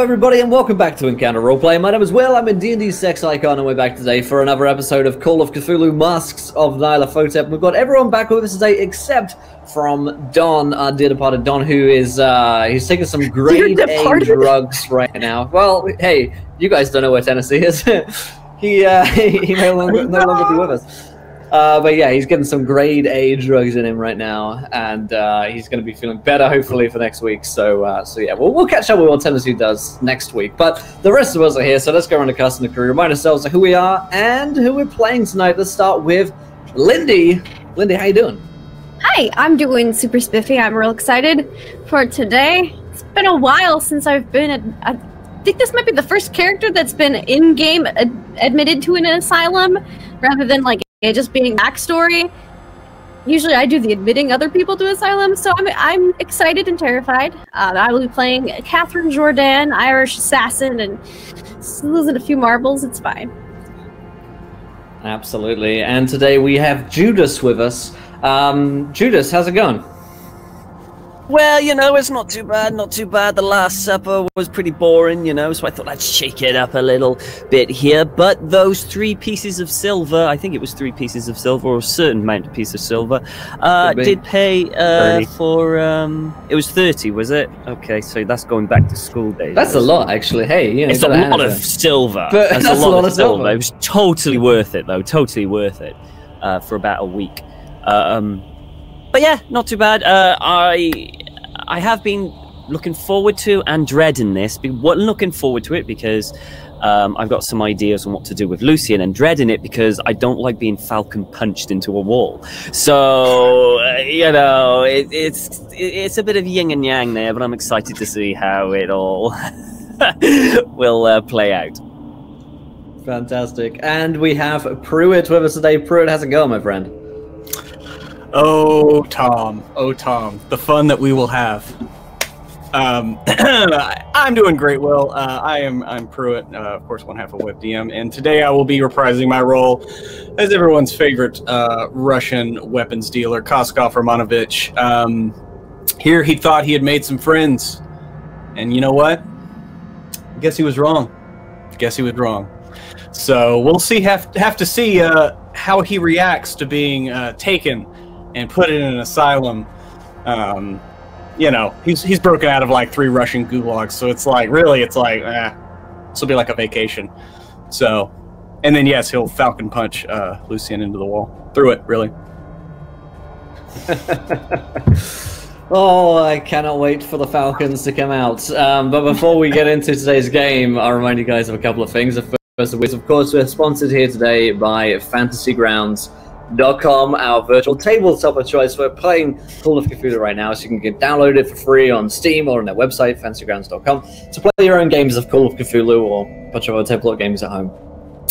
everybody, and welcome back to Encounter Roleplay. My name is Will, I'm a D&D sex icon, and we're back today for another episode of Call of Cthulhu Masks of Nyarlathotep. We've got everyone back with us today except from Don, our dear departed Don, who is he's taking some grade A drugs right now. Well, hey, you guys don't know where Tennessee is. he may no longer be with us. But yeah, he's getting some grade A drugs in him right now, and he's going to be feeling better, hopefully, for next week. So yeah, we'll catch up with what Tennessee does next week. But the rest of us are here, so let's go around the cast and the crew, remind ourselves of who we are and who we're playing tonight. Let's start with Lindy. Lindy, how you doing? Hi, I'm doing super spiffy. I'm real excited for today. It's been a while since I've been I think this might be the first character that's been in-game admitted to an asylum, rather than like just being backstory. Usually I do the admitting other people to asylum, so I'm excited and terrified. I will be playing Catherine Jordan, Irish assassin, and losing a few marbles. It's fine. Absolutely. And today we have Judas with us. Judas, how's it going? Well, you know, it's not too bad, not too bad. The Last Supper was pretty boring, you know, so I thought I'd shake it up a little bit here. But those 3 pieces of silver, I think it was 3 pieces of silver, or a certain amount of piece of silver, did pay for, it was 30, was it? Okay, so that's going back to school days. That's a lot, actually. Hey, you know, it's a lot of silver. That's a lot of silver. It was totally worth it, though, totally worth it, for about a week. But yeah, not too bad. I have been looking forward to and dreading this. Looking forward to it because I've got some ideas on what to do with Lucian, and dreading it because I don't like being falcon punched into a wall. So you know, it's a bit of yin and yang there, but I'm excited to see how it all will play out. Fantastic. And we have Pruitt with us today. Pruitt, how's it going, my friend? Oh, Tom, the fun that we will have. I'm doing great, Will. I'm Pruitt, of course, one half of WebDM, and today I will be reprising my role as everyone's favorite Russian weapons dealer, Koskov Romanovich. Here he thought he had made some friends, and you know what? Guess he was wrong. So we'll see. Have to see how he reacts to being taken and put in an asylum. You know, he's broken out of like 3 Russian gulags, so it's like this will be like a vacation. So, and then yes, he'll falcon punch Lucian into the wall. Through it, really. Oh, I cannot wait for the Falcons to come out. But before we get into today's game, I'll remind you guys of a couple of things. First of which, of course, we're sponsored here today by FantasyGrounds.com, our virtual tabletop of choice. We're playing Call of Cthulhu right now, so you can get downloaded for free on Steam or on their website, FantasyGrounds.com, to play your own games of Call of Cthulhu or a bunch of other tabletop games at home.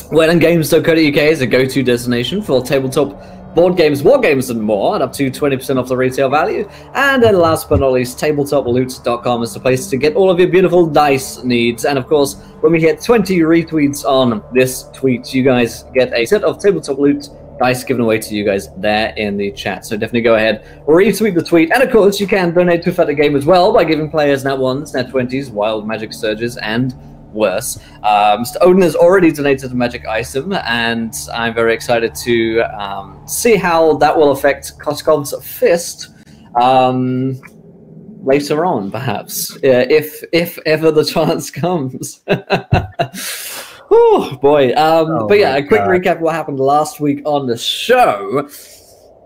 WhenandGames.co.uk is a go-to destination for tabletop board games, war games, and more, and up to 20% off the retail value. And then last but not least, tabletoploot.com is the place to get all of your beautiful dice needs. And of course, when we hit 20 retweets on this tweet, you guys get a set of tabletop loot dice given away to you guys there in the chat. So definitely go ahead, retweet the tweet. And of course, you can donate to fund the game as well by giving players nat 1s, nat 20s, wild magic surges, and worse. Mr. Odin has already donated a magic item, and I'm very excited to see how that will affect Koskov's fist later on, perhaps, if ever the chance comes. Oh boy! But yeah, a quick recap of what happened last week on the show.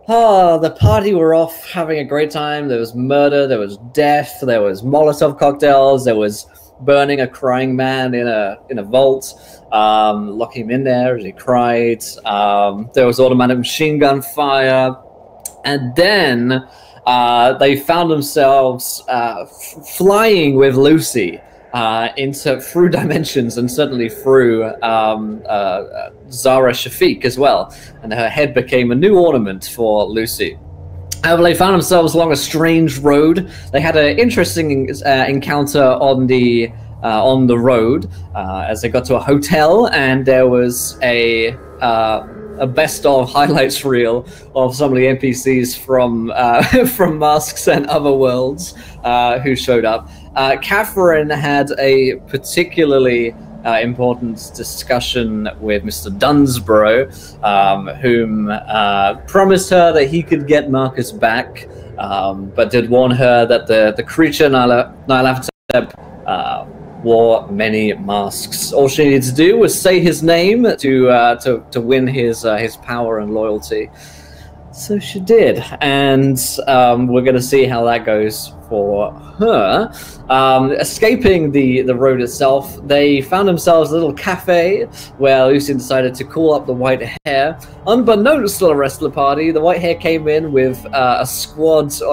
The party were off having a great time. There was murder, there was death, there was Molotov cocktails, there was burning a crying man in a vault, locking him in there as he cried. There was automatic machine gun fire, and then they found themselves flying with Lucy through dimensions, and certainly through Zara Shafiq as well, and her head became a new ornament for Lucy. However, they found themselves along a strange road. They had an interesting encounter on the road as they got to a hotel, and there was a a best of highlights reel of some of the NPCs from from Masks and Other Worlds who showed up. Catherine had a particularly important discussion with Mr. Dunsborough, whom promised her that he could get Marcus back, but did warn her that the creature Nyarlathotep wore many masks. All she needed to do was say his name to win his power and loyalty. So she did, and we're going to see how that goes for her. Escaping the road itself, they found themselves a little cafe where Lucian decided to call up the white hair. Unbeknownst to the rest of the party, the white hair came in with a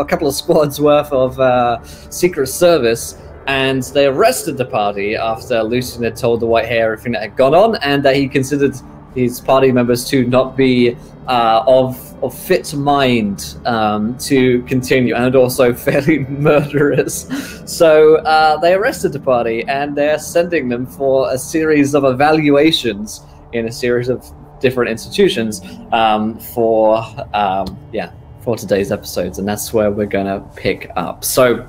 couple of squads worth of Secret Service, and they arrested the party after Lucian had told the white hair everything that had gone on, and that he considered his party members to not be of fit mind to continue, and also fairly murderous. So they arrested the party, and they're sending them for a series of evaluations in a series of different institutions for today's episodes, and that's where we're gonna pick up. So,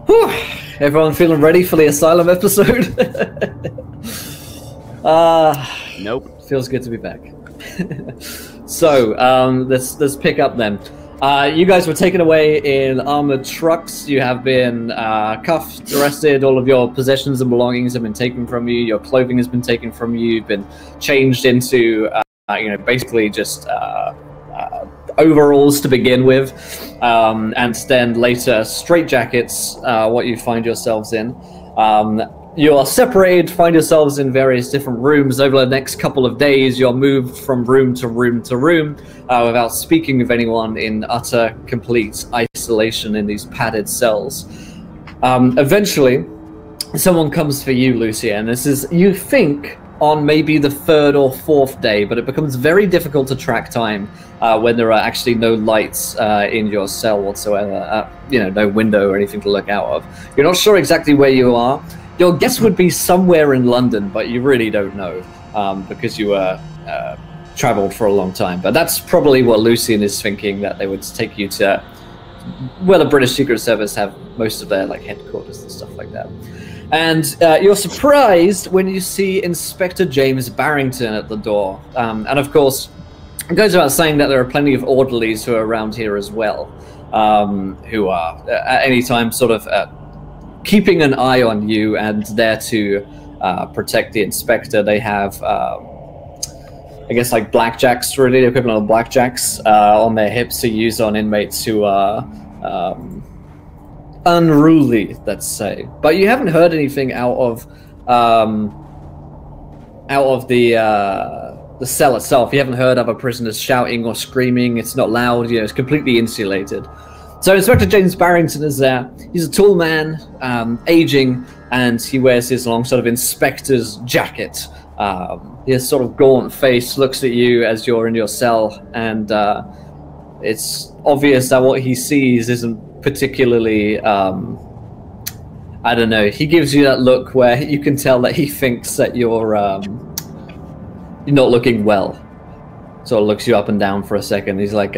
whew, everyone feeling ready for the Asylum episode? Nope. Feels good to be back. So, let's pick up then. You guys were taken away in armored trucks. You have been cuffed, arrested. All of your possessions and belongings have been taken from you. Your clothing has been taken from you. You've been changed into, basically just overalls to begin with, and then later straitjackets. What you find yourselves in. You are separated, find yourselves in various different rooms. Over the next couple of days, you're moved from room to room to room without speaking with anyone, in utter, complete isolation in these padded cells. Eventually, someone comes for you, Lucia, and this is, you think, on maybe the 3rd or 4th day, but it becomes very difficult to track time when there are actually no lights in your cell whatsoever. No window or anything to look out of. You're not sure exactly where you are. Your guess would be somewhere in London, but you really don't know because you were traveled for a long time. But that's probably what Lucian is thinking, that they would take you to where the British Secret Service have most of their headquarters and stuff like that. And you're surprised when you see Inspector James Barrington at the door. And of course, it goes without saying that there are plenty of orderlies who are around here as well, who are at any time sort of keeping an eye on you and there to protect the inspector. They have, I guess, blackjacks, really, the equivalent of blackjacks on their hips to use on inmates who are unruly, let's say. But you haven't heard anything out of the cell itself. You haven't heard other prisoners shouting or screaming. It's not loud. It's completely insulated. So Inspector James Barrington is there. He's a tall man, aging, and he wears his long sort of inspector's jacket. His sort of gaunt face looks at you as you're in your cell, and it's obvious that what he sees isn't particularly, I don't know, he gives you that look where you can tell that he thinks that you're not looking well. Sort of looks you up and down for a second. He's like,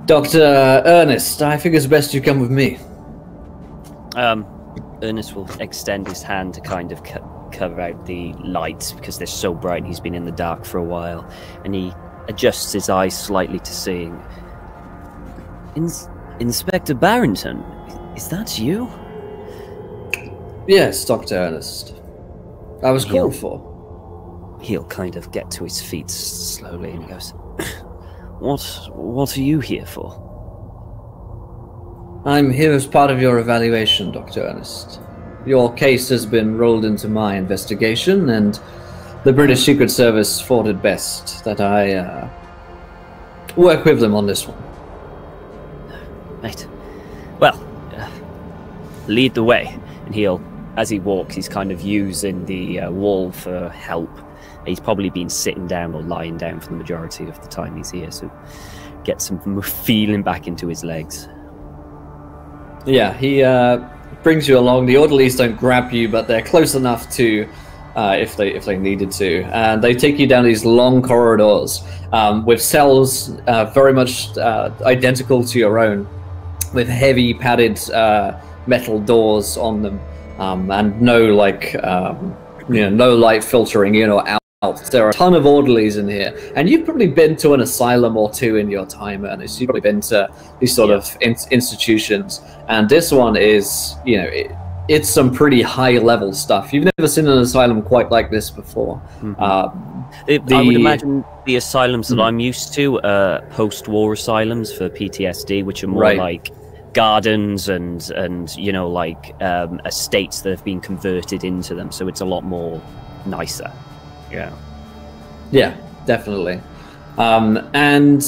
Dr. Ernest, I think it's best you come with me. Ernest will extend his hand to kind of cover out the lights because they're so bright. He's been in the dark for a while, and he adjusts his eyes slightly to seeing. Inspector Barrington, is that you? Yes, Dr. Ernest. I was called for. He'll kind of get to his feet slowly, and he goes, What are you here for? I'm here as part of your evaluation, Dr. Ernest. Your case has been rolled into my investigation, and the British Secret Service thought it best that I work with them on this one. Right. Well, lead the way. And he'll, as he walks, he's kind of using the wall for help. He's probably been sitting down or lying down for the majority of the time he's here, so get some feeling back into his legs. Yeah, he brings you along. The orderlies don't grab you, but they're close enough to if they needed to. And they take you down these long corridors with cells very much identical to your own, with heavy padded metal doors on them, and no no light filtering in or out. There are a ton of orderlies in here, and you've probably been to an asylum or two in your time, Ernest. You've probably been to these sort of institutions, and this one is, it's some pretty high-level stuff. You've never seen an asylum quite like this before. Mm-hmm. I would imagine the asylums that I'm used to are post-war asylums for PTSD, which are more like gardens and estates that have been converted into them. So it's a lot more nicer. Yeah, definitely. And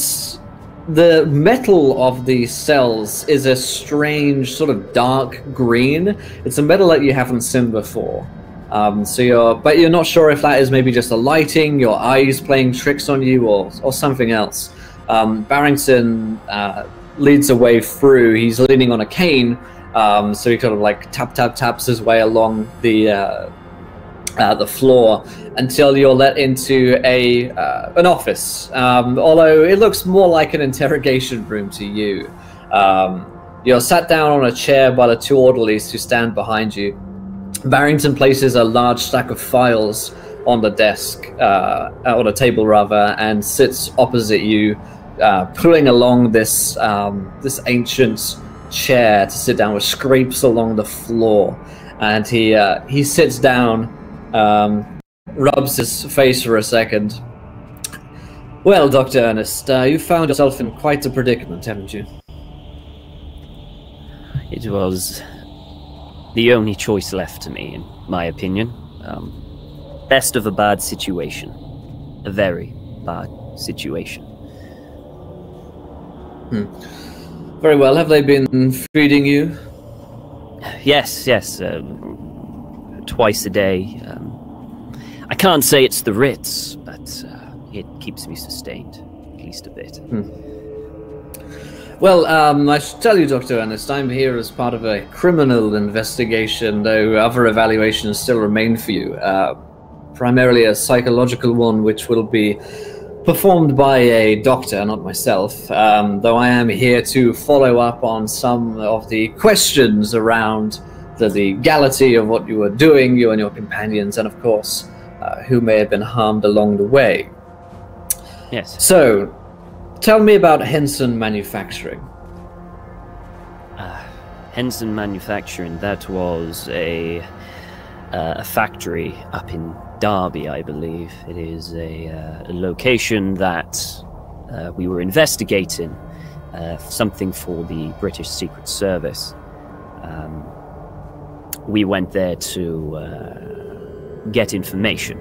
the metal of these cells is a strange sort of dark green. It's a metal that you haven't seen before. But you're not sure if that is maybe just the lighting, your eyes playing tricks on you, or something else. Barrington leads the way through. He's leaning on a cane, so he kind of like taps his way along the floor until you're let into an office. Although it looks more like an interrogation room to you. You're sat down on a chair by the two orderlies who stand behind you. Barrington places a large stack of files on the desk, on a table rather, and sits opposite you, pulling along this ancient chair to sit down, which scrapes along the floor. And he sits down, rubs his face for a second. Well, Dr. Ernest, you found yourself in quite a predicament, haven't you? It was the only choice left to me, in my opinion. Best of a bad situation. A very bad situation. Very well. Have they been feeding you? Yes. Twice a day. I can't say it's the Ritz, but it keeps me sustained, at least a bit. Well, I should tell you, Dr. Ernest, I'm here as part of a criminal investigation, though other evaluations still remain for you. Primarily a psychological one, which will be performed by a doctor, not myself, though I am here to follow up on some of the questions around the legality of what you were doing, you and your companions, and of course, who may have been harmed along the way. Yes. So, tell me about Henson Manufacturing. Henson Manufacturing, that was a factory up in Derby, I believe. It is a location that we were investigating, something for the British Secret Service. We went there to get information.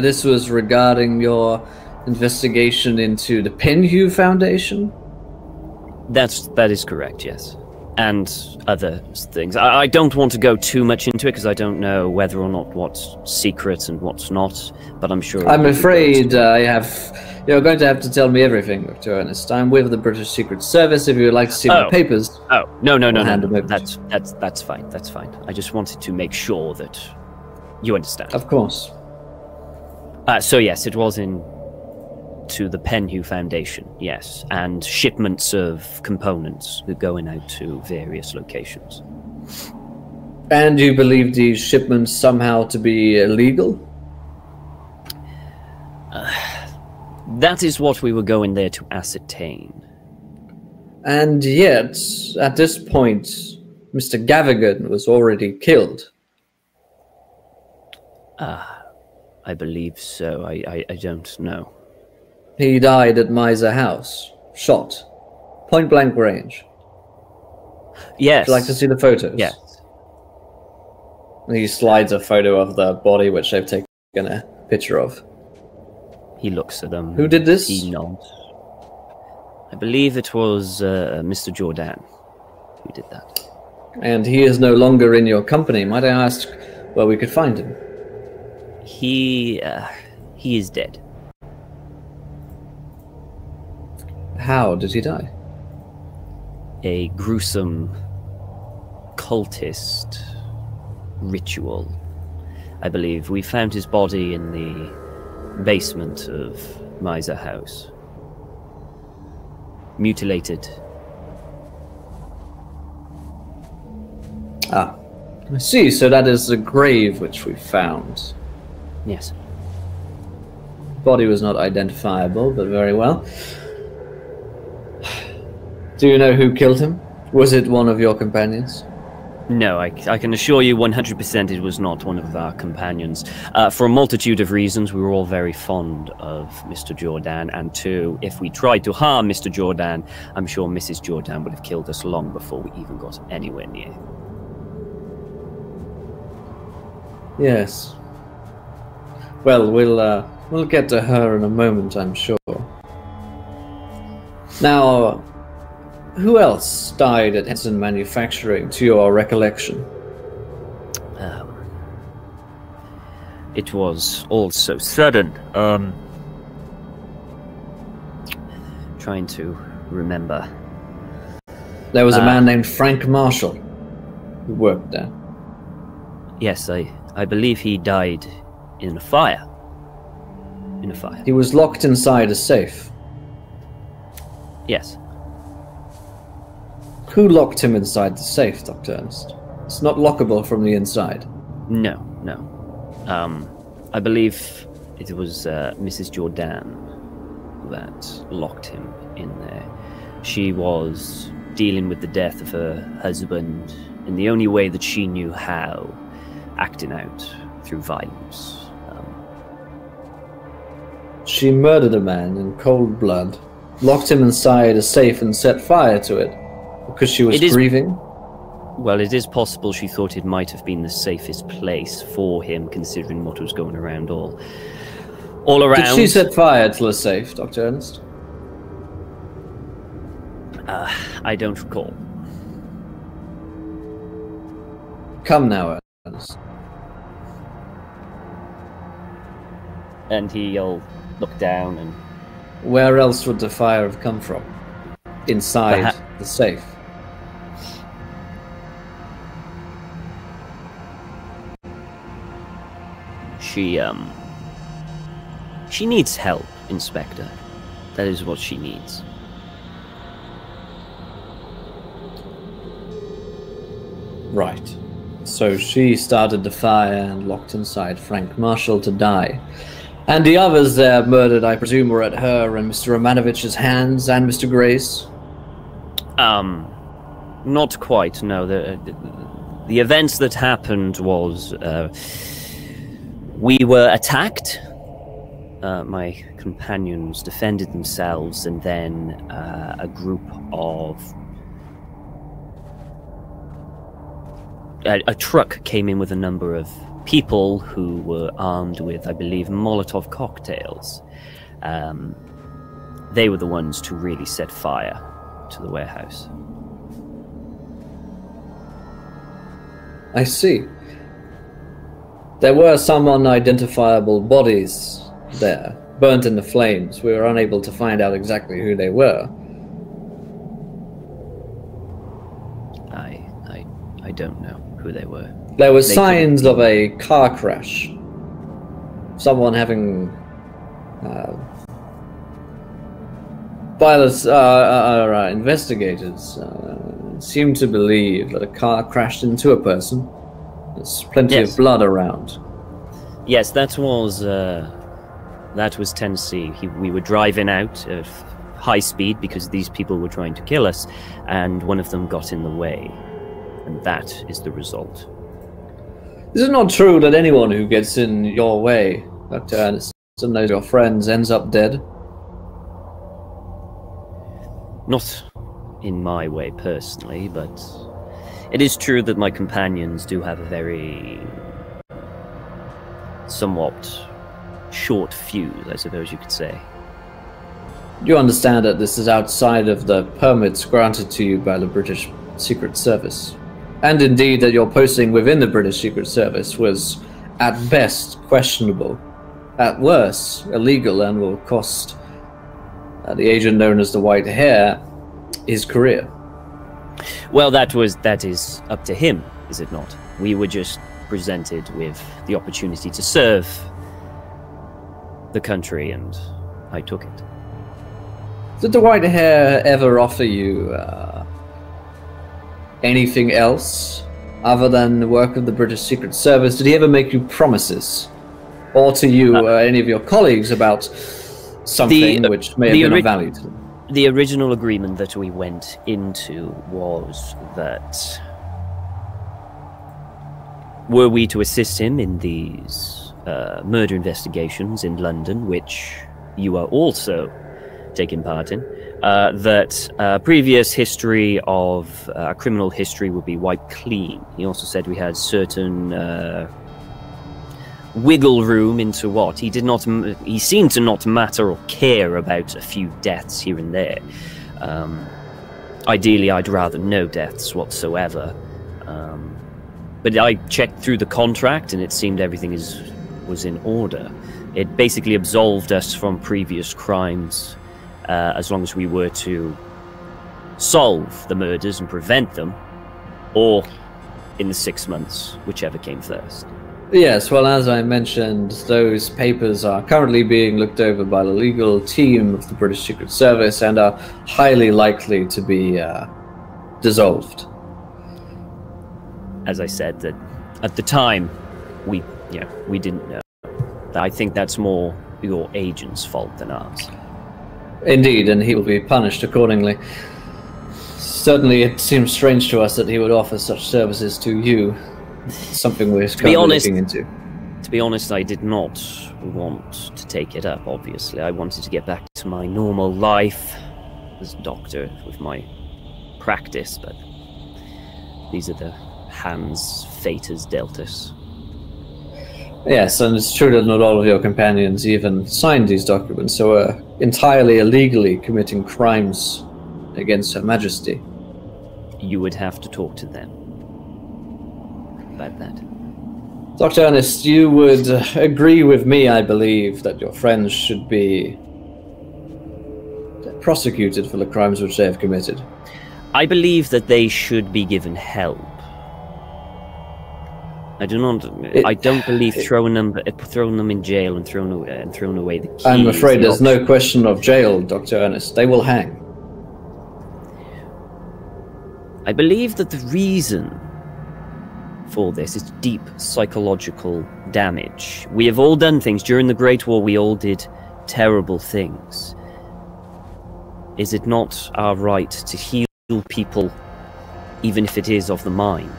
This was regarding your investigation into the Penhew Foundation? That is correct, yes. And other things. I don't want to go too much into it because I don't know whether or not what's secret and what's not, but I'm sure... I'm afraid you're going to have to tell me everything, Dr. Ernest. I'm with the British Secret Service. If you would like to see my papers... Oh, no. That's fine, that's fine. I just wanted to make sure that you understand. Of course. So yes, it was to the Penhew Foundation, yes, and shipments of components were going out to various locations. And you believe these shipments somehow to be illegal? That is what we were going there to ascertain. And yet, at this point, Mr. Gavigan was already killed. I believe so. I don't know. He died at Miser House, shot, point-blank range. Yes. Would you like to see the photos? Yes. He slides a photo of the body, which they've taken a picture of. He looks at them. Who did this? He nods. I believe it was Mr. Jordan who did that. And he is no longer in your company. Might I ask where we could find him? He is dead. How did he die? A gruesome cultist ritual. I believe we found his body in the basement of Miser House. Mutilated. Ah, I see. So that is the grave which we found. Yes. Body was not identifiable, but very well. Do you know who killed him? Was it one of your companions? No, I can assure you 100% it was not one of our companions. For a multitude of reasons, we were all very fond of Mr. Jordan, and two, if we tried to harm Mr. Jordan, I'm sure Mrs. Jordan would have killed us long before we even got anywhere near. Yes. Well, we'll get to her in a moment, I'm sure. Now, who else died at Henson Manufacturing, to your recollection? It was all so sudden. Trying to remember. There was a man named Frank Marshall who worked there. Yes, I believe he died in a fire. In a fire. He was locked inside a safe. Yes. Who locked him inside the safe, Dr. Ernst? It's not lockable from the inside. No. I believe it was Mrs. Jordan that locked him in there. She was dealing with the death of her husband in the only way that she knew how, acting out through violence. She murdered a man in cold blood, locked him inside a safe and set fire to it because she was grieving? Well, it is possible she thought it might have been the safest place for him, considering what was going around all around. Did she set fire to the safe, Dr. Ernst? I don't recall. Come now, Ernst. And he'll look down and... Where else would the fire have come from? Inside the safe. She needs help, Inspector. That is what she needs. Right. So she started the fire and locked inside Frank Marshall to die. And the others there murdered, I presume, were at her and Mr. Romanovich's hands and Mr. Gray's? Not quite, no. The events that happened was... we were attacked. My companions defended themselves, and then a group of... A truck came in with a number of people who were armed with, I believe, Molotov cocktails. They were the ones to really set fire to the warehouse. I see. There were some unidentifiable bodies there, burnt in the flames. We were unable to find out exactly who they were. I don't know who they were. There were signs of a car crash. Someone having... investigators seem to believe that a car crashed into a person. There's plenty of blood around. Yes, that was Tennessee. We were driving out at high speed because these people were trying to kill us, and one of them got in the way. And that is the result. Is it not true that anyone who gets in your way, Dr. Ernst, and those your friends, ends up dead? Not in my way personally, but it is true that my companions do have a very somewhat short fuse, I suppose you could say. You understand that this is outside of the permits granted to you by the British Secret Service. And indeed that your posting within the British Secret Service was, at best, questionable. At worst, illegal, and will cost the agent known as the White Hare his career. Well, that is up to him, is it not? We were just presented with the opportunity to serve the country, and I took it. Did the White Hair ever offer you anything else other than the work of the British Secret Service? Did he ever make you promises? Or to you, any of your colleagues, about something which may have been of value to them? The original agreement that we went into was that were we to assist him in these murder investigations in London, which you are also taking part in, that previous history of criminal history would be wiped clean. He also said we had certain wiggle room into what he did not. He seemed to not matter or care about a few deaths here and there. Ideally, I'd rather no deaths whatsoever. But I checked through the contract, and it seemed everything was in order. It basically absolved us from previous crimes, as long as we were to solve the murders and prevent them, or in the 6 months, whichever came first. Yes, well, as I mentioned, those papers are currently being looked over by the legal team of the British Secret Service and are highly likely to be dissolved. As I said, that at the time, we didn't know. I think that's more your agent's fault than ours. Indeed, and he will be punished accordingly. Certainly, it seems strange to us that he would offer such services to you. Something we're currently looking into. To be honest, I did not want to take it up, obviously. I wanted to get back to my normal life as a doctor with my practice, but these are the hands fate has dealt us. Yes, and it's true that not all of your companions even signed these documents, so are entirely illegally committing crimes against Her Majesty. You would have to talk to them about that. Dr. Ernest, you would agree with me, I believe, that your friends should be prosecuted for the crimes which they have committed. I believe that they should be given help. I don't believe throwing them in jail and throwing away the keys. I'm afraid there's no question of jail, Dr. Ernest. They will hang. I believe that the reason for this is deep psychological damage. We have all done things. During the Great War, we all did terrible things. Is it not our right to heal people, even if it is of the mind?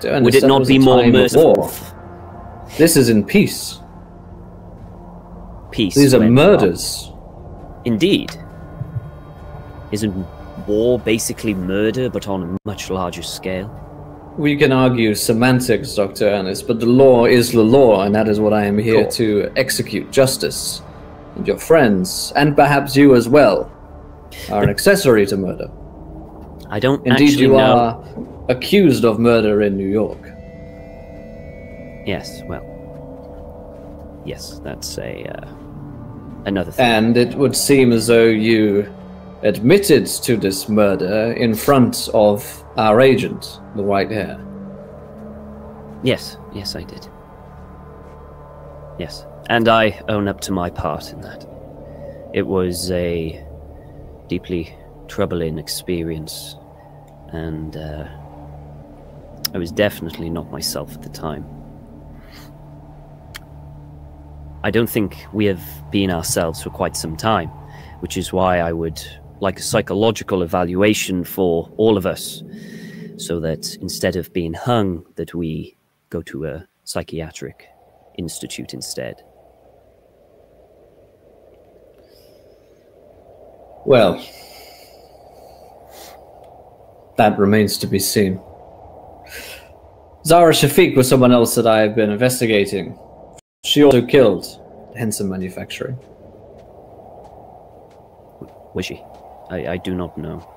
Would it not be more merciful? This is in peace. Peace. These are murders. Indeed. Isn't war basically murder, but on a much larger scale? We can argue semantics, Dr. Ernest, but the law is the law, and that is what I am here to execute justice. And your friends, and perhaps you as well, are an accessory to murder. I don't Indeed, actually you know. are accused of murder in New York. Yes, well. Yes, that's another thing. And it would seem as though you admitted to this murder in front of our agent, the White Hair. Yes, I did. Yes, and I own up to my part in that. It was a deeply troubling experience, and I was definitely not myself at the time. I don't think we have been ourselves for quite some time, which is why I would like a psychological evaluation for all of us, so that instead of being hung, that we go to a psychiatric institute instead. Well, that remains to be seen. Zara Shafiq was someone else that I have been investigating. She also killed Henson Manufacturing. Was she? I do not know.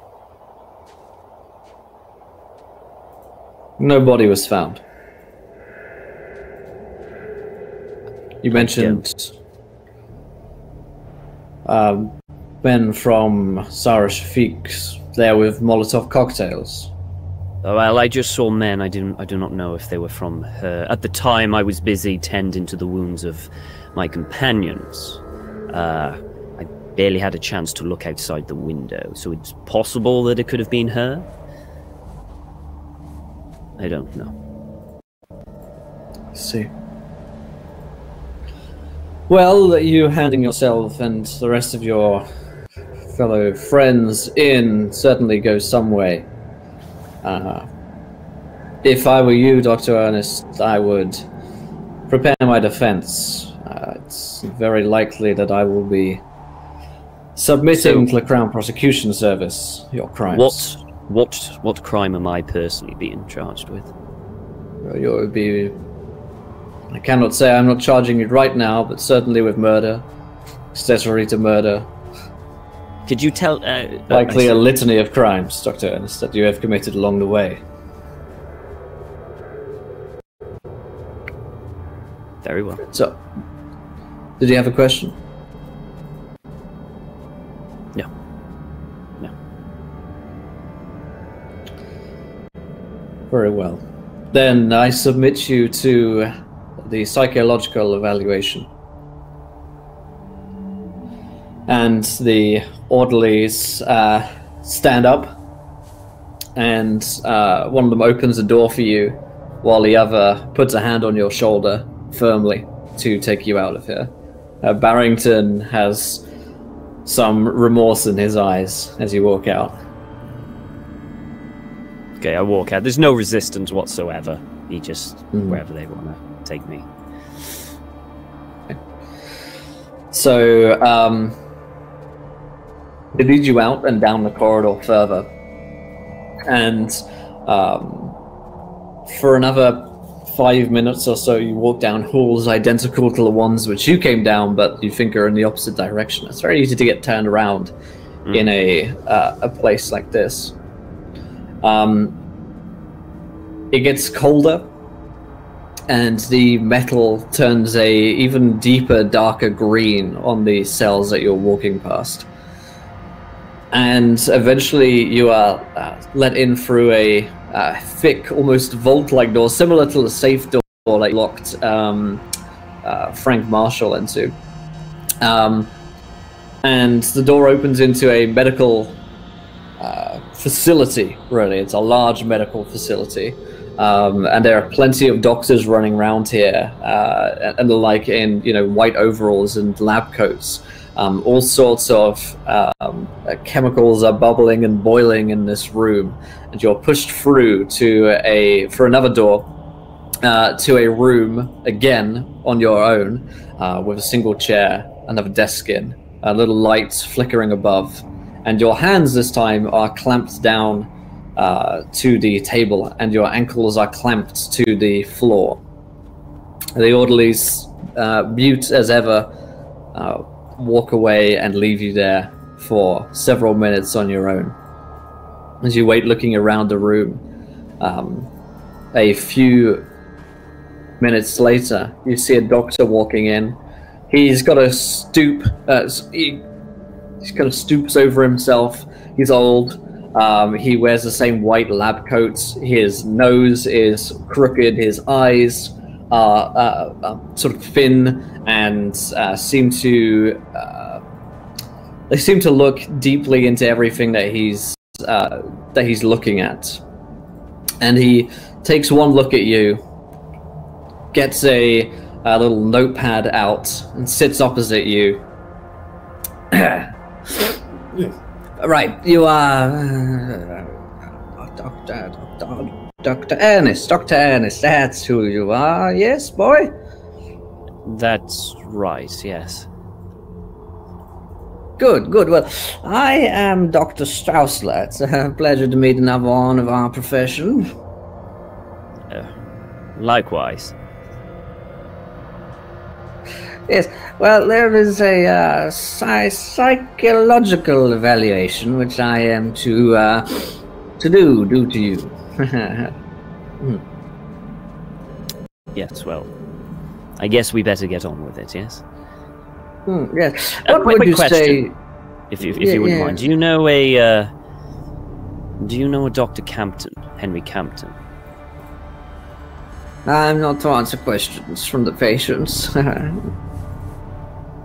No body was found. You mentioned men from Zara Shafiq's there with Molotov cocktails. Well, I just saw men. I do not know if they were from her. At the time, I was busy tending to the wounds of my companions. I barely had a chance to look outside the window, so it's possible that it could have been her. I don't know. I see. Well, you handing yourself and the rest of your fellow friends in certainly goes some way. If I were you, Dr. Ernest, I would prepare my defense. It's very likely that I will be submitting to the Crown Prosecution Service your crimes. What crime am I personally being charged with? You would be... I cannot say I'm not charging you right now, but certainly with murder, accessory to murder. Could you tell... likely a litany of crimes, Dr. Ernest, that you have committed along the way. Very well. So, did you have a question? No. No. Very well. Then I submit you to the psychological evaluation. And the orderlies stand up, and one of them opens a door for you, while the other puts a hand on your shoulder firmly to take you out of here. Barrington has some remorse in his eyes as you walk out. Okay, I walk out. There's no resistance whatsoever. He just, wherever they want to take me. Okay. So, they lead you out and down the corridor further. And for another 5 minutes or so, you walk down halls identical to the ones which you came down, but you think are in the opposite direction. It's very easy to get turned around in a place like this. It gets colder, and the metal turns a even deeper, darker green on the cells that you're walking past. And eventually you are let in through a thick, almost vault-like door, similar to the safe door like locked Frank Marshall into. And the door opens into a medical facility, really. It's a large medical facility. And there are plenty of doctors running around here, and the like in, white overalls and lab coats. All sorts of chemicals are bubbling and boiling in this room, and you're pushed through for another door to a room again on your own, with a single chair, another desk in, a little light flickering above, and your hands this time are clamped down to the table, and your ankles are clamped to the floor. The orderlies, mute as ever, walk away and leave you there for several minutes on your own. As you wait looking around the room, a few minutes later, you see a doctor walking in. He's got a stoop, he kind of stoops over himself. He's old. He wears the same white lab coat. His nose is crooked. His eyes are sort of thin and seem to look deeply into everything that he's looking at. And he takes one look at you, gets a little notepad out, and sits opposite you. Right, you are Dr. Ernest. Dr. Ernest, that's who you are, yes, boy? That's right, yes. Good. Well, I am Dr. Straussler. It's a pleasure to meet another one of our profession. Likewise. Yes, well, there is a psychological evaluation which I am to do to you. Yes, well, I guess we better get on with it, yes? Yes. What would you say? If you wouldn't mind, do you know a Dr. Campton, Henry Campton. I'm not to answer questions from the patients.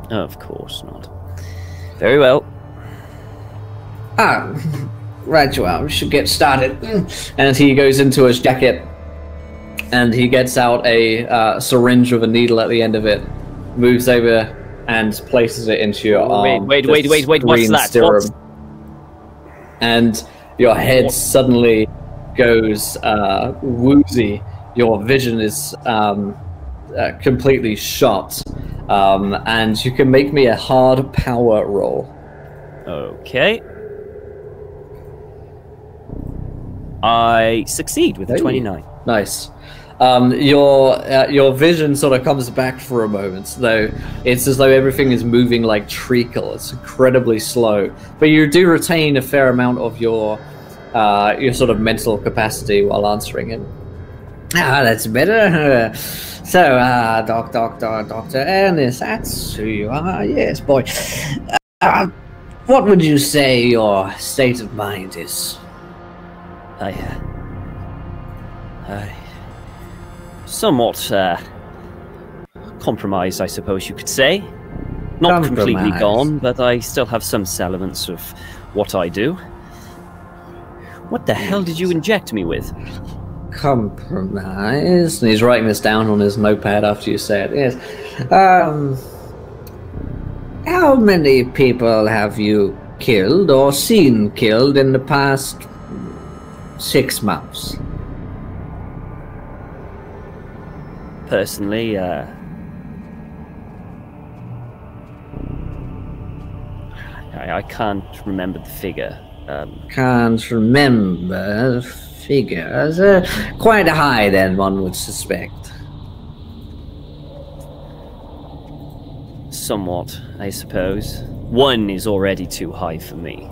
Of course not. Very well. Right you are. We should get started. And he goes into his jacket, and he gets out a syringe with a needle at the end of it, moves over, and places it into your arm. Wait, what's that? Serum. And your head suddenly goes woozy. Your vision is completely shot. And you can make me a hard power roll. Okay. I succeed with a 29. Nice. Your vision sort of comes back for a moment, though it's as though everything is moving like treacle. It's incredibly slow, but you do retain a fair amount of your sort of mental capacity while answering it. That's better. So, Dr. Ernest, that's who you are. Yes, boy. What would you say your state of mind is? I somewhat compromised, I suppose you could say. Not completely gone, but I still have some elements of what I do. What the hell did you inject me with? Compromise. And he's writing this down on his notepad after you say it. Yes. How many people have you killed or seen killed in the past 6 months? Personally, I can't remember the figure. Can't remember the figures. Quite high, then, one would suspect. Somewhat, I suppose. 1 is already too high for me.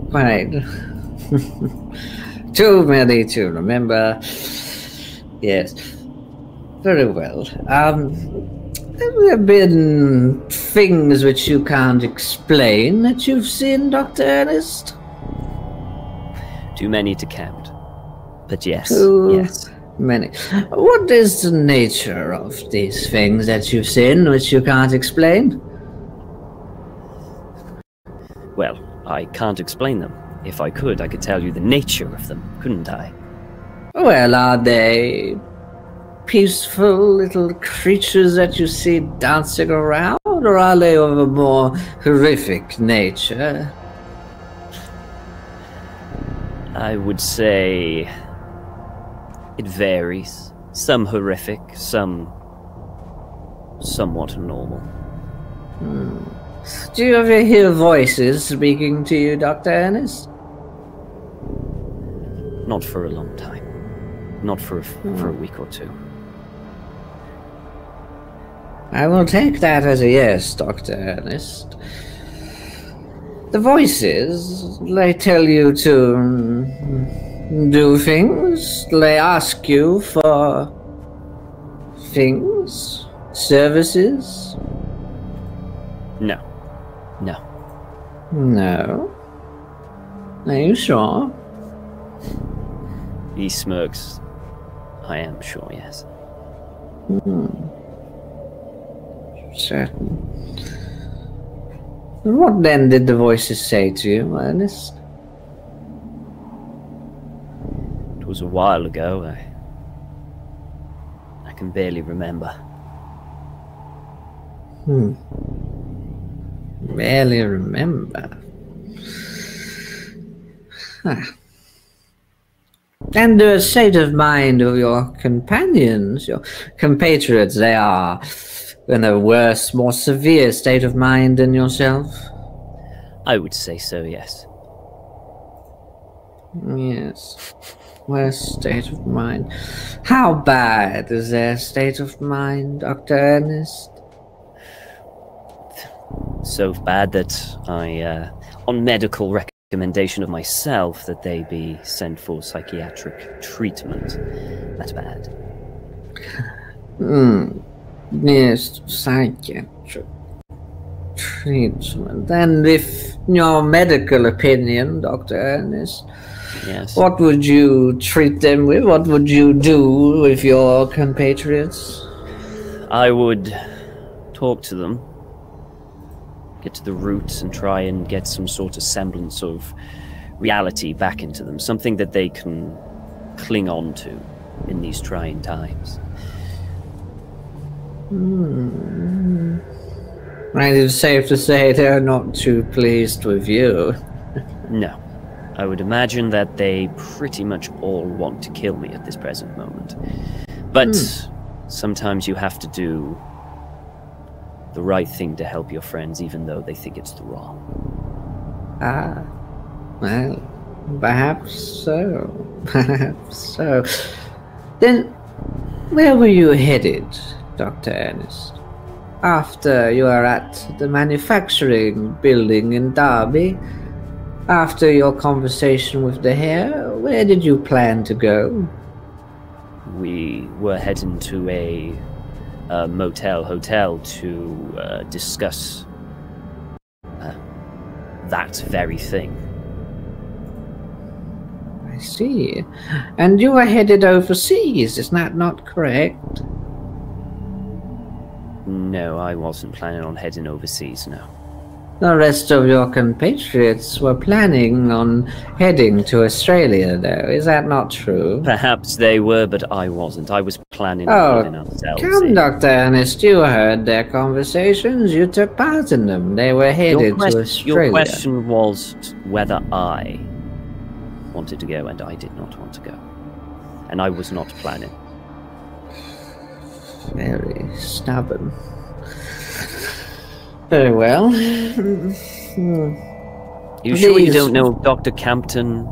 Right. Too many to remember. Yes. Very well. Have there been things which you can't explain that you've seen, Dr. Ernest? Too many to count. But yes, yes. Many. What is the nature of these things that you've seen which you can't explain? Well, I can't explain them. If I could tell you the nature of them, couldn't I? Well, are they peaceful little creatures that you see dancing around, or are they of a more horrific nature? I would say it varies. Some horrific, some somewhat normal. Do you ever hear voices speaking to you, Dr. Ernest? Not for a long time. Not for a week or two. I will take that as a yes, Dr. Ernest. The voices, they tell you to do things. They ask you for things, services. No. No. Are you sure? He smirks. I am sure, yes. Certain. What then did the voices say to you, Ernest? It was a while ago. I can barely remember. Barely remember. And the state of mind of your companions, your compatriots, they are in a worse, more severe state of mind than yourself? I would say so, yes. Yes. Worse state of mind. How bad is their state of mind, Dr. Ernest? So bad that I, on medical recommendation of myself, that they be sent for psychiatric treatment. That bad. Yes, psychiatric treatment. And if your medical opinion, Dr. Ernest, Yes. what would you treat them with? What would you do with your compatriots? I would talk to them, get to the roots, and try and get some sort of semblance of reality back into them, something that they can cling on to in these trying times. Right, it's safe to say they're not too pleased with you. No. I would imagine that they pretty much all want to kill me at this present moment. But sometimes you have to do the right thing to help your friends, even though they think it's the wrong. Ah, well, perhaps so. Perhaps so. Then, where were you headed, Dr. Ernest? After you are at the manufacturing building in Derby, after your conversation with the hare, where did you plan to go? We were heading to a hotel to discuss that very thing. I see. And you were headed overseas, is that not correct? No, I wasn't planning on heading overseas, no. The rest of your compatriots were planning on heading to Australia, though. Is that not true? Perhaps they were, but I wasn't. I was planning on living ourselves. Come, Dr. Ernest, you heard their conversations. You took part in them. They were headed to Australia. Your question was whether I wanted to go, and I did not want to go. And I was not planning. Very stubborn. Very well. You sure you don't know Dr. Campton,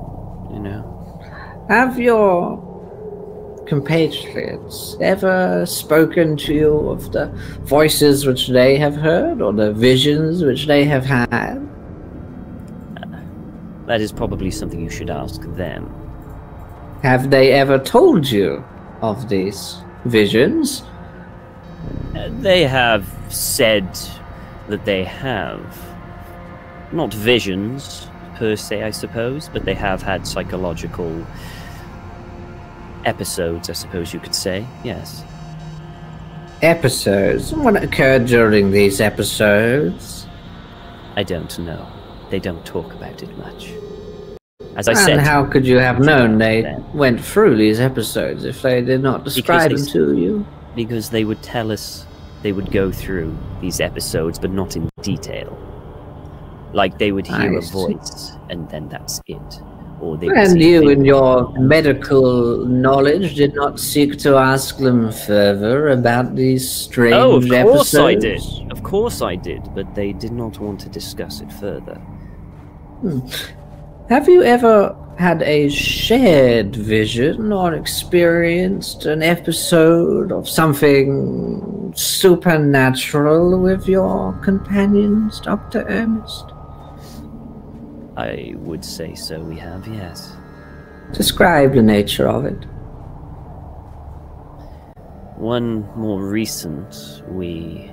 you know? Have your compatriots ever spoken to you of the voices which they have heard, or the visions which they have had? That is probably something you should ask them. Have they ever told you of these visions? They have said that they have not visions per se, I suppose, but they have had psychological episodes, I suppose you could say. Yes. Episodes? What occurred during these episodes? I don't know. They don't talk about it much. As I said. And how could you have known they went through these episodes if they did not describe them to you? Because they would tell us they would go through these episodes, but not in detail. Like they would hear a voice, and then that's it. Or they and you, in your medical knowledge, did not seek to ask them further about these strange episodes? Oh, of course I did. Of course I did, but they did not want to discuss it further. Have you ever had a shared vision or experienced an episode of something supernatural with your companions, Dr. Ernest? I would say so, we have, yes. Describe the nature of it. One more recent, we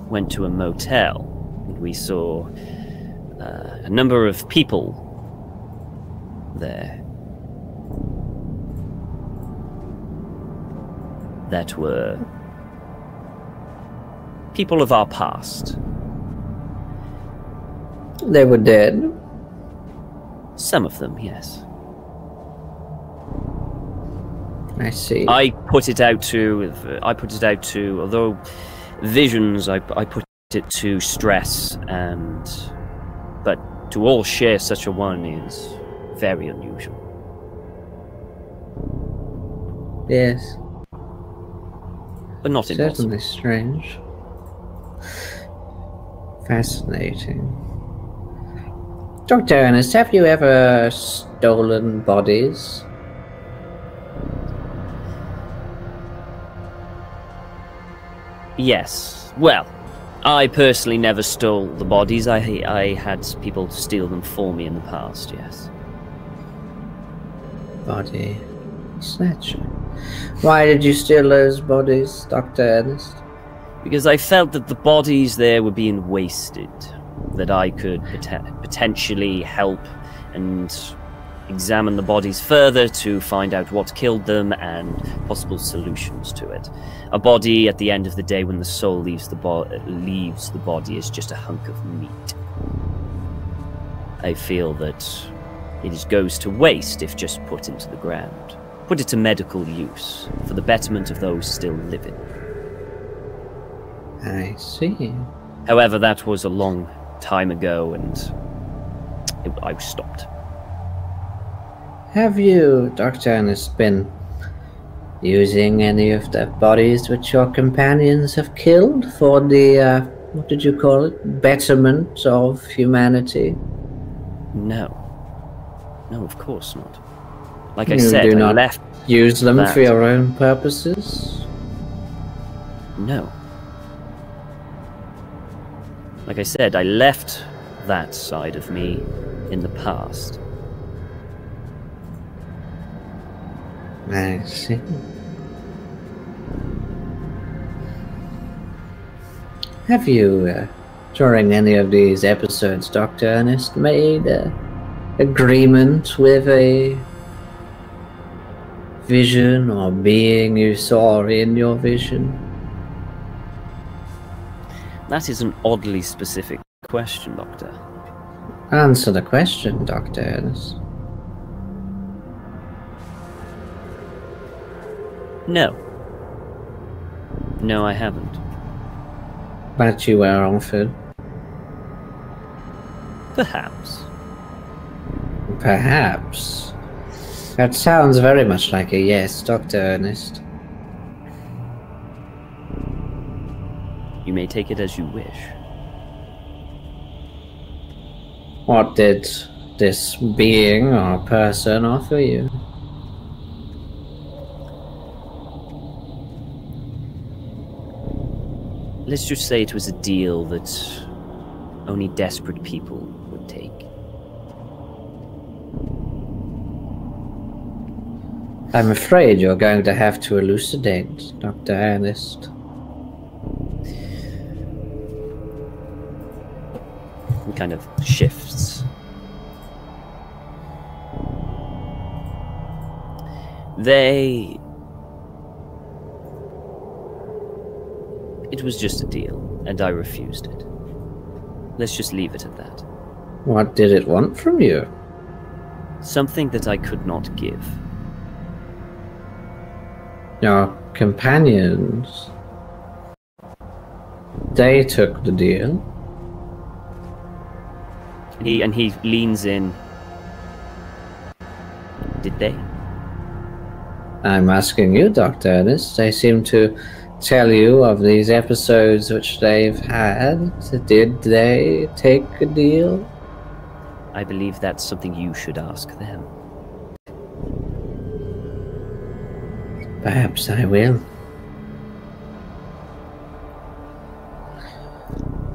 went to a motel, and we saw a number of people there that were people of our past. They were dead? Some of them, yes. I see. I put it out to, although visions, I put it to stress, but to all share such a one is very unusual. Yes. But not impossible. Certainly strange. Fascinating. Dr. Ernest, have you ever stolen bodies? Yes. Well, I personally never stole the bodies. I had people steal them for me in the past, yes. Body snatcher. Why did you steal those bodies, Dr. Ernest? Because I felt that the bodies there were being wasted, that I could potentially help and examine the bodies further to find out what killed them and possible solutions to it. A body, at the end of the day, when the soul leaves the body, is just a hunk of meat. I feel that it goes to waste if just put into the ground. Put it to medical use, for the betterment of those still living. I see. However, that was a long time ago, and I stopped. Have you, Dr. Ernest, been using any of the bodies which your companions have killed for the, what did you call it? Betterment of humanity? No. No, of course not. Like I You said, do I not left use them that. for your own purposes? No. Like I said, I left that side of me in the past. I see. Have you, during any of these episodes, Dr. Ernest, made agreement with a vision or being you saw in your vision? That is an oddly specific question, Doctor. Answer the question, Dr. Ernest. No. No, I haven't. But you were offered. Perhaps. Perhaps. That sounds very much like a yes, Dr. Ernest. You may take it as you wish. What did this being or person offer you? Let's just say it was a deal that only desperate people would take. I'm afraid you're going to have to elucidate, Dr. Ernest. He kind of shifts. It was just a deal, and I refused it. Let's just leave it at that. What did it want from you? Something that I could not give. Your companions. They took the deal. He leans in. Did they? I'm asking you, Dr. Ernest. They seem to tell you of these episodes which they've had. Did they take a deal? I believe that's something you should ask them. Perhaps I will.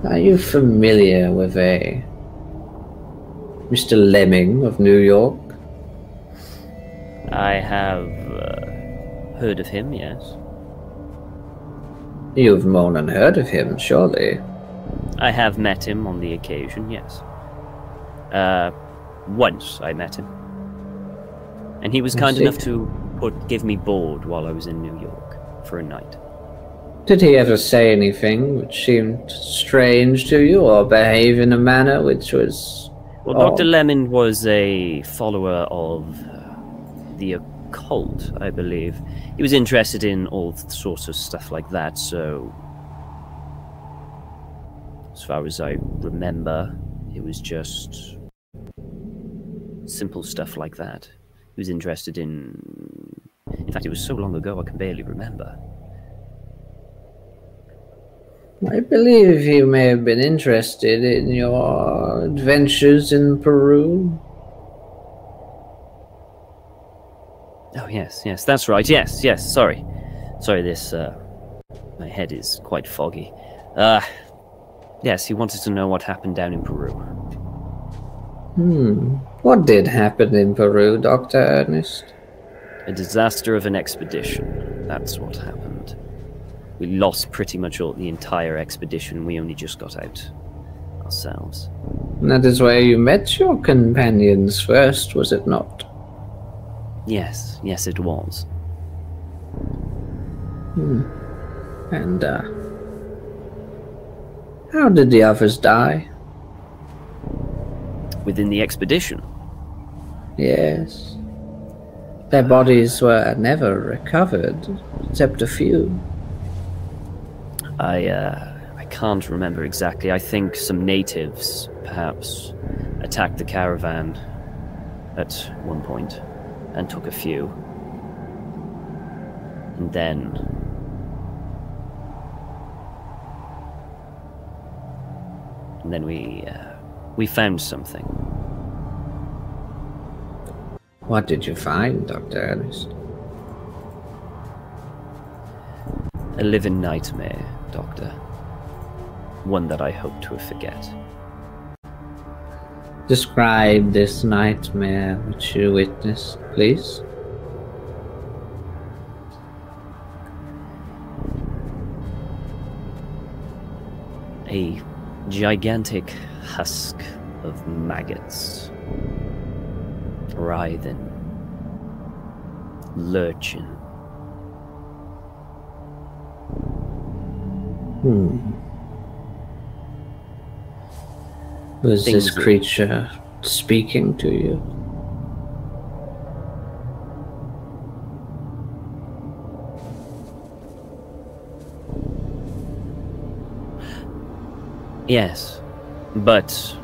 Are you familiar with a Mr. Lemming of New York? I have heard of him, yes. You've more than heard of him, surely. I have met him on the occasion, yes. Once I met him. And he was kind enough to give me board while I was in New York for a night. Did he ever say anything which seemed strange to you, or behave in a manner which was... Well, Dr. Lemon was a follower of the occult, I believe. He was interested in all sorts of stuff like that, so... As far as I remember, it was just... simple stuff like that. He was interested in... In fact, it was so long ago I can barely remember. I believe you may have been interested in your adventures in Peru. Oh, yes, that's right. Yes, sorry. Sorry, my head is quite foggy. Yes, he wanted to know what happened down in Peru. What did happen in Peru, Dr. Ernest? A disaster of an expedition. That's what happened. We lost pretty much the entire expedition. We only just got out ourselves. That is where you met your companions first, was it not? Yes, it was. And, how did the others die? Within the expedition? Yes. Their bodies were never recovered, except a few. I can't remember exactly. I think some natives, perhaps, attacked the caravan at one point and took a few. And then... we found something. What did you find, Dr. Ernest? A living nightmare, Doctor. One that I hope to forget. Describe this nightmare which you witnessed, please. A gigantic husk of maggots, writhing, lurching. Was this creature speaking to you? Yes, but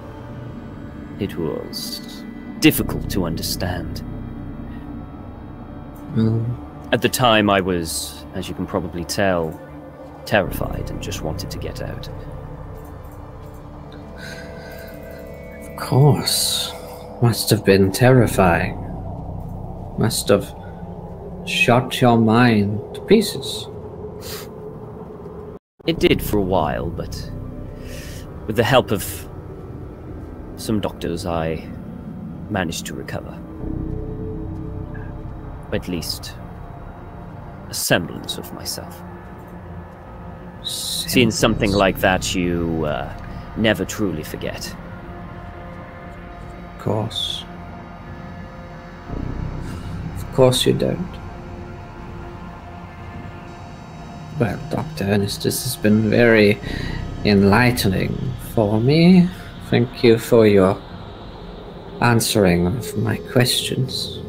it was difficult to understand. At the time I was, as you can probably tell, terrified and just wanted to get out. Of course. Must have been terrifying. Must have shot your mind to pieces. It did for a while, but with the help of some doctors, I managed to recover. At least a semblance of myself. Seeing something like that, you never truly forget. Of course. Of course you don't. Well, Dr. Ernest, this has been very enlightening for me. Thank you for your answering of my questions.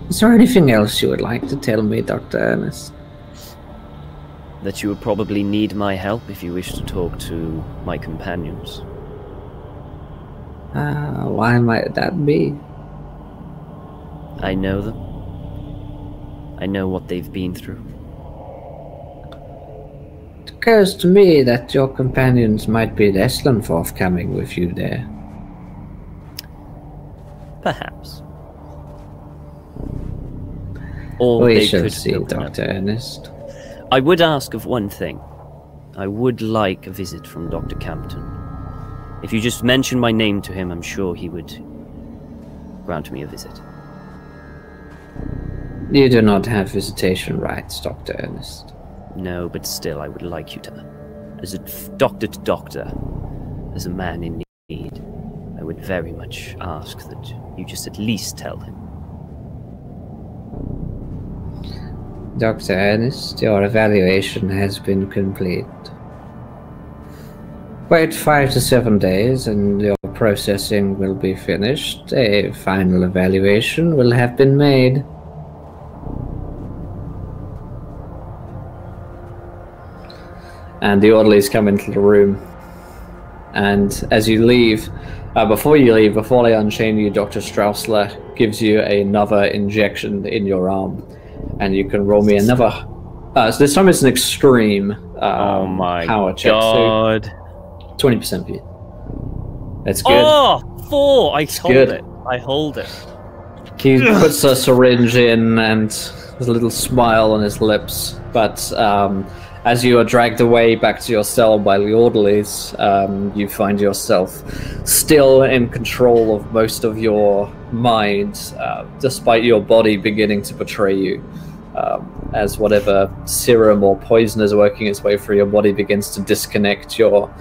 Is there anything else you would like to tell me, Dr. Ernest? That you would probably need my help if you wish to talk to my companions. Why might that be? I know them. I know what they've been through. It occurs to me that your companions might be less than forthcoming with you there. Perhaps. Or we they shall could see, open up. Dr. Ernest. I would ask of one thing. I would like a visit from Dr. Campton. If you just mention my name to him, I'm sure he would grant me a visit. You do not have visitation rights, Dr. Ernest. No, but still, I would like you to. As a doctor to doctor, as a man in need, I would very much ask that you just at least tell him. Dr. Ernest, your evaluation has been complete. Wait 5 to 7 days and your processing will be finished. A final evaluation will have been made. And the orderlies come into the room. And as you leave, before they unchain you, Dr. Straussler gives you another injection in your arm. And you can roll me another. So this time it's an extreme oh my power check. God. So 20% for you. That's good. Oh, 4! I hold good. it. I hold it. He puts a syringe in and there's a little smile on his lips. But as you are dragged away back to your cell by the orderlies, you find yourself still in control of most of your mind, despite your body beginning to betray you. as whatever serum or poison is working its way through your body begins to disconnect your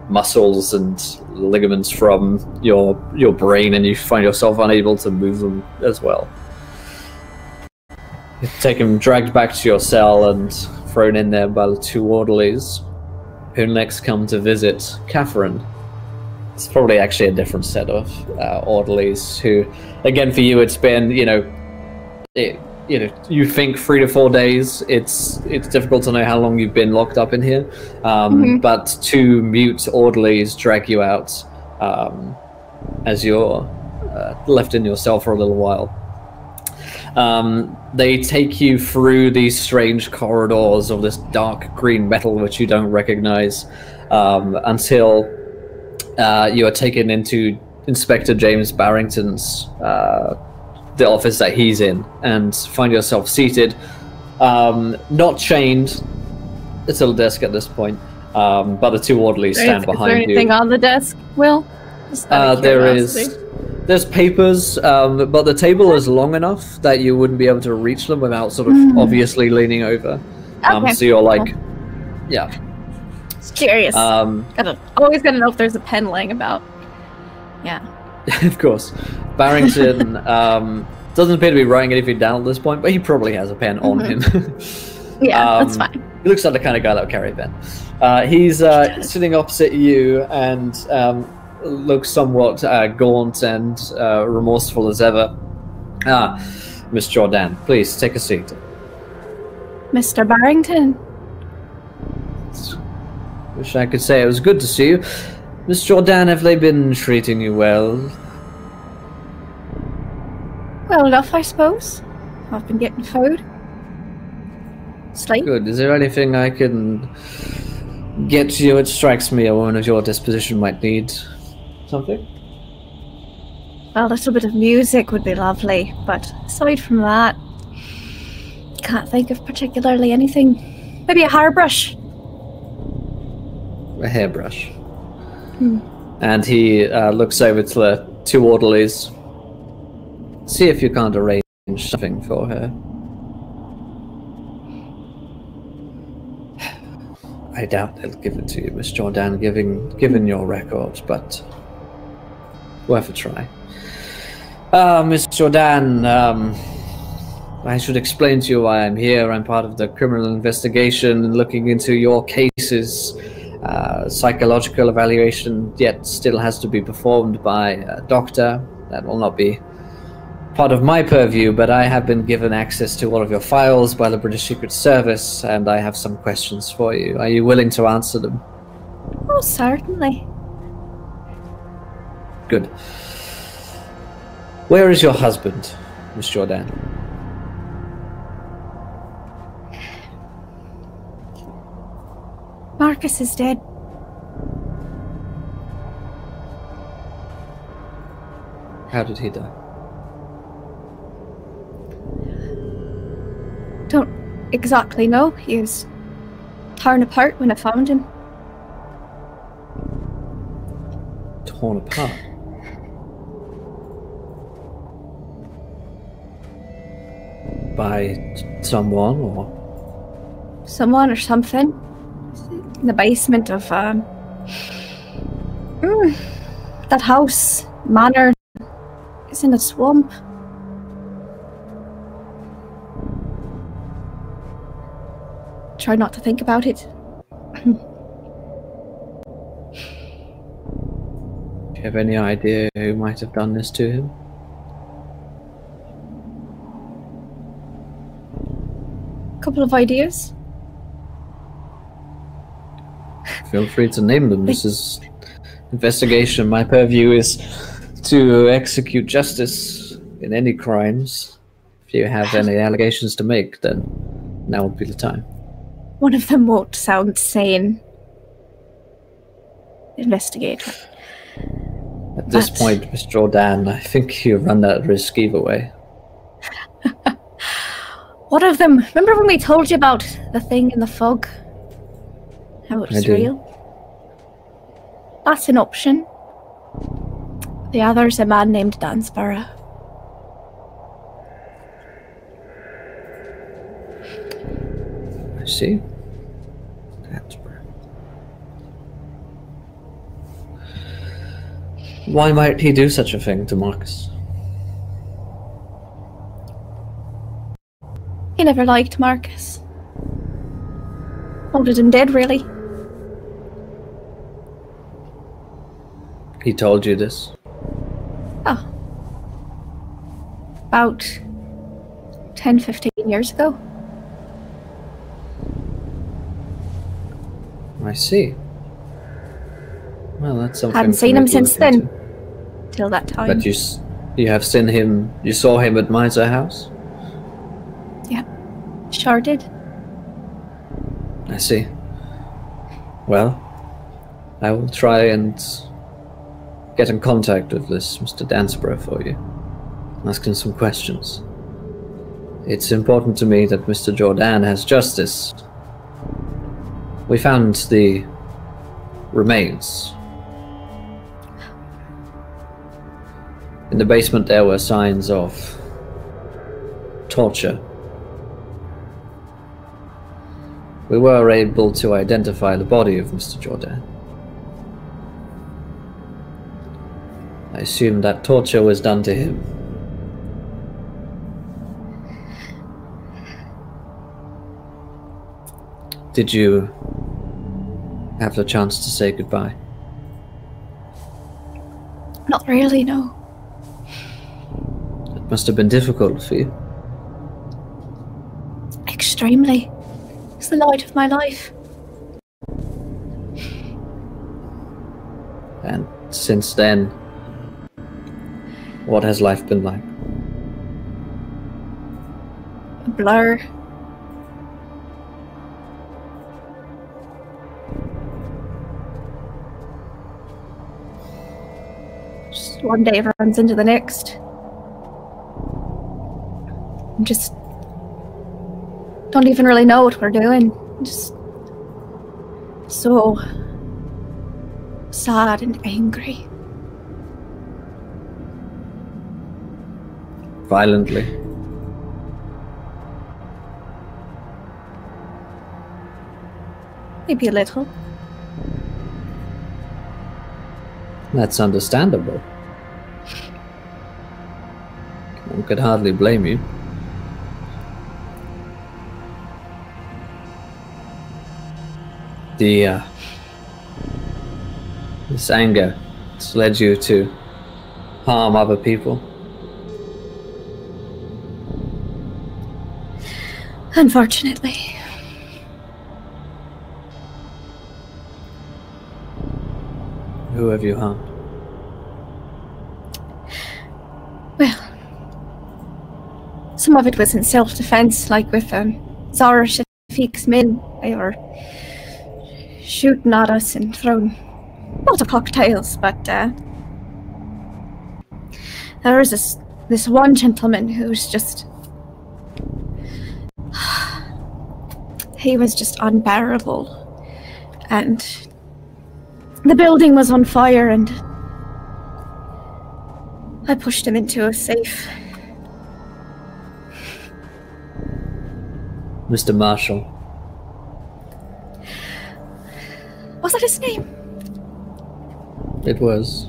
muscles and ligaments from your brain, and you find yourself unable to move them as well. You're taken, dragged back to your cell and thrown in there by the two orderlies who next come to visit Catherine. It's probably actually a different set of orderlies who, again, for you, it's been, you think 3 to 4 days. It's difficult to know how long you've been locked up in here. But two mute orderlies drag you out as you're left in your cell for a little while. They take you through these strange corridors of this dark green metal which you don't recognize until you are taken into Inspector James Barrington's the office that he's in, and find yourself seated, not chained. It's a desk at this point, but the two orderlies stand behind you. Is there anything on the desk, Will? There's papers, but the table is long enough that you wouldn't be able to reach them without sort of obviously leaning over. Okay. So you're like, yeah. It's curious. Always gotta know if there's a pen laying about. Yeah. Of course. Barrington doesn't appear to be writing anything down at this point, but he probably has a pen on him. Yeah, that's fine. He looks like the kind of guy that would carry a pen. He's sitting opposite you and looks somewhat gaunt and remorseful as ever. Miss Jordan, please take a seat. Mr. Barrington. Wish I could say it was good to see you. Miss Jordan, have they been treating you well? Well enough, I suppose. I've been getting food. Sleep. Good. Is there anything I can get you? It strikes me a woman of your disposition might need something. Well, a little bit of music would be lovely, but aside from that, can't think of particularly anything. Maybe a hairbrush. A hairbrush. And he looks over to the two orderlies. See if you can't arrange something for her. I doubt they'll give it to you, Miss Jordan, given your records, but worth a try. Miss Jordan, I should explain to you why I'm here. I'm part of the criminal investigation looking into your cases. Psychological evaluation yet still has to be performed by a doctor. That will not be part of my purview, but I have been given access to all of your files by the British Secret Service, and I have some questions for you. Are you willing to answer them? Oh, certainly. Good. Where is your husband, Miss Jordan? Marcus is dead. How did he die? Don't exactly know. He was torn apart when I found him. Torn apart? By someone or? Someone or something. In the basement of that house, manor, is in a swamp. Try not to think about it. Do you have any idea who might have done this to him? A couple of ideas. Feel free to name them. This is investigation. My purview is to execute justice in any crimes. If you have any allegations to make, then now would be the time. One of them won't sound sane. Investigator. At this point, Miss Jordan, I think you run that risk either way. One of them. Remember when we told you about the thing in the fog? How it was real? That's an option. The other's a man named Dansborough. see. That's bad. Why might he do such a thing to Marcus? He never liked Marcus. Wanted him dead, really. He told you this? Oh. About 10, 15 years ago. I see. Well, that's something. Hadn't seen him since then. Till that time. But you have seen him. You saw him at Miser House. Yeah, sure did. I see. Well, I will try and get in contact with this Mr. Dansborough for you. Ask him some questions. It's important to me that Mr. Jordan has justice. We found the remains. In the basement there were signs of torture. We were able to identify the body of Mr. Jordan. I assume that torture was done to him. Did you have the chance to say goodbye? Not really, no. It must have been difficult for you. Extremely. It's the light of my life. And since then, what has life been like? A blur. Just one day runs into the next. I'm just don't even really know what we're doing. Just so sad and angry. Violently. Maybe a little. That's understandable. One could hardly blame you. This anger has led you to harm other people. Unfortunately. Who have you harmed? Well, some of it was in self-defense, like with Zara Shafiq's men. They were shooting at us and throwing lots of cocktails, but there was this one gentleman who was just... he was just unbearable, and the building was on fire, and I pushed him into a safe. Mr. Marshall. Was that his name? It was.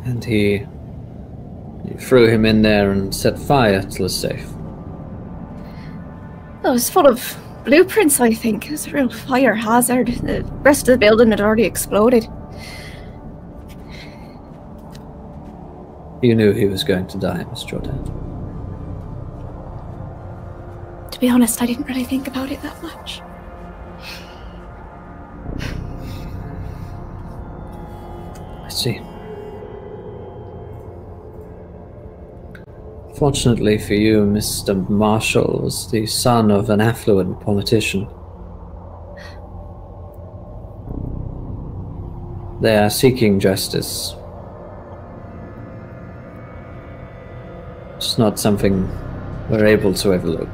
And you threw him in there and set fire to the safe. It was full of blueprints, I think. It was a real fire hazard. The rest of the building had already exploded. You knew he was going to die, Miss Jordan. To be honest, I didn't really think about it that much. I see. Fortunately for you, Mr. Marshall was the son of an affluent politician. They are seeking justice. It's not something we're able to overlook.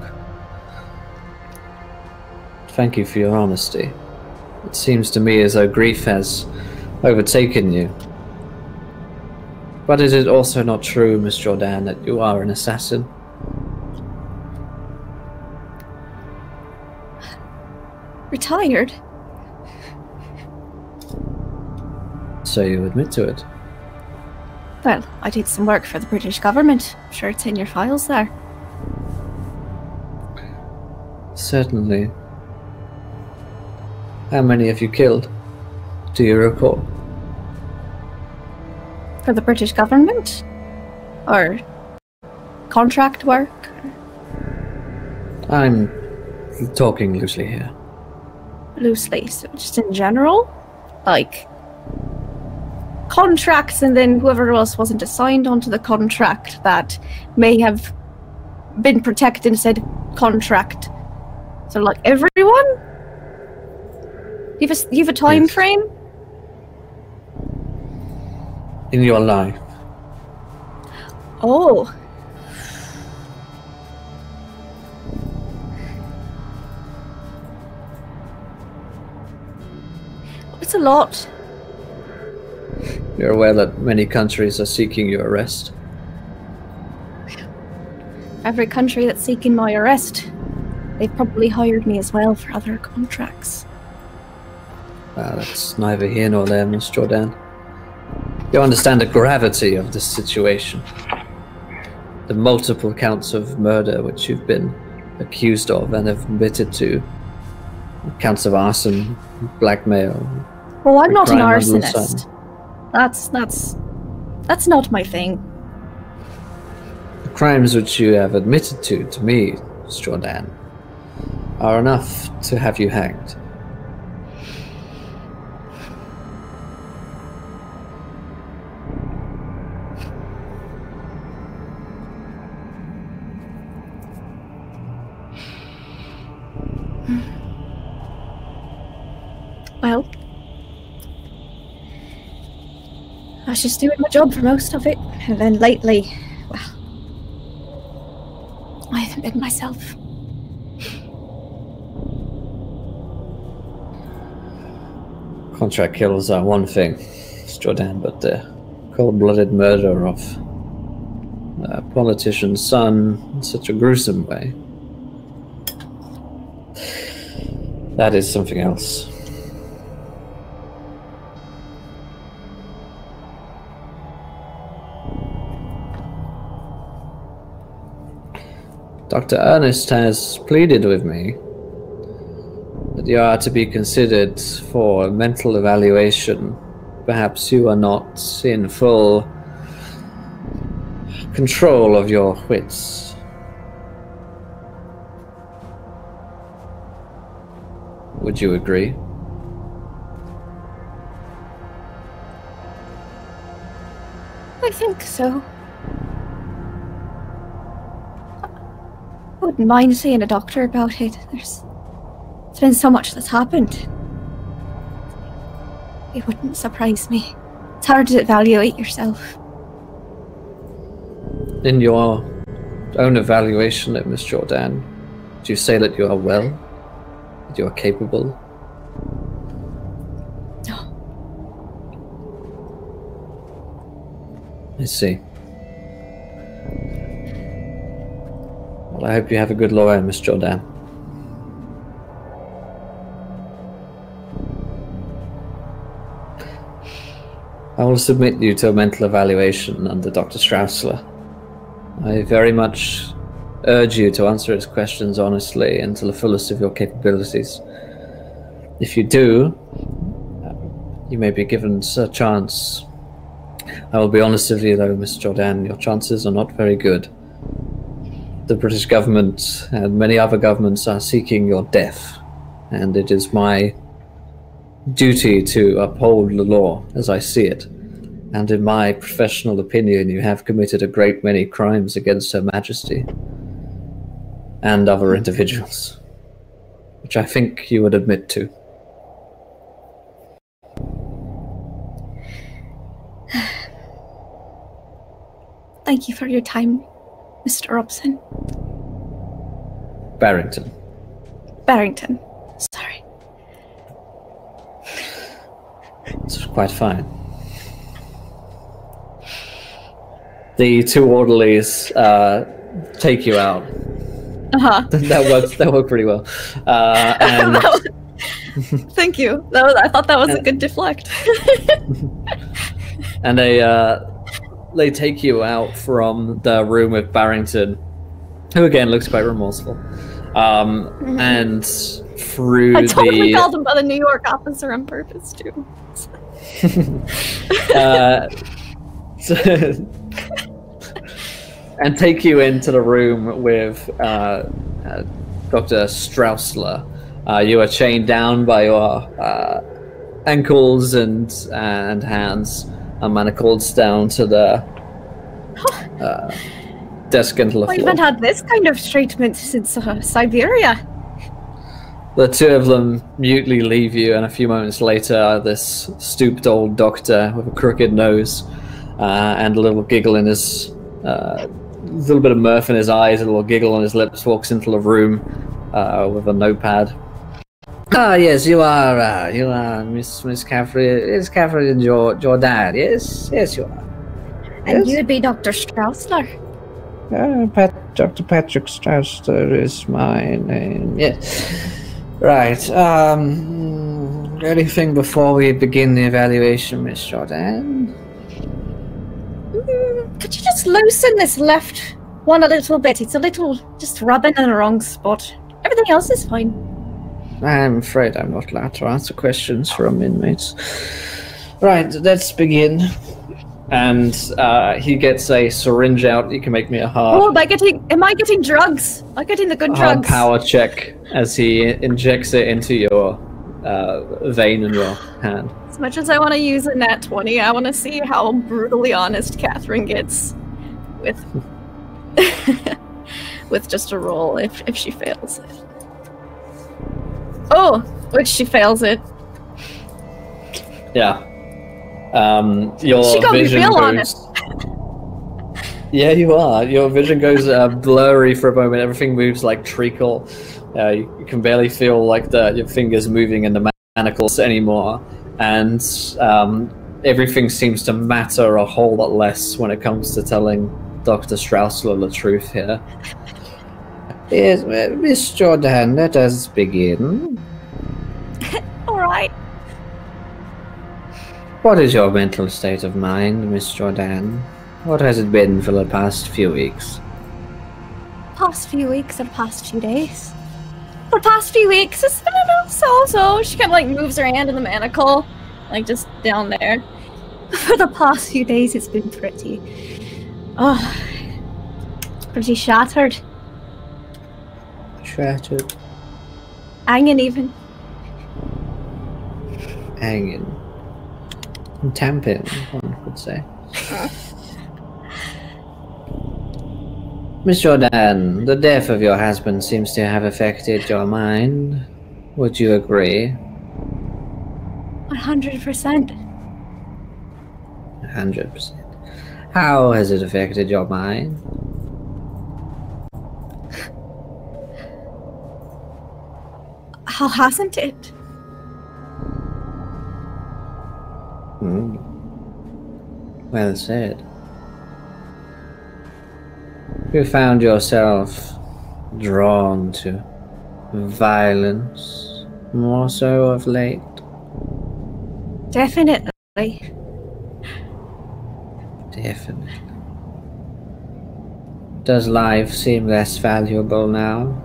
Thank you for your honesty. It seems to me as though grief has overtaken you. But is it also not true, Miss Jordan, that you are an assassin? tired. So you admit to it? Well, I did some work for the British government. I'm sure it's in your files there. Certainly. How many have you killed? Do you recall? For the British government? Or contract work? I'm talking loosely here. Loosely, so just in general? Like contracts, and then whoever else wasn't assigned onto the contract that may have been protected said contract. So like everyone? You have a time Yes. frame? In your life. Oh. It's a lot. You're aware that many countries are seeking your arrest. Every country that's seeking my arrest, they've probably hired me as well for other contracts. That's neither here nor there, Miss Jordan. You understand the gravity of this situation. The multiple counts of murder which you've been accused of and have admitted to. Counts of arson, blackmail. Well, I'm not an crime under the arsonist. sun. That's not my thing. The crimes which you have admitted to me, Miss Jordan, are enough to have you hanged. Well, I was just doing my job for most of it, and then lately, well, I haven't been myself. Contract kills are one thing, Miss Jordan, but the cold-blooded murder of a politician's son in such a gruesome way, that is something else. Dr. Ernest has pleaded with me that you are to be considered for a mental evaluation. Perhaps you are not in full control of your wits. Would you agree? I think so. I wouldn't mind seeing a doctor about it. There's been so much that's happened. It wouldn't surprise me. It's hard to evaluate yourself. In your own evaluation of Miss Jordan, do you say that you are well? That you are capable? No. I see. Well, I hope you have a good lawyer, Miss Jordan. I will submit you to a mental evaluation under Dr. Straussler. I very much urge you to answer his questions honestly and to the fullest of your capabilities. If you do, you may be given a chance. I will be honest with you though, Miss Jordan, your chances are not very good. The British government and many other governments are seeking your death, and it is my duty to uphold the law as I see it. And in my professional opinion, you have committed a great many crimes against Her Majesty and other individuals, which I think you would admit to. Thank you for your time, Mr. Robson. Barrington. Barrington. Sorry. It's quite fine. The two orderlies take you out. Uh-huh. That worked pretty well. And Thank you. I thought that was a good deflect. And they take you out from the room with Barrington, who again looks quite remorseful. And through I totally called him by the New York officer on purpose too. And take you into the room with Dr. Straussler. You are chained down by your ankles and hands, and manacled down to the desk into the floor. I haven't had this kind of treatment since Siberia. The two of them mutely leave you, and a few moments later, this stooped old doctor with a crooked nose and a little giggle in his, a little bit of mirth in his eyes, a little giggle on his lips, walks into the room with a notepad. Ah, yes, you are Miss Catherine. Is Catherine your dad? Yes, you are. And you'd be Dr. Straussler. Dr. Patrick Straussler is my name. Yes. Right. Anything before we begin the evaluation, Miss Jordan? Could you just loosen this left one a little bit? It's a little just rubbing in the wrong spot. Everything else is fine. I'm afraid I'm not allowed to answer questions from inmates. Right, let's begin. And he gets a syringe out. You can make me a hard... Oh, am I getting drugs? Am I getting the good drugs? Power check as he injects it into your vein in your hand. As much as I want to use a nat 20, I want to see how brutally honest Catherine gets with with just a roll if she fails it. Oh, which she fails it. Yeah. Your she got vision me real goes... honest. Yeah, you are. Your vision goes blurry for a moment. Everything moves like treacle. You can barely feel like your fingers moving in the manacles anymore. And everything seems to matter a whole lot less when it comes to telling Dr. Straussler the truth here. Yes, Miss Jordan, let us begin. All right. What is your mental state of mind, Miss Jordan? What has it been for the past few weeks? Past few weeks or past few days? For the past few weeks, it's been so. She kind of like moves her hand in the manacle, like just down there. For the past few days, it's been pretty shattered. Shattered. Hanging even. Hanging. Tamping, one could say. Miss Jordan, the death of your husband seems to have affected your mind. Would you agree? 100%. 100%. How has it affected your mind? How hasn't it? Well said. You found yourself drawn to violence, more so of late? Definitely. Definitely. Does life seem less valuable now?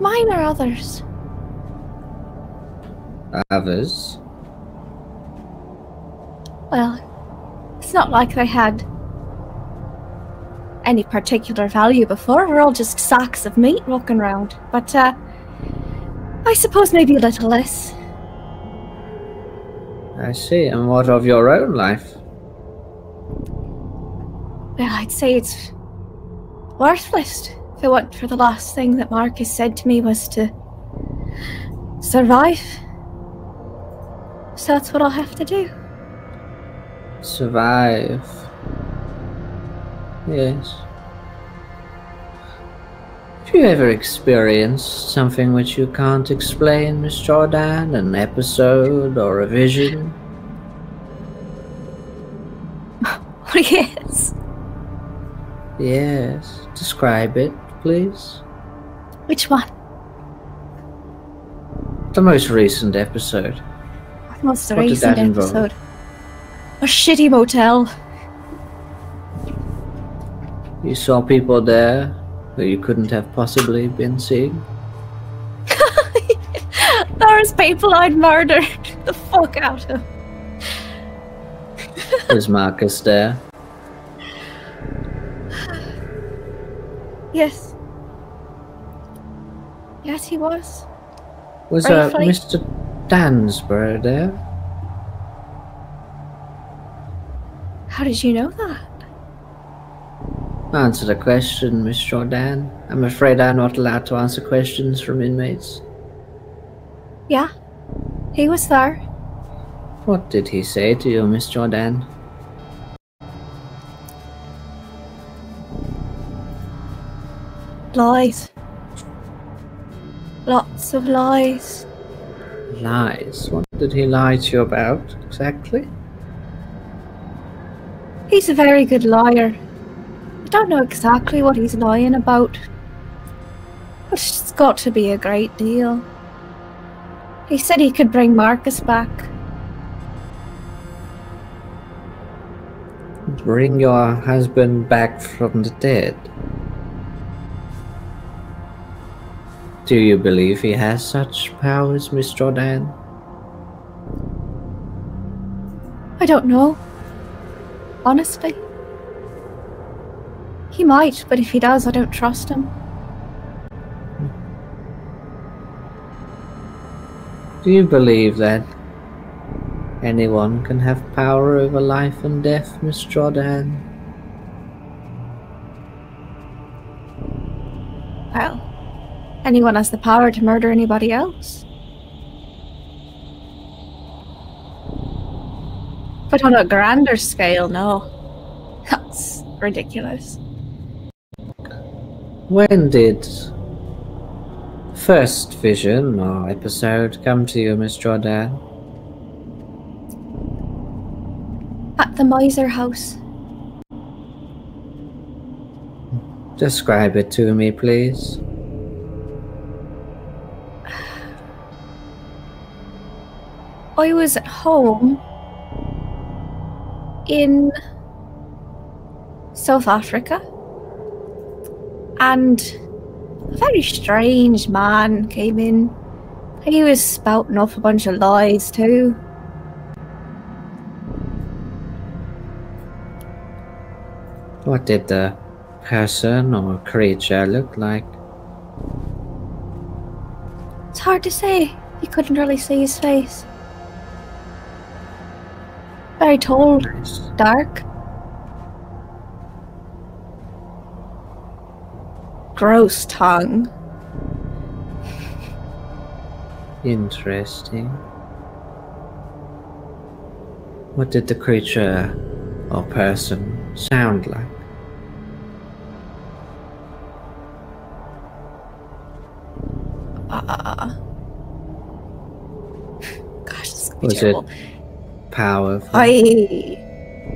Mine or others? Others? Well, it's not like they had any particular value before. We're all just sacks of meat walking around. But, I suppose maybe a little less. I see. And what of your own life? Well, I'd say it's worthless. If it weren't for the last thing that Marcus said to me was to survive. So that's what I'll have to do. Survive. Yes. Have you ever experienced something which you can't explain, Miss Jordan? An episode or a vision? Yes. Yes. Describe it, please. Which one? The most recent episode. Most What did recent that involve? episode. A shitty motel. You saw people there who you couldn't have possibly been seeing? There's people I'd murdered the fuck out of. Was Marcus there? Yes. Yes, he was. Was Briefly. Mr. Dansborough there? How did you know that? Answer the question, Miss Jordan. I'm afraid I'm not allowed to answer questions from inmates. Yeah, he was there. What did he say to you, Miss Jordan? Lies. Lots of lies. Lies? What did he lie to you about, exactly? He's a very good liar. I don't know exactly what he's lying about, but it's got to be a great deal. He said he could bring Marcus back. Bring your husband back from the dead. Do you believe he has such powers, Miss Jordan? I don't know. Honestly. He might, but if he does, I don't trust him. Do you believe that anyone can have power over life and death, Miss Jordan? Well, anyone has the power to murder anybody else. But on a grander scale, no. That's ridiculous. When did first vision or episode come to you, Miss Jordan? At the Miser house. Describe it to me, please. I was at home in South Africa, and a very strange man came in. He was spouting off a bunch of lies too. What did the person or creature look like? It's hard to say. You couldn't really see his face. Very tall, Nice. dark. Gross tongue. Interesting. What did the creature or person sound like? Gosh, this is Was terrible. it powerful? I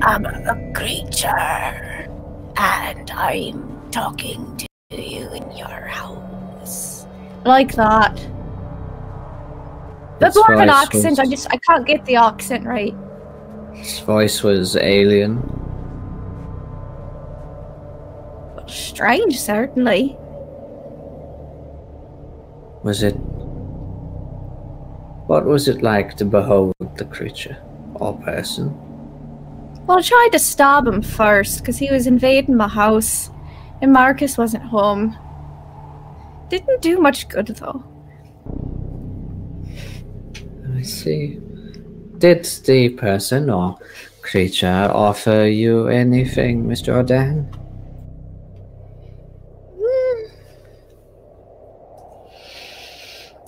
am a creature, and I'm talking to you in your house. Like that. That's Its more of an voice accent. was- I can't get the accent right. His voice was alien. Strange, certainly. Was it... What was it like to behold the creature or person? Well, I tried to stab him first because he was invading my house, and Marcus wasn't home. Didn't do much good though. I see. Did the person or creature offer you anything, Mr. Jordan?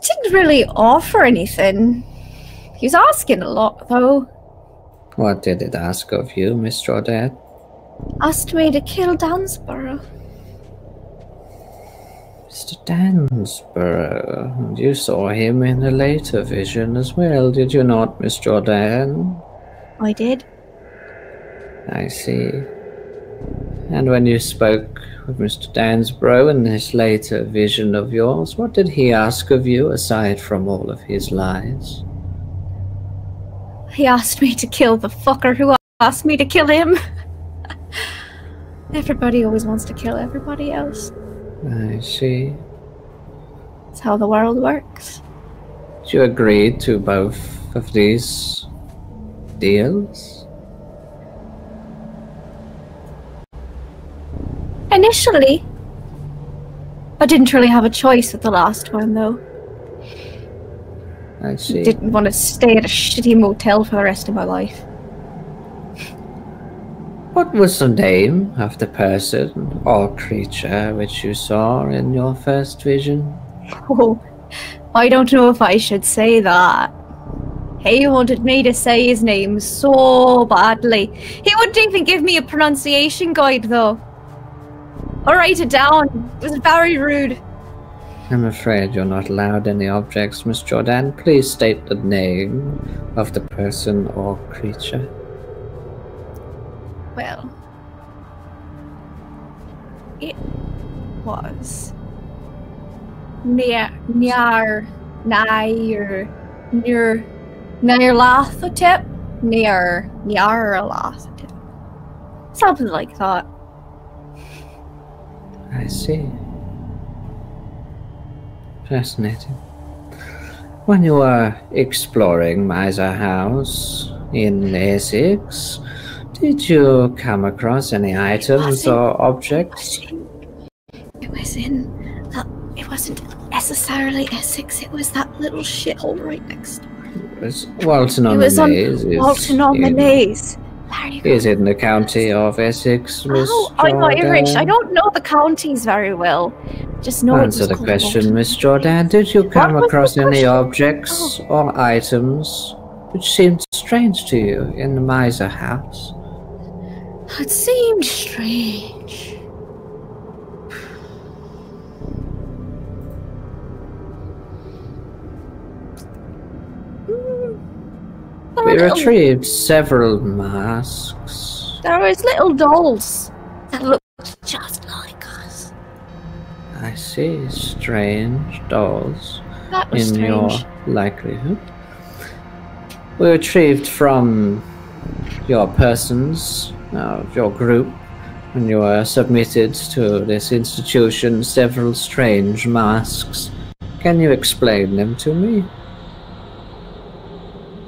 Didn't really offer anything. He was asking a lot though. What did it ask of you, Miss Jordan? Asked me to kill Dansborough. Mr. Dansborough. You saw him in a later vision as well, did you not, Miss Jordan? I did. I see. And when you spoke with Mr. Dansborough in this later vision of yours, what did he ask of you aside from all of his lies? He asked me to kill the fucker who asked me to kill him. Everybody always wants to kill everybody else. I see. That's how the world works. Did you agree to both of these deals? Initially, I didn't really have a choice with the last one, though. I see. Didn't want to stay at a shitty motel for the rest of my life. What was the name of the person or creature which you saw in your first vision? Oh, I don't know if I should say that. He wanted me to say his name so badly. He wouldn't even give me a pronunciation guide, though. Or write it down. It was very rude. I'm afraid you're not allowed any objects, Miss Jordan. Please state the name of the person or creature. Well, it was Nyarlathotep. Nyarlathotep. Something like that. I see. Fascinating. When you were exploring Miser House in Essex, did you come across any items or objects? It wasn't necessarily Essex, it was that little shithole right next door. It was Walton on the Naze. Walton on the Naze. Is it in the county of Essex, Miss Oh, Jordan? I'm Irish. I don't know the counties very well. Just know Answer the question, Miss Jordan. Did you come across any objects or items which seemed strange to you in the Miser House? It seemed strange. We retrieved several masks. There was little dolls that looked just like us. I see. Strange dolls. That was in strange. your likelihood. We retrieved from your persons, your group, when you were submitted to this institution, several strange masks. Can you explain them to me?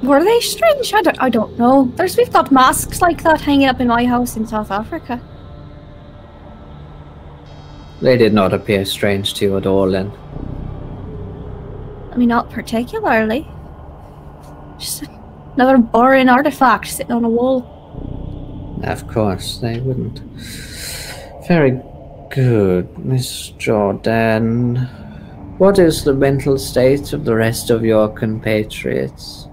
Were they strange? I don't know. We've got masks like that hanging up in my house in South Africa. They did not appear strange to you at all, then. I mean, not particularly. Just another boring artifact sitting on a wall. Of course, they wouldn't. Very good, Miss Jordan. What is the mental state of the rest of your compatriots?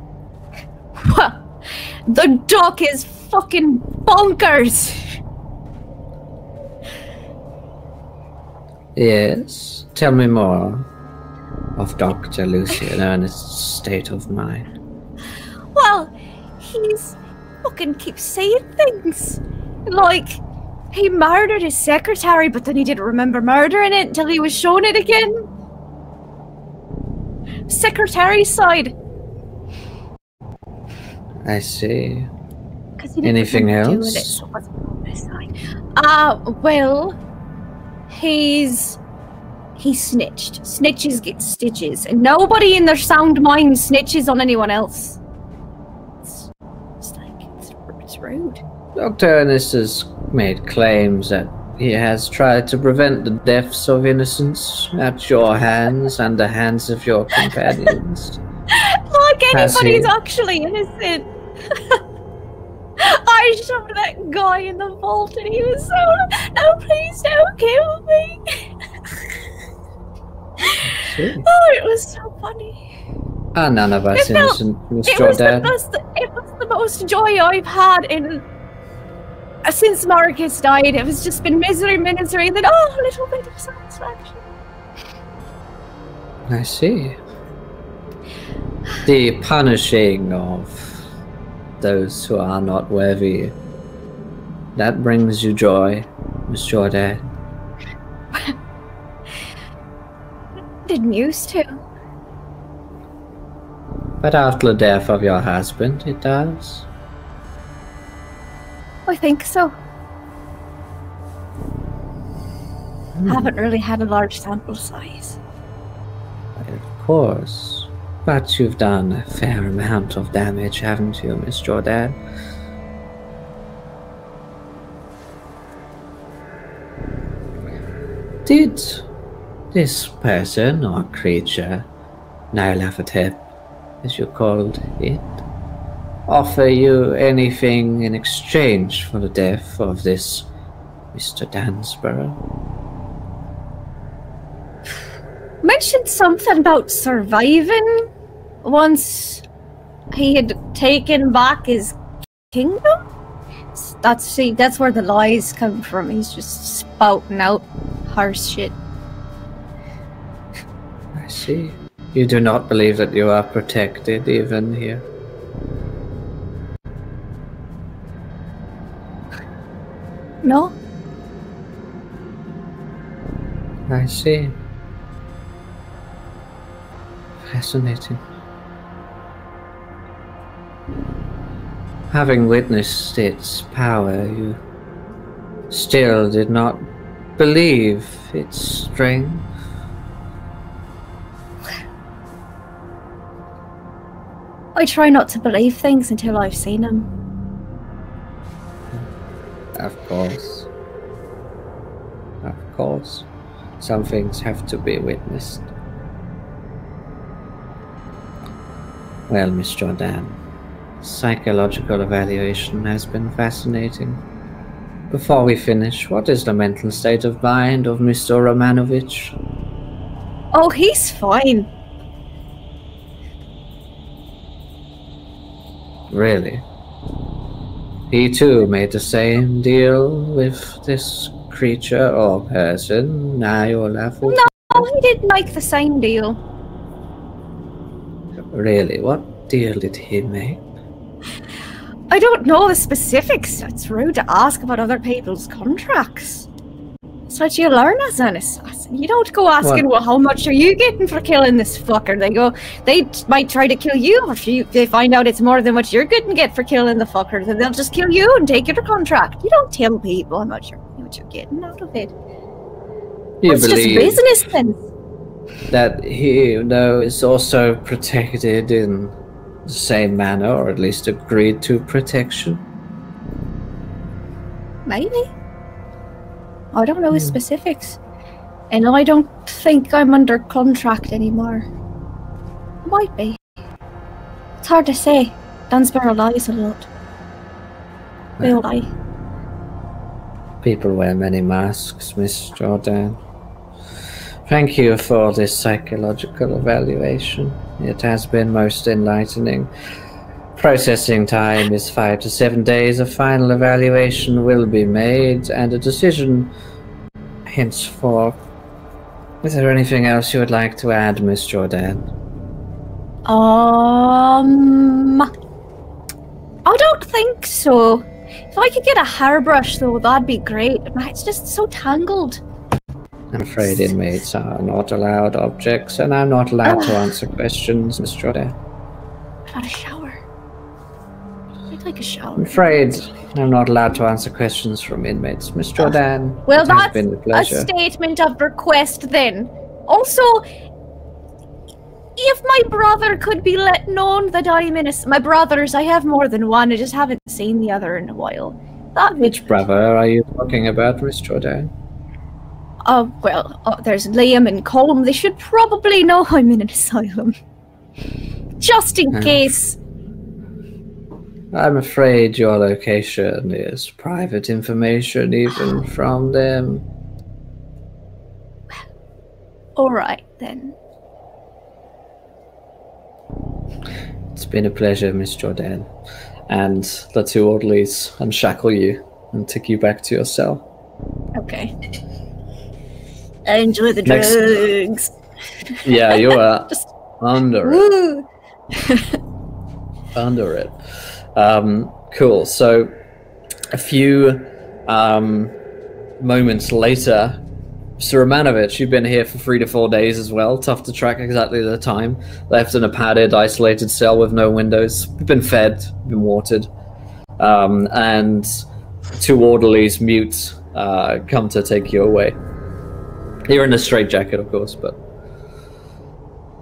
Well, the duck is fucking bonkers! Yes, tell me more of Dr. Lucian Ernest's state of mind. Well, he's fucking keeps saying things. Like, he murdered his secretary, but then he didn't remember murdering it until he was shown it again. Secretary's side. I see. Anything else? Well, he snitched. Snitches get stitches, and nobody in their sound mind snitches on anyone else. It's rude. Dr. Ernest has made claims that he has tried to prevent the deaths of innocents at your hands and the hands of your companions. Like anybody's actually innocent. I shoved that guy in the vault and he was so... No, please don't kill me. Oh, it was so funny. None of us innocent, Miss Jordan. It was the most joy I've had since Marcus died. It was just been misery, and then a little bit of satisfaction. I see. The punishing of those who are not worthy, that brings you joy. Miss Jordan? Didn't used to. But after the death of your husband, it does. I think so. Haven't really had a large sample size. Of course. But you've done a fair amount of damage, haven't you, Miss Jordan? Did this person or creature, Nyarlathotep, as you called it, offer you anything in exchange for the death of this Mr. Dansborough? Mentioned something about surviving once he had taken back his kingdom. That's where the lies come from. He's just spouting out harsh shit. I see. You do not believe that you are protected even here? No? I see. Fascinating. Having witnessed its power, you still did not believe its strength? I try not to believe things until I've seen them. Of course. Of course. Some things have to be witnessed. Well, Miss Jordan, psychological evaluation has been fascinating. Before we finish, what is the mental state of mind of Mr. Romanovich? Oh, he's fine. Really? He too made the same deal with this creature or person, Nyarlathotep? No, he didn't make the same deal. Really? What deal did he make? I don't know the specifics. It's rude to ask about other people's contracts. It's what you learn as an assassin. You don't go asking, well, how much are you getting for killing this fucker? They might try to kill you. If they find out it's more than what you're going to get for killing the fucker, then they'll just kill you and take your contract. You don't tell people how much you're getting out of it. It's just business then. That he, though, is also protected in the same manner, or at least agreed to protection? Maybe. I don't know his specifics. And I don't think I'm under contract anymore. Might be. It's hard to say. Dansborough lies a lot. They all lie. People wear many masks, Miss Jordan. Thank you for this psychological evaluation. It has been most enlightening. Processing time is 5 to 7 days. A final evaluation will be made, and a decision henceforth. Is there anything else you would like to add, Miss Jordan? I don't think so. If I could get a hairbrush, though, that'd be great. It's just so tangled. I'm afraid inmates are not allowed objects, and I'm not allowed to answer questions, Miss Jordan. I've had a shower. I'd like a shower. I'm afraid I'm not allowed to answer questions from inmates, Miss Jordan. Well, it has that's been a pleasure. a statement of request then. Also, if my brother could be let known that I'm innocent. My brothers, I have more than one. I just haven't seen the other in a while. Which brother are you talking about, Miss Jordan? There's Liam and Colm. They should probably know I'm in an asylum. Just in case. I'm afraid your location is private information, even from them. Alright, then. It's been a pleasure, Miss Jordan. And the two orderlies unshackle you and take you back to your cell. Okay. I enjoy the drugs. Yeah, you are just under it. Under it. Cool. So, a few moments later, Mr. Romanovich, you've been here for 3 to 4 days as well. Tough to track exactly the time. Left in a padded, isolated cell with no windows. You've been fed, been watered. And 2 orderlies, mute, come to take you away. You're in a straitjacket, of course, but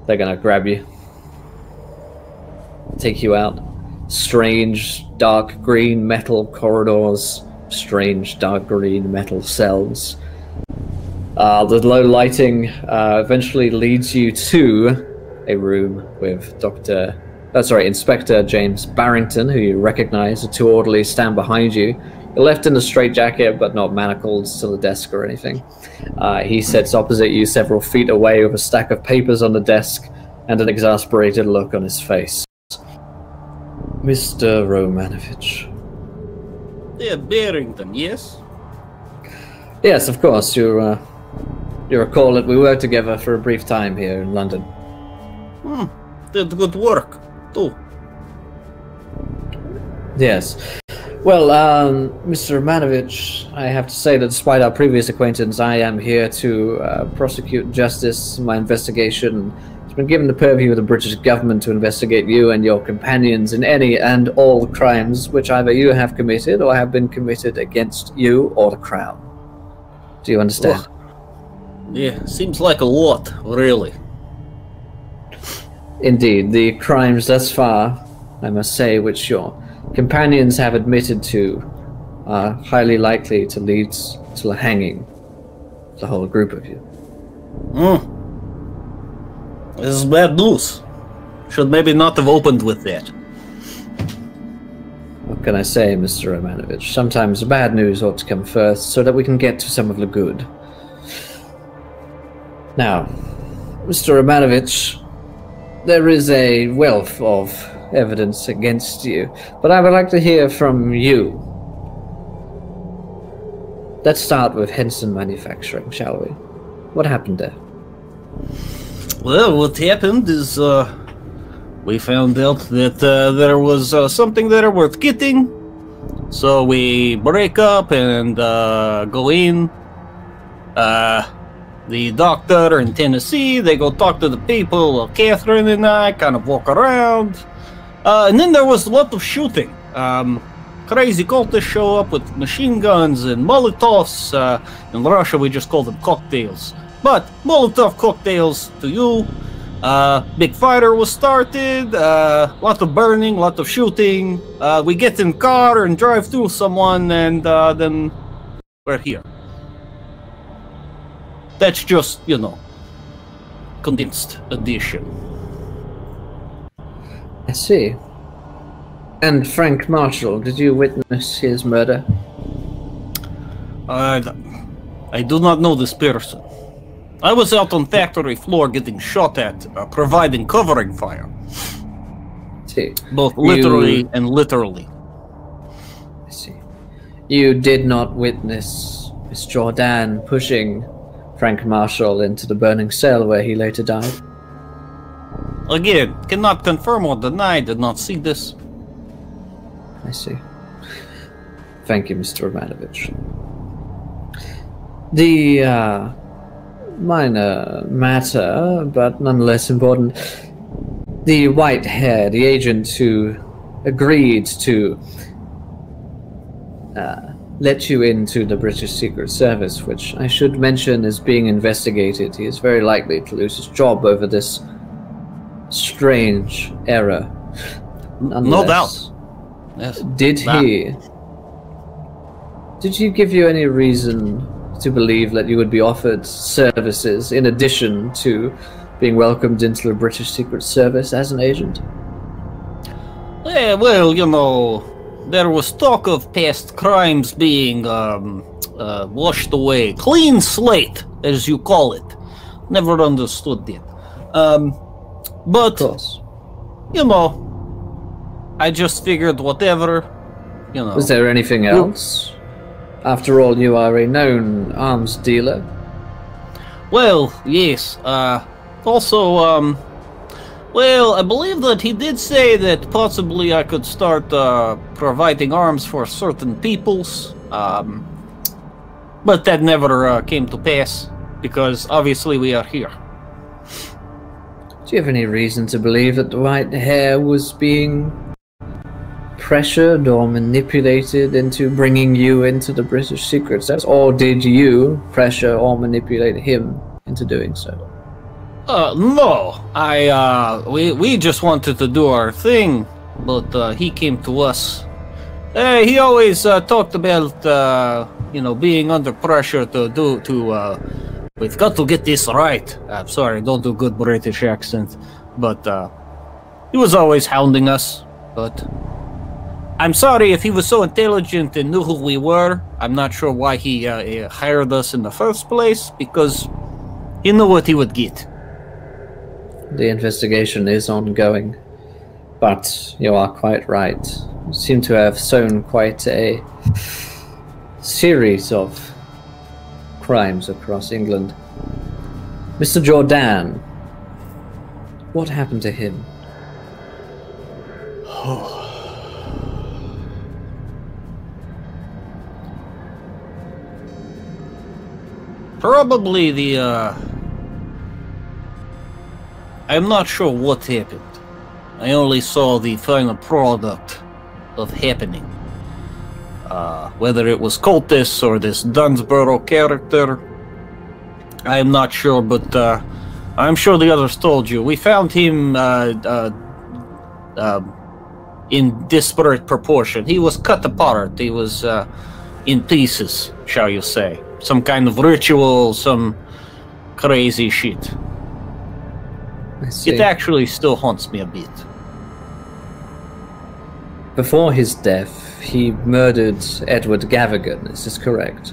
they're gonna grab you. Take you out. Strange, dark green metal corridors. Strange, dark green metal cells. The low lighting eventually leads you to a room with Inspector James Barrington, who you recognize. The 2 orderlies stand behind you. You're left in a straitjacket, but not manacled to the desk or anything. He sits opposite you several feet away with a stack of papers on the desk and an exasperated look on his face. Mr. Romanovich. Yeah, Barrington, yes? Yes, of course. You recall that we worked together for a brief time here in London. Did good work, too. Yes. Well, Mr. Romanovich, I have to say that despite our previous acquaintance, I am here to prosecute justice. My investigation has been given the purview of the British government to investigate you and your companions in any and all crimes which either you have committed or have been committed against you or the Crown. Do you understand? Yeah, seems like a lot, really. Indeed, the crimes thus far, I must say, which your companions have admitted to, are highly likely to lead to the hanging of the whole group of you. This is bad news. Should maybe not have opened with that. What can I say, Mr. Romanovich? Sometimes the bad news ought to come first, so that we can get to some of the good. Now, Mr. Romanovich, there is a wealth of evidence against you, but I would like to hear from you. Let's start with Henson Manufacturing, shall we? What happened there? Well, what happened is we found out that there was something there worth getting, so we break up and go in. The doctor in Tennessee, they go talk to the people. Catherine and I kind of walk around. And then there was a lot of shooting. Crazy cultists show up with machine guns and Molotovs. In Russia, we just call them cocktails. But Molotov cocktails to you. Big fire was started. Lot of burning, lot of shooting. We get in car and drive through someone, and then we're here. That's just, condensed edition. I see. And Frank Marshall, did you witness his murder? I do not know this person. I was out on factory floor getting shot at, providing covering fire. See. Both literally and literally. I see. You did not witness Miss Jordan pushing Frank Marshall into the burning cell where he later died? Again, cannot confirm or deny, did not see this. I see. Thank you, Mr. Romanovich. The minor matter, but nonetheless important. The white hair, the agent who agreed to let you into the British Secret Service, which I should mention is being investigated. He is very likely to lose his job over this strange error. No doubt. Yes. Did he give you any reason to believe that you would be offered services in addition to being welcomed into the British Secret Service as an agent? Yeah, well, there was talk of past crimes being washed away. Clean slate, as you call it. Never understood it. But, I just figured whatever, Was there anything else? After all, you are a known arms dealer. Well, yes. Also, well, I believe that he did say that possibly I could start providing arms for certain peoples. But that never came to pass, because obviously we are here. Do you have any reason to believe that the white hair was being pressured or manipulated into bringing you into the British Secret Service? Or did you pressure or manipulate him into doing so? No. We just wanted to do our thing, but he came to us. He always talked about, being under pressure we've got to get this right. I'm sorry, I don't do good British accent, but he was always hounding us. But I'm sorry if he was so intelligent and knew who we were. I'm not sure why he hired us in the first place, because he knew what he would get. The investigation is ongoing, but you are quite right. You seem to have sown quite a series of crimes across England. Mr. Jordan, what happened to him? Probably I'm not sure what happened. I only saw the final product of happening. Whether it was cultists or this Dunsborough character, I am not sure, but I'm sure the others told you. We found him in disparate proportion. He was cut apart. He was in pieces, shall you say. Some kind of ritual, some crazy shit. I see. It actually still haunts me a bit. Before his death, he murdered Edward Gavigan, is this correct?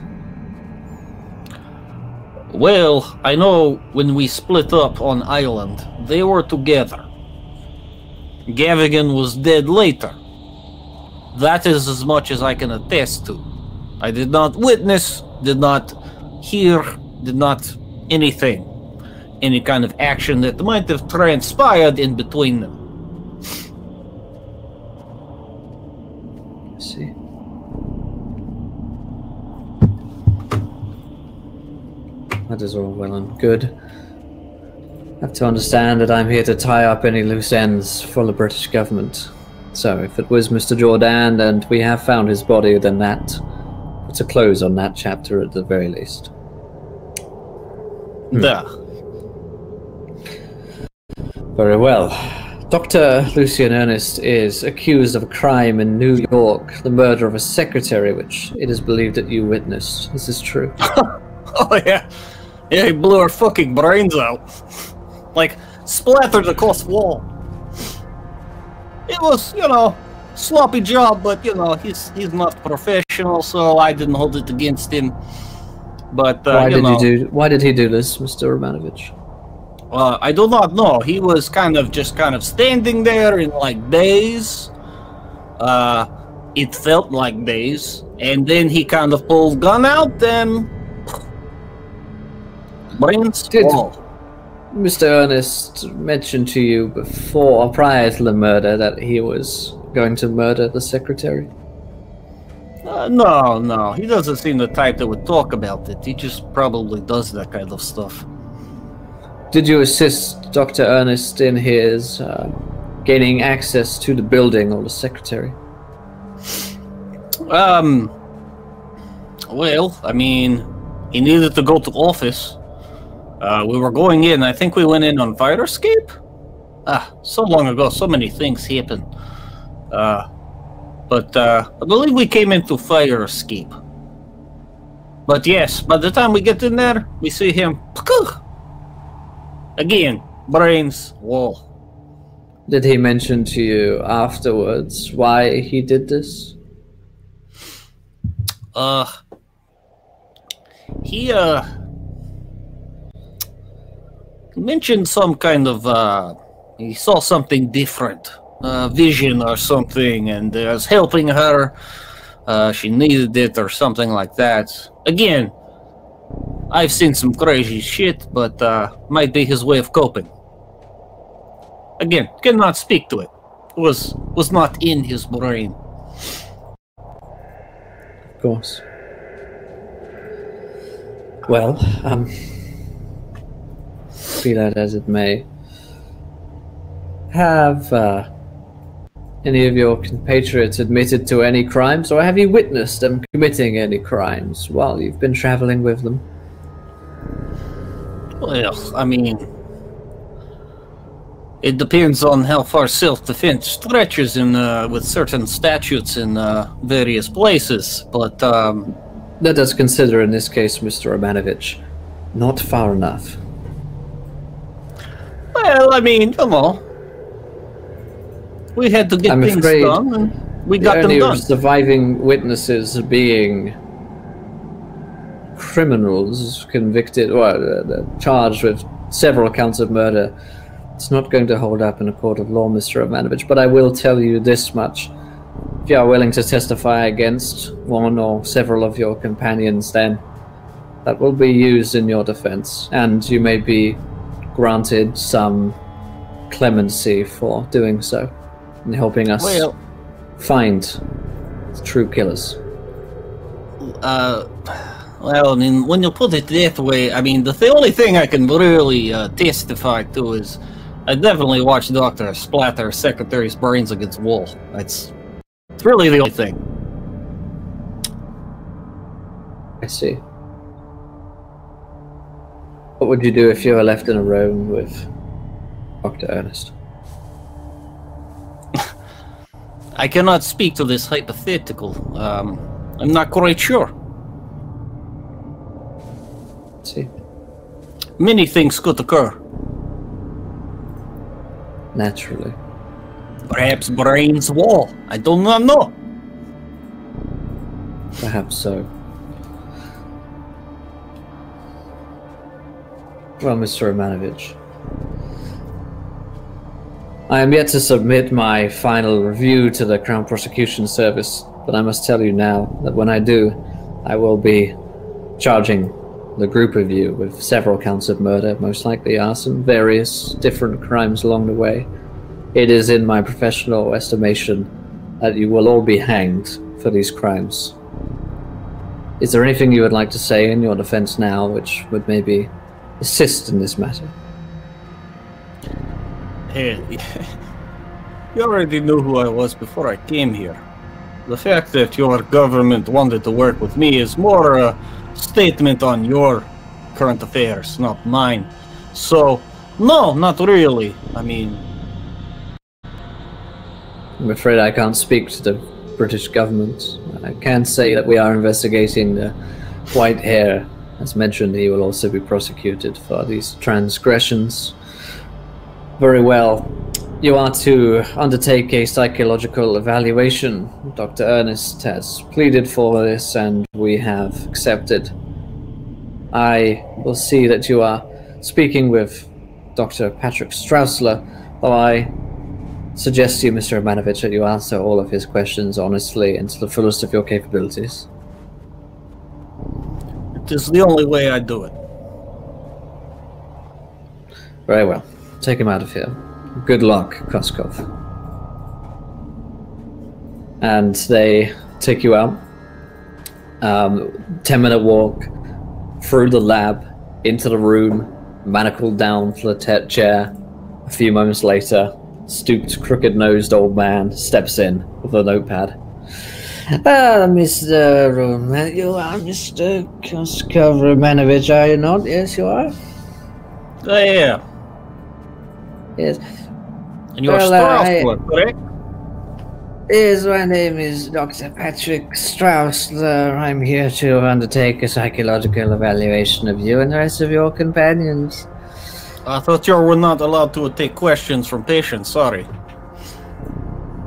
Well, I know when we split up on Island, they were together. Gavigan was dead later. That is as much as I can attest to. I did not witness, did not hear, did not anything. Any kind of action that might have transpired in between them. I see. That is all well and good. I have to understand that I'm here to tie up any loose ends for the British government. So if it was Mr. Jordan and we have found his body, then that puts a close on that chapter at the very least. Yeah. Very well. Dr. Lucian Ernest is accused of a crime in New York, the murder of a secretary, which it is believed that you witnessed. This is true. Oh yeah. Yeah, he blew our fucking brains out. Like, splattered across the wall. It was, sloppy job, but, he's not professional, so I didn't hold it against him. But, why did he do this, Mr. Romanovich? I do not know. He was kind of standing there in like daze. It felt like daze, and then he kind of pulled gun out and brains. Did Mr. Ernest mention to you before or prior to the murder that he was going to murder the secretary? No. He doesn't seem the type that would talk about it. He just probably does that kind of stuff. Did you assist Dr. Ernest in his gaining access to the building or the secretary? Well, I mean, he needed to go to office. We were going in. I think we went in on fire escape. So long ago, so many things happened. But I believe we came into fire escape. But yes, by the time we get in there, we see him. Again, brains, wall. Did he mention to you afterwards why he did this? He mentioned some kind of, he saw something different, vision or something, and was helping her. She needed it or something like that. Again, I've seen some crazy shit, but might be his way of coping. Again, cannot speak to it. Was not in his brain. Of course. Well, be that as it may, have any of your compatriots admitted to any crimes, or have you witnessed them committing any crimes while you've been traveling with them? Well, I mean, it depends on how far self-defense stretches in with certain statutes in various places, but Let us consider in this case, Mr. Romanovich, not far enough. well, I mean, come on. We had to get I'm things afraid done, and we The got them only done. surviving witnesses being criminals convicted, or charged with several counts of murder. It's not going to hold up in a court of law, Mr. Romanovich, but I will tell you this much. If you are willing to testify against one or several of your companions, then that will be used in your defense, and you may be granted some clemency for doing so, and helping us Well, find the true killers. well, I mean, when you put it that way, I mean, the only thing I can really testify to is I definitely watched Doctor splatter her secretary's brains against the wall. It's really the only thing. I see. What would you do if you were left in a room with Dr. Ernest? I cannot speak to this hypothetical. I'm not quite sure. I see. Many things could occur. Naturally. Perhaps brains wall. I do not know. Perhaps so. Well, Mr. Romanovich, I am yet to submit my final review to the Crown Prosecution Service, but I must tell you now that when I do, I will be charging the group of you with several counts of murder, most likely arson, various different crimes along the way. It is in my professional estimation that you will all be hanged for these crimes. Is there anything you would like to say in your defense now which would maybe assist in this matter? Hey, you already knew who I was before I came here. The fact that your government wanted to work with me is more a statement on your current affairs, not mine. So, no, not really. I mean, I'm afraid I can't speak to the British government. I can say that we are investigating the white hair. As mentioned, he will also be prosecuted for these transgressions. Very well. You are to undertake a psychological evaluation. Dr. Ernest has pleaded for this, and we have accepted. I will see that you are speaking with Dr. Patrick Strausler, though I suggest to you, Mr. Romanovich, that you answer all of his questions honestly and to the fullest of your capabilities. it is the only way I do it. Very well. Take him out of here. Good luck, Koskov. And they take you out. 10-minute walk through the lab, into the room, manacled down for the chair. A few moments later, stooped, crooked-nosed old man steps in with a notepad. Mr. Roman, you are Mr. Koskov Romanovich, are you not? Yes, you are? Yeah. Yes. And you're Well, Strausler, correct? Yes, my name is Dr. Patrick Strausler. I'm here to undertake a psychological evaluation of you and the rest of your companions. I thought you were not allowed to take questions from patients, sorry.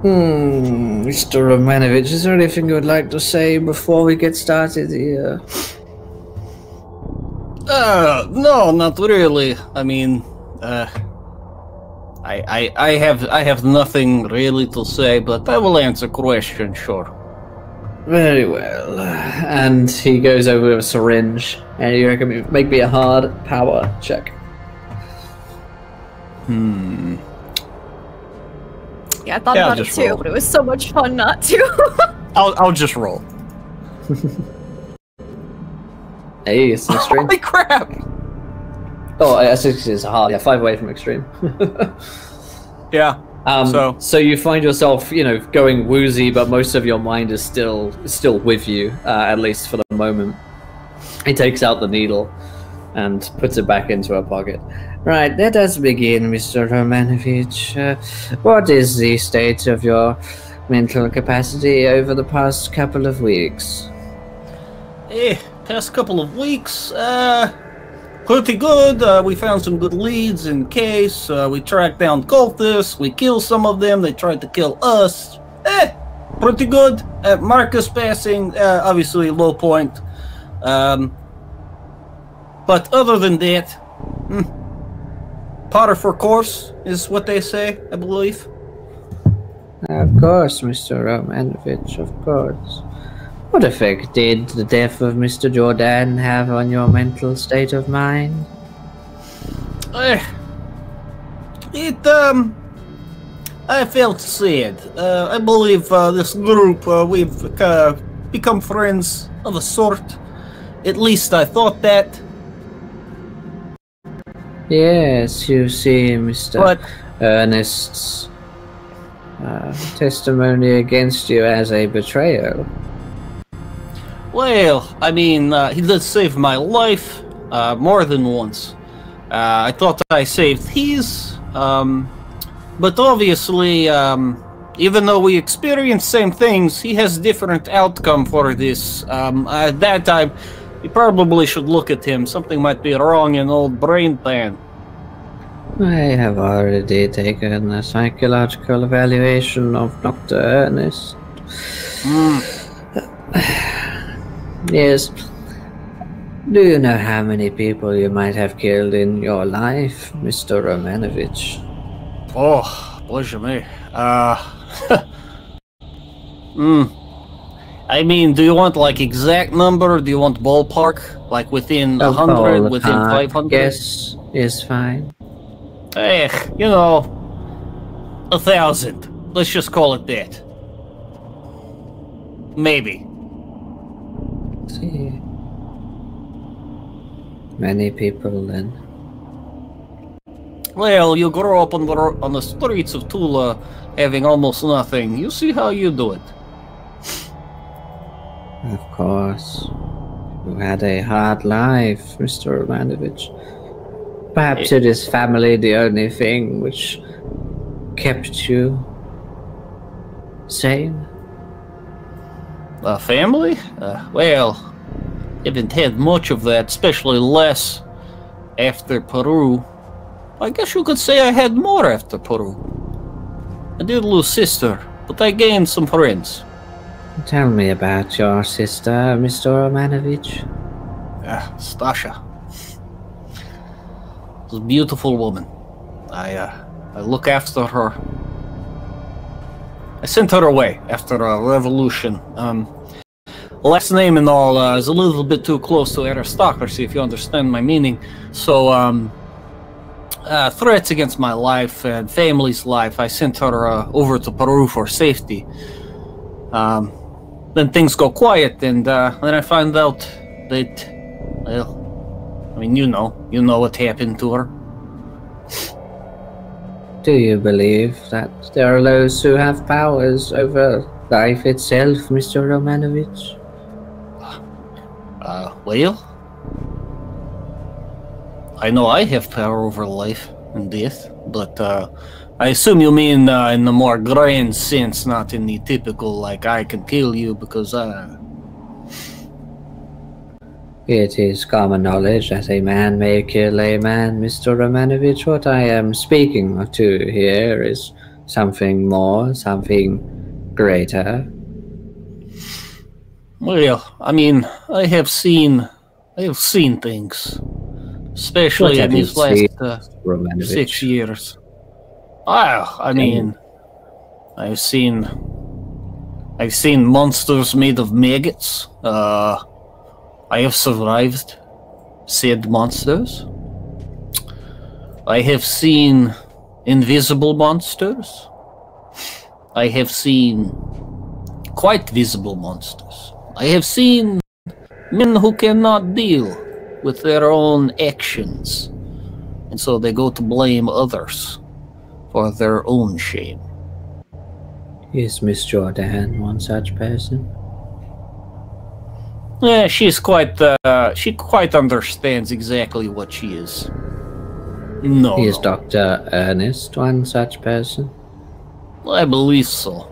Mr. Romanovich, is there anything you would like to say before we get started here? No, not really. I mean, I have nothing really to say, but I will answer questions, sure. Very well. And he goes over with a syringe, and you reckon make me a hard power check. Yeah, I thought Yeah, about it just too, roll. but it was so much fun not to. I'll just roll. Hey, it's an extreme. Holy crap! Oh, I think it's hard. Yeah, 5 away from extreme. Yeah. So you find yourself, going woozy, but most of your mind is still with you, at least for the moment. He takes out the needle and puts it back into her pocket. Right, let us begin, Mr. Romanovich. What is the state of your mental capacity over the past couple of weeks? Past couple of weeks, pretty good. We found some good leads in case. We tracked down cultists. We killed some of them. They tried to kill us. Pretty good. Marcus passing, obviously low point. But other than that, Potter for course is what they say, I believe. Of course, Mr. Romanovich, of course. What effect did the death of Mr. Jordan have on your mental state of mind? I felt sad. I believe this group, we've become friends of a sort. At least I thought that. Yes, you see, Mr. But Ernest's testimony against you as a betrayal. well, I mean, he did save my life more than once. I thought I saved his, but obviously, even though we experienced same things, he has different outcome for this. At that time, you probably should look at him. Something might be wrong in old brain pan. I have already taken a psychological evaluation of Dr. Ernest. Yes. Do you know how many people you might have killed in your life, Mr. Romanovich? Oh, pleasure me. I mean, do you want like exact number? Or do you want ballpark? Like within 100, within 500? Guess is fine. 1,000. Let's just call it that. Maybe. See. Many people then. Well, you grow up on the streets of Tula having almost nothing. You see how you do it. Of course. You had a hard life, Mr. Romanovich. Perhaps it is family the only thing which kept you sane? Family? Well, haven't had much of that, especially less after Peru. I guess you could say I had more after Peru. I did lose sister, but I gained some friends. Tell me about your sister, Mr. Romanovich. Stasha. She's a beautiful woman. I look after her. I sent her away after a revolution. Last name and all is a little bit too close to aristocracy, if you understand my meaning. So, threats against my life and family's life, I sent her over to Peru for safety. Then things go quiet, and then I find out that, well, I mean, you know what happened to her. Do you believe that there are those who have powers over life itself, Mr. Romanovich? Well, I know I have power over life and death, but I assume you mean in the more grand sense, not in the typical, like, I can kill you because It is common knowledge that a man may kill a man, Mr. Romanovich. What I am speaking to here is something more, something greater. Well, I mean, I have seen things, especially in these last 6 years. I mean, I've seen monsters made of maggots. I have survived said monsters. I have seen invisible monsters. I have seen quite visible monsters. I have seen Men who cannot deal with their own actions, and so they go to blame others for their own shame. Is Miss Jordan one such person? Yeah, she's quite. She quite understands exactly what she is. No. Is Dr. Ernest one such person? I believe so.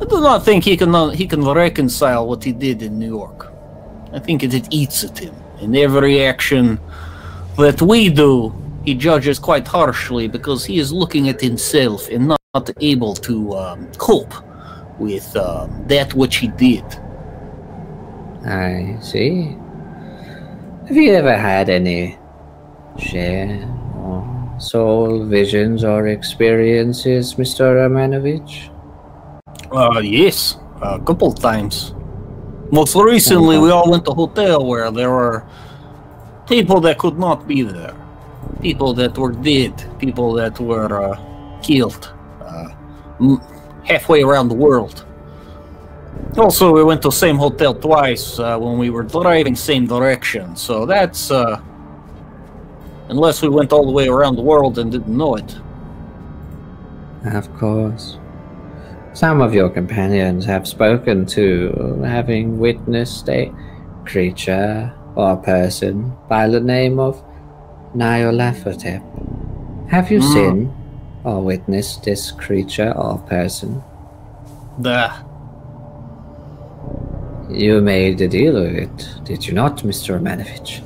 I do not think he can reconcile what he did in New York. I think it eats at him. In every action that we do, he judges quite harshly because he is looking at himself and not able to cope with that which he did. I see. Have you ever had any share or soul visions or experiences, Mr. Romanovich? Yes, a couple times. Most recently, we all went to a hotel where there were people that could not be there. People that were dead. People that were killed. Halfway around the world. Also, we went to the same hotel twice when we were driving same direction. So that's... unless we went all the way around the world and didn't know it. Of course. Some of your companions have spoken to having witnessed a creature or person by the name of Nyarlathotep. Have you seen or witnessed this creature or person? You made a deal with it, did you not, Mr. Romanovich?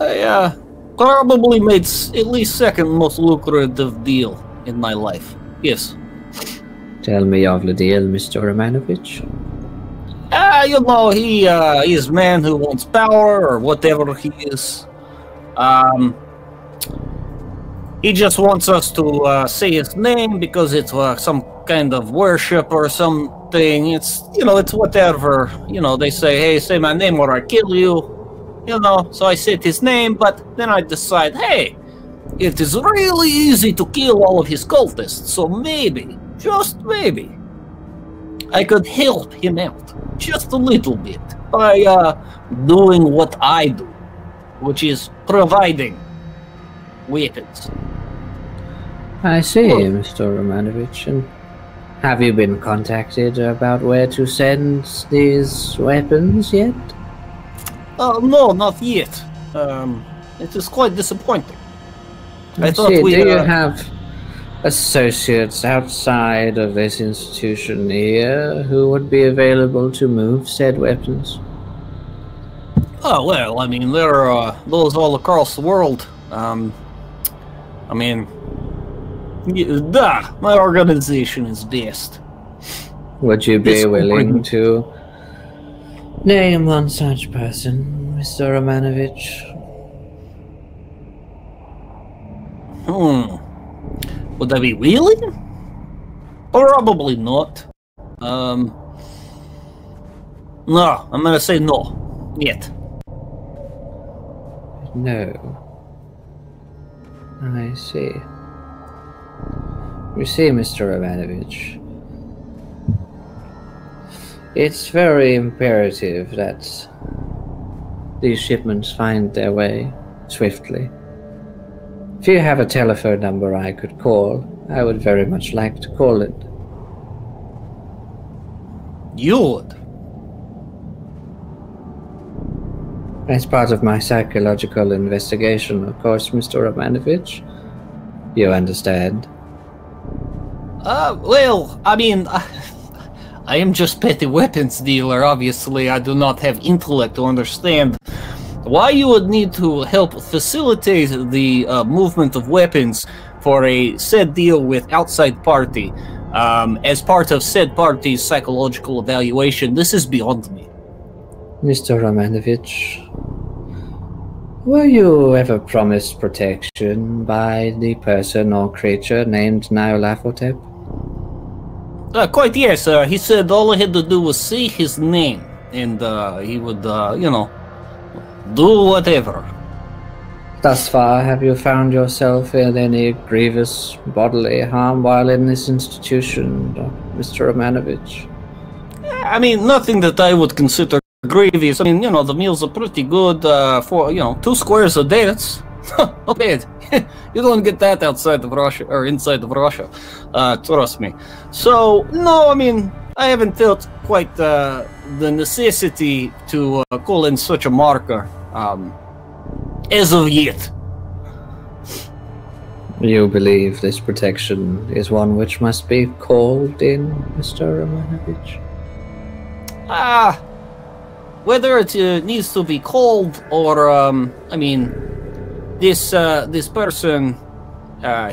I probably made at least second most lucrative deal in my life. Yes. Tell me of the deal, Mr. Romanovich. You know, he is a man who wants power or whatever he is. He just wants us to say his name because it's some kind of worship or something. It's, you know, it's whatever. You know, they say, hey, say my name or I kill you. You know, so I said his name, but then I decide, hey, it is really easy to kill all of his cultists, so maybe, just maybe, I could help him out, just a little bit, by doing what I do, which is providing weapons. I see, Mr. Romanovich, and have you been contacted about where to send these weapons yet? No, not yet. It is quite disappointing. I thought do we you have associates outside of this institution here who would be available to move said weapons? Oh, well, I mean, there are those all across the world. I mean, my organization is best. Would you be willing to name one such person, Mr. Romanovich? Would I be willing? Probably not. No, I'm gonna say no. Yet. No. I see. You see, Mr. Romanovich, it's very imperative that these shipments find their way swiftly. If you have a telephone number I could call, I would very much like to call it. You would? As part of my psychological investigation, of course, Mr. Romanovich. You understand? Well, I mean, I am just petty weapons dealer, obviously. I do not have intellect to understand why you would need to help facilitate the movement of weapons for a said deal with outside party. As part of said party's psychological evaluation, this is beyond me. Mr. Romanovich, were you ever promised protection by the person or creature named Nyarlathotep? Quite yes. He said all I had to do was say his name, and he would, you know, do whatever. Thus far, have you found yourself in any grievous bodily harm while in this institution, Mr. Romanovich? I mean, nothing that I would consider grievous. I mean, you know, the meals are pretty good for, you know, 2 squares a day. That's not bad. You don't get that outside of Russia, or inside of Russia. Trust me. So, no, I mean, I haven't felt quite the necessity to call in such a marker as of yet. You believe this protection is one which must be called in, Mr. Romanovich? Whether it needs to be called or, I mean, this person,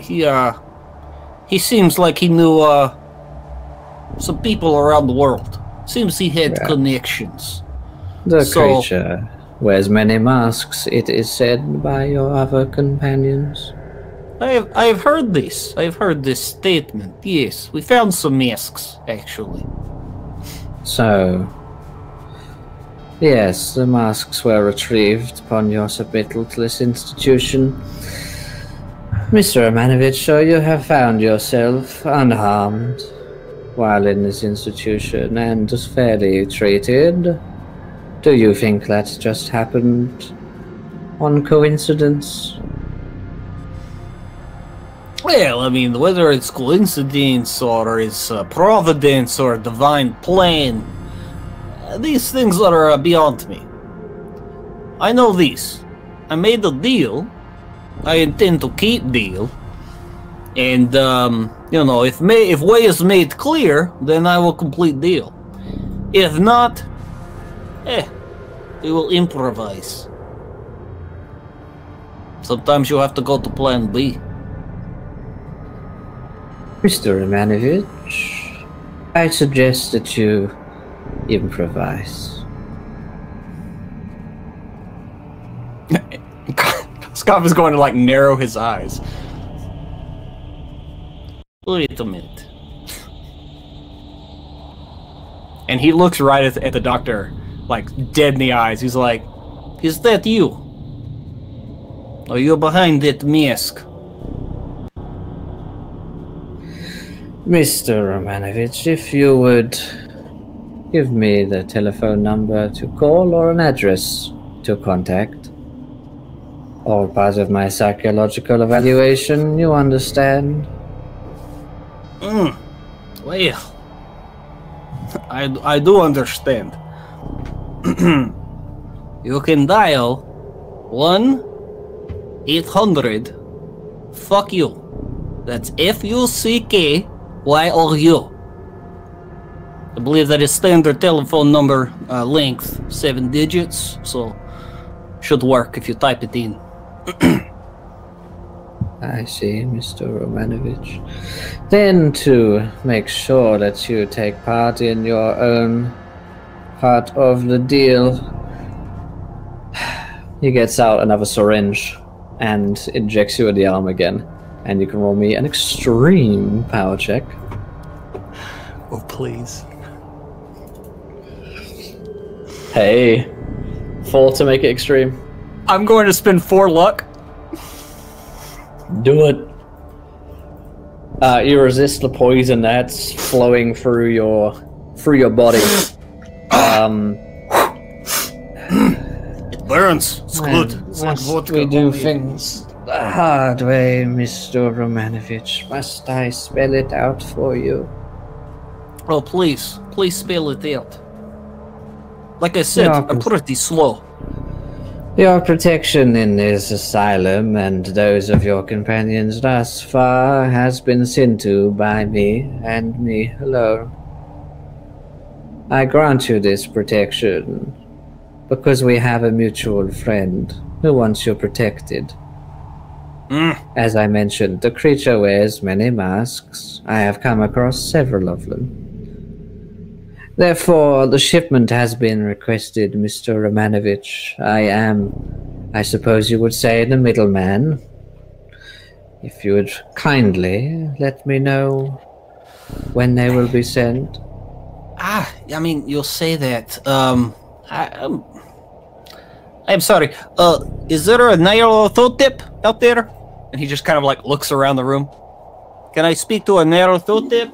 he seems like he knew some people around the world. Seems he had connections. The creature wears many masks, it is said by your other companions. I've heard this. I've heard this statement. Yes, we found some masks, actually. So, yes, the masks were retrieved upon your submittal to this institution. Mr. Romanovich, so you have found yourself unharmed while in this institution and just fairly treated. Do you think that just happened on coincidence? Well, I mean, whether it's coincidence or it's providence or divine plan, these things are beyond me. I know this. I made a deal. I intend to keep deal. And, you know, if way is made clear, then I will complete deal. If not, we will improvise. Sometimes you have to go to plan B. Mr. Romanovich, I suggest that you improvise. Scott is going to, like, narrow his eyes. Wait a minute. And he looks right at the doctor, like, dead in the eyes. He's like, Is that you? Are you behind that mask? Mr. Romanovich, if you would give me the telephone number to call or an address to contact. All part of my psychological evaluation, you understand? Well, I do understand. You can dial 1-800 FUCK YOU. That's FUCKYOU. I believe that is standard telephone number length, 7 digits, so should work if you type it in. I see, Mr. Romanovich. Then, to make sure that you take part in your own part of the deal, he gets out another syringe and injects you in the arm again. And you can roll me an extreme power check. oh, please. Hey, 4 to make it extreme. I'm going to spend 4 luck. Do it. You resist the poison that's flowing through your body. It burns. It's good. It's like Must vodka. we do things the hard way, Mr. Romanovich? Must I spell it out for you? Oh, please spell it out. Like I said, I'm pretty slow. Your protection in this asylum and those of your companions thus far has been seen to by me and me alone. I grant you this protection because we have a mutual friend who wants you protected. As I mentioned, the creature wears many masks. I have come across several of them. Therefore, the shipment has been requested, Mr. Romanovich. I am, I suppose you would say, the middleman. If you would kindly let me know when they will be sent. I mean, you'll say that. I'm sorry. Is there a Nyarlathotep out there? And he just kind of, like, looks around the room. Can I speak to a Nyarlathotep,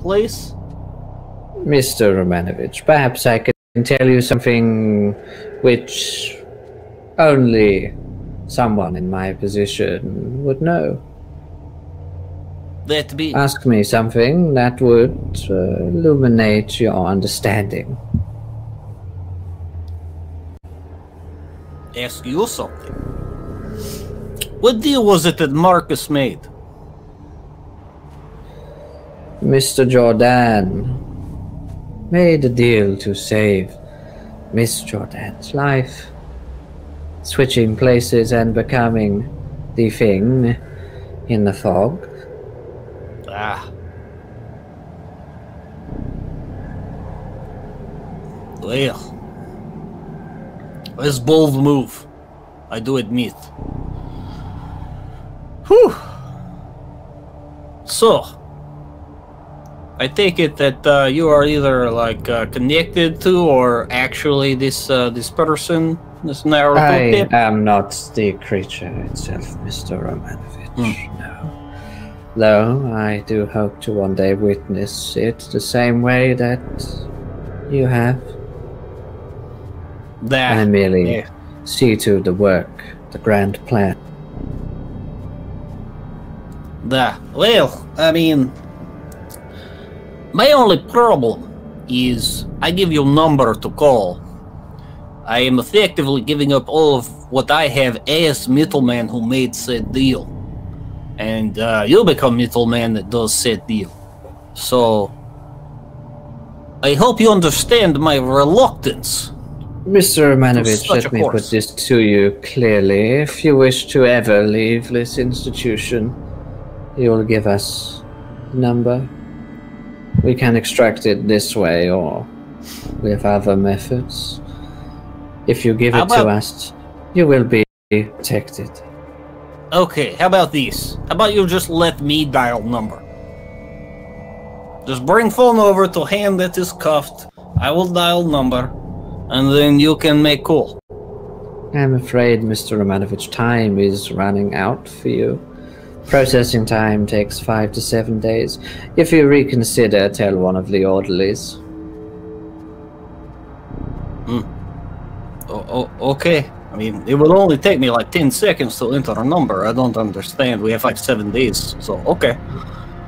please? Mr. Romanovich, perhaps I can tell you something which only someone in my position would know. That be? Ask me something that would illuminate your understanding. Ask you something. What deal was it that Marcus made? Mr. Jordan made a deal to save Miss Jordan's life, switching places and becoming the thing in the fog. Ah. Well, it's a bold move, I do admit. Whew. So, I take it that you are either like connected to or actually this person, this Nyarlathotep. I am not the creature itself, Mr. Romanovich, no. Though I do hope to one day witness it the same way that you have. That I merely see to the work, the grand plan. Well, I mean, my only problem is I give you a number to call. I am effectively giving up all of what I have as middleman who made said deal. And you become middleman that does said deal. So, I hope you understand my reluctance. Mr. Romanovich, let me put this to you clearly. If you wish to ever leave this institution, you will give us a number. We can extract it this way or with other methods. If you give it to us, you will be protected. Okay, how about this? How about you just let me dial number? Just bring phone over to hand that is cuffed. I will dial number, and then you can make call. I'm afraid, Mr. Romanovich, time is running out for you. Processing time takes 5 to 7 days. If you reconsider, tell one of the orderlies. Okay. I mean, it will only take me like 10 seconds to enter a number. I don't understand. We have like 7 days, so okay.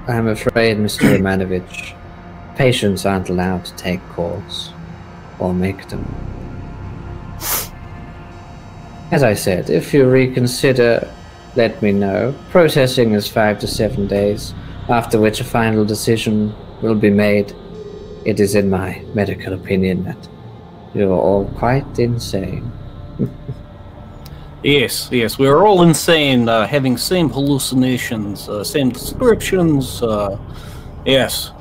I'm afraid, Mr. Romanovich, patients aren't allowed to take calls or make them. As I said, if you reconsider, let me know. Processing is 5 to 7 days, after which a final decision will be made. It is in my medical opinion that you're all quite insane. Yes, we're all insane, having same hallucinations, same descriptions. Yes,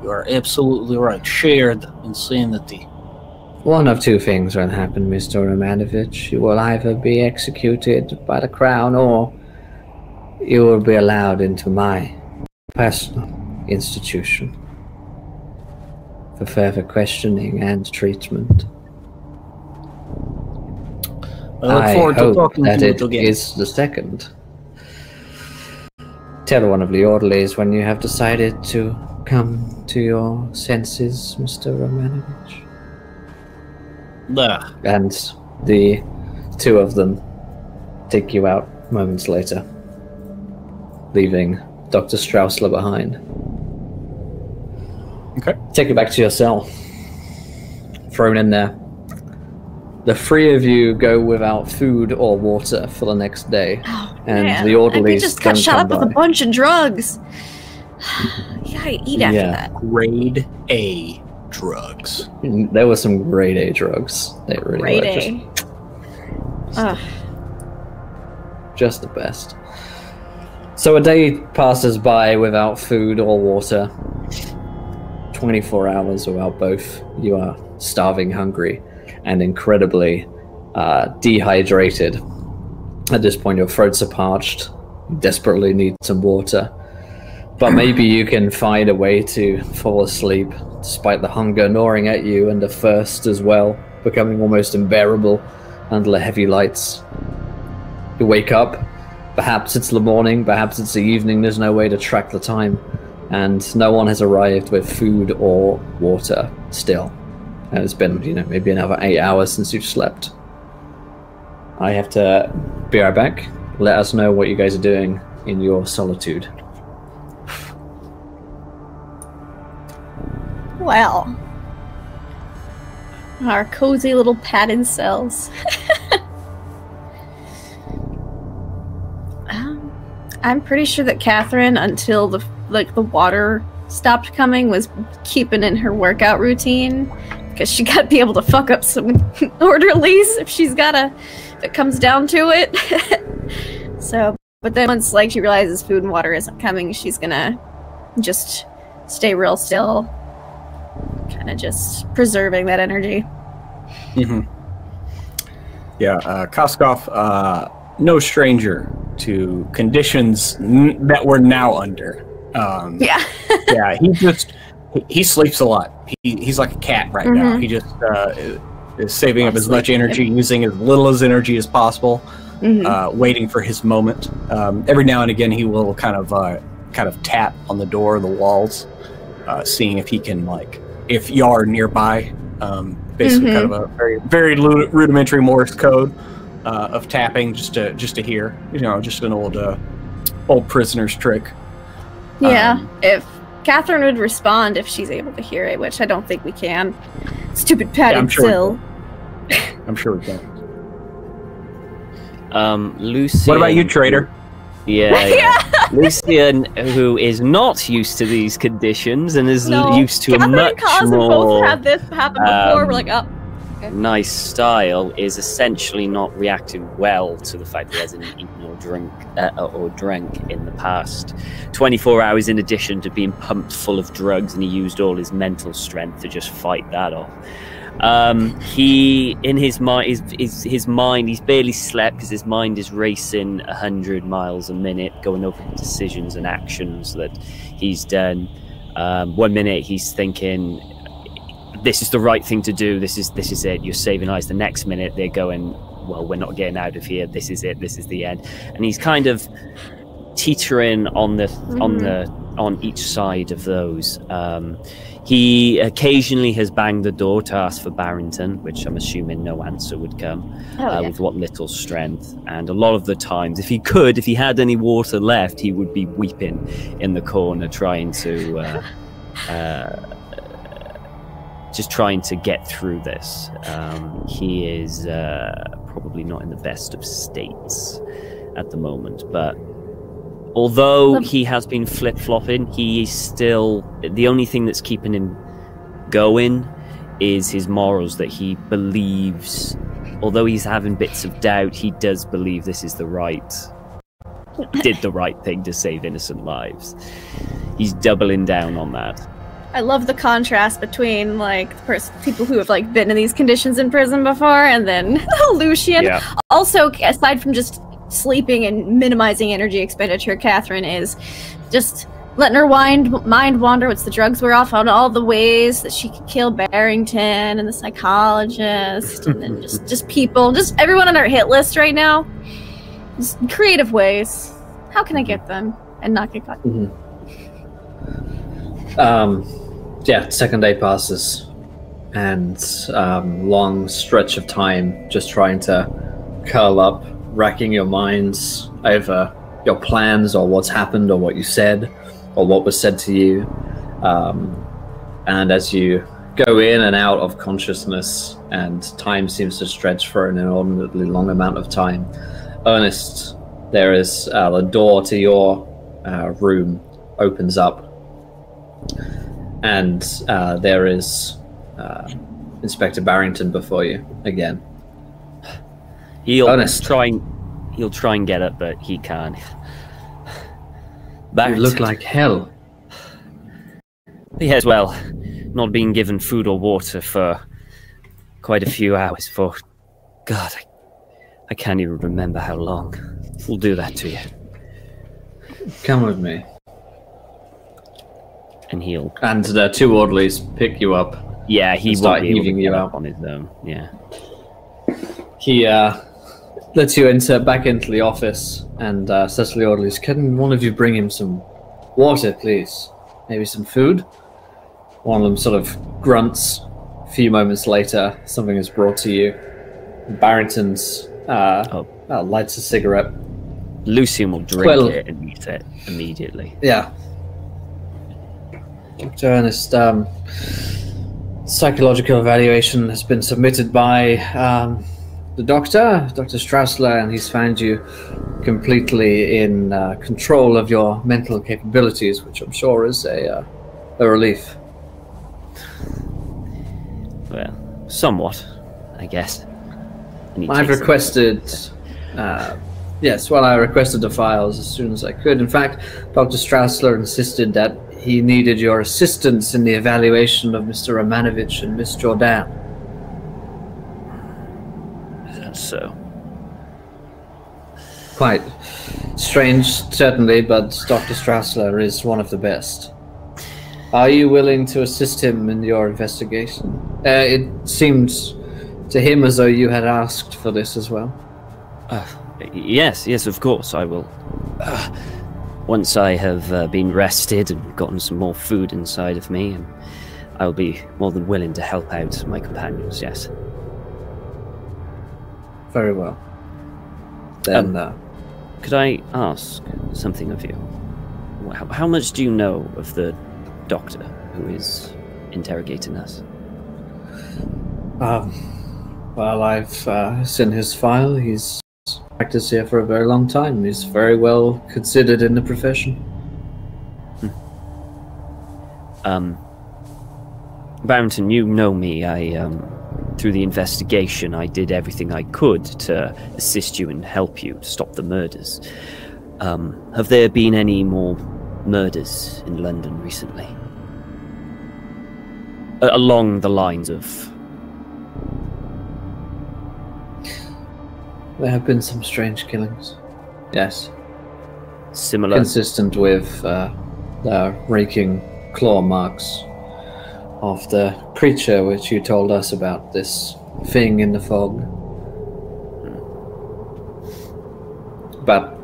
you are absolutely right. Shared insanity. One of two things will happen, Mr. Romanovich. You will either be executed by the Crown, or you will be allowed into my personal institution for further questioning and treatment. I look forward to talking to you again. It is the second. Tell one of the orderlies when you have decided to come to your senses, Mr. Romanovich. And the two of them take you out moments later, leaving Dr. Straussler behind. Okay. Take it back to your cell. Thrown in there. The three of you go without food or water for the next day, and the orderlies just got shot up with a bunch of drugs. You gotta eat after that. Grade A drugs. There were some grade A drugs. They really were just the best. So a day passes by without food or water. 24 hours without both. You are starving, hungry, and incredibly dehydrated. At this point, your throats are parched. You desperately need some water. But maybe you can find a way to fall asleep, despite the hunger gnawing at you and the thirst as well, becoming almost unbearable under the heavy lights. You wake up. Perhaps it's the morning, perhaps it's the evening. There's no way to track the time. and no one has arrived with food or water still. And it's been, maybe another 8 hours since you've slept. I have to be right back. Let us know what you guys are doing in your solitude. Well, our cozy little padded cells. I'm pretty sure that Catherine, until the water stopped coming, was keeping in her workout routine, because she got to be able to fuck up some orderlies if it comes down to it. So, but then once she realizes food and water isn't coming, she's gonna just stay real still, kind of just preserving that energy. Mm-hmm. Yeah, Koskov, no stranger to conditions that we're now under. Yeah. Yeah, he sleeps a lot. He's like a cat right now. He just is saving up as much energy, using as little as energy as possible, waiting for his moment. Every now and again, he will kind of tap on the door or the walls, seeing if he can, if you are nearby. Basically, kind of a very, very rudimentary Morse code of tapping, just to hear. Just an old prisoner's trick. Yeah, if Catherine would respond if she's able to hear it, which I don't think we can. Stupid padded cell. I'm sure we can. Lucian. What about you, traitor? Yeah. Lucian, who is not used to these conditions and is used to Catherine a much and more both had this happen before. We're like, oh. Okay. Nice style, is essentially not reacting well to the fact that he hasn't eaten or drank in the past 24 hours, in addition to being pumped full of drugs, and he used all his mental strength to just fight that off. He, in his mind, he's barely slept because his mind is racing 100 miles a minute, going over decisions and actions that he's done. 1 minute he's thinking, this is the right thing to do, this is it, you're saving lives. The next minute they're going, well, we're not getting out of here, this is it, this is the end. And he's kind of teetering on each side of those. He occasionally has banged the door to ask for Barrington, which I'm assuming no answer would come, with what little strength. And a lot of the times, if he had any water left, he would be weeping in the corner, trying to get through this. He is probably not in the best of states at the moment, but although he has been flip-flopping, he is still, the only thing that's keeping him going is his morals, that he believes, although he's having bits of doubt, he does believe this is did the right thing to save innocent lives. He's doubling down on that. I love the contrast between people who have been in these conditions in prison before, and then Lucian. Yeah. Also, aside from just sleeping and minimizing energy expenditure, Catherine is just letting her mind wander once the drugs were off, on all the ways that she could kill Barrington and the psychologist, and then just people, just everyone on our hit list right now. Just creative ways. How can I get them and not get caught? Yeah, second day passes, and long stretch of time just trying to curl up, racking your minds over your plans or what's happened or what you said or what was said to you. And as you go in and out of consciousness and time seems to stretch for an inordinately long amount of time, Ernest, there is the door to your room opens up, and there is Inspector Barrington before you again. He'll try and get it, but he can't. You look like hell. Yes, well, not being given food or water for quite a few hours. For God, I can't even remember how long. We'll do that to you. Come with me. And he'll. And the two orderlies pick you up. Yeah, he won't be able to get up on his own. Yeah. He lets you back into the office and says to the orderlies, "Can one of you bring him some water, please?" maybe some food. One of them sort of grunts. A few moments later, something is brought to you. Barrington's lights a cigarette. Lucian will drink it and eat it immediately. Yeah. Dr. Ernest, psychological evaluation has been submitted by the doctor, Dr. Straussler, and he's found you completely in control of your mental capabilities, which I'm sure is a relief. Well, somewhat, I guess. I've requested... I requested the files as soon as I could. In fact, Dr. Straussler insisted that he needed your assistance in the evaluation of Mr. Romanovich and Miss Jordan. Is that so? Quite strange, certainly, but Dr. Straussler is one of the best. Are you willing to assist him in your investigation? It seems to him as though you had asked for this as well. Yes, of course, I will. Once I have been rested and gotten some more food inside of me, I'll be more than willing to help out my companions, yes. Very well. Then, could I ask something of you? How much do you know of the doctor who is interrogating us? Well, I've seen his file. He's practiced here for a very long time. He's very well considered in the profession. Barrington, you know me. Through the investigation, I did everything I could to assist you and help you stop the murders. Have there been any more murders in London recently? Along the lines of... There have been some strange killings. Yes. Similar? Consistent with the raking claw marks of the creature which you told us about, this thing in the fog. But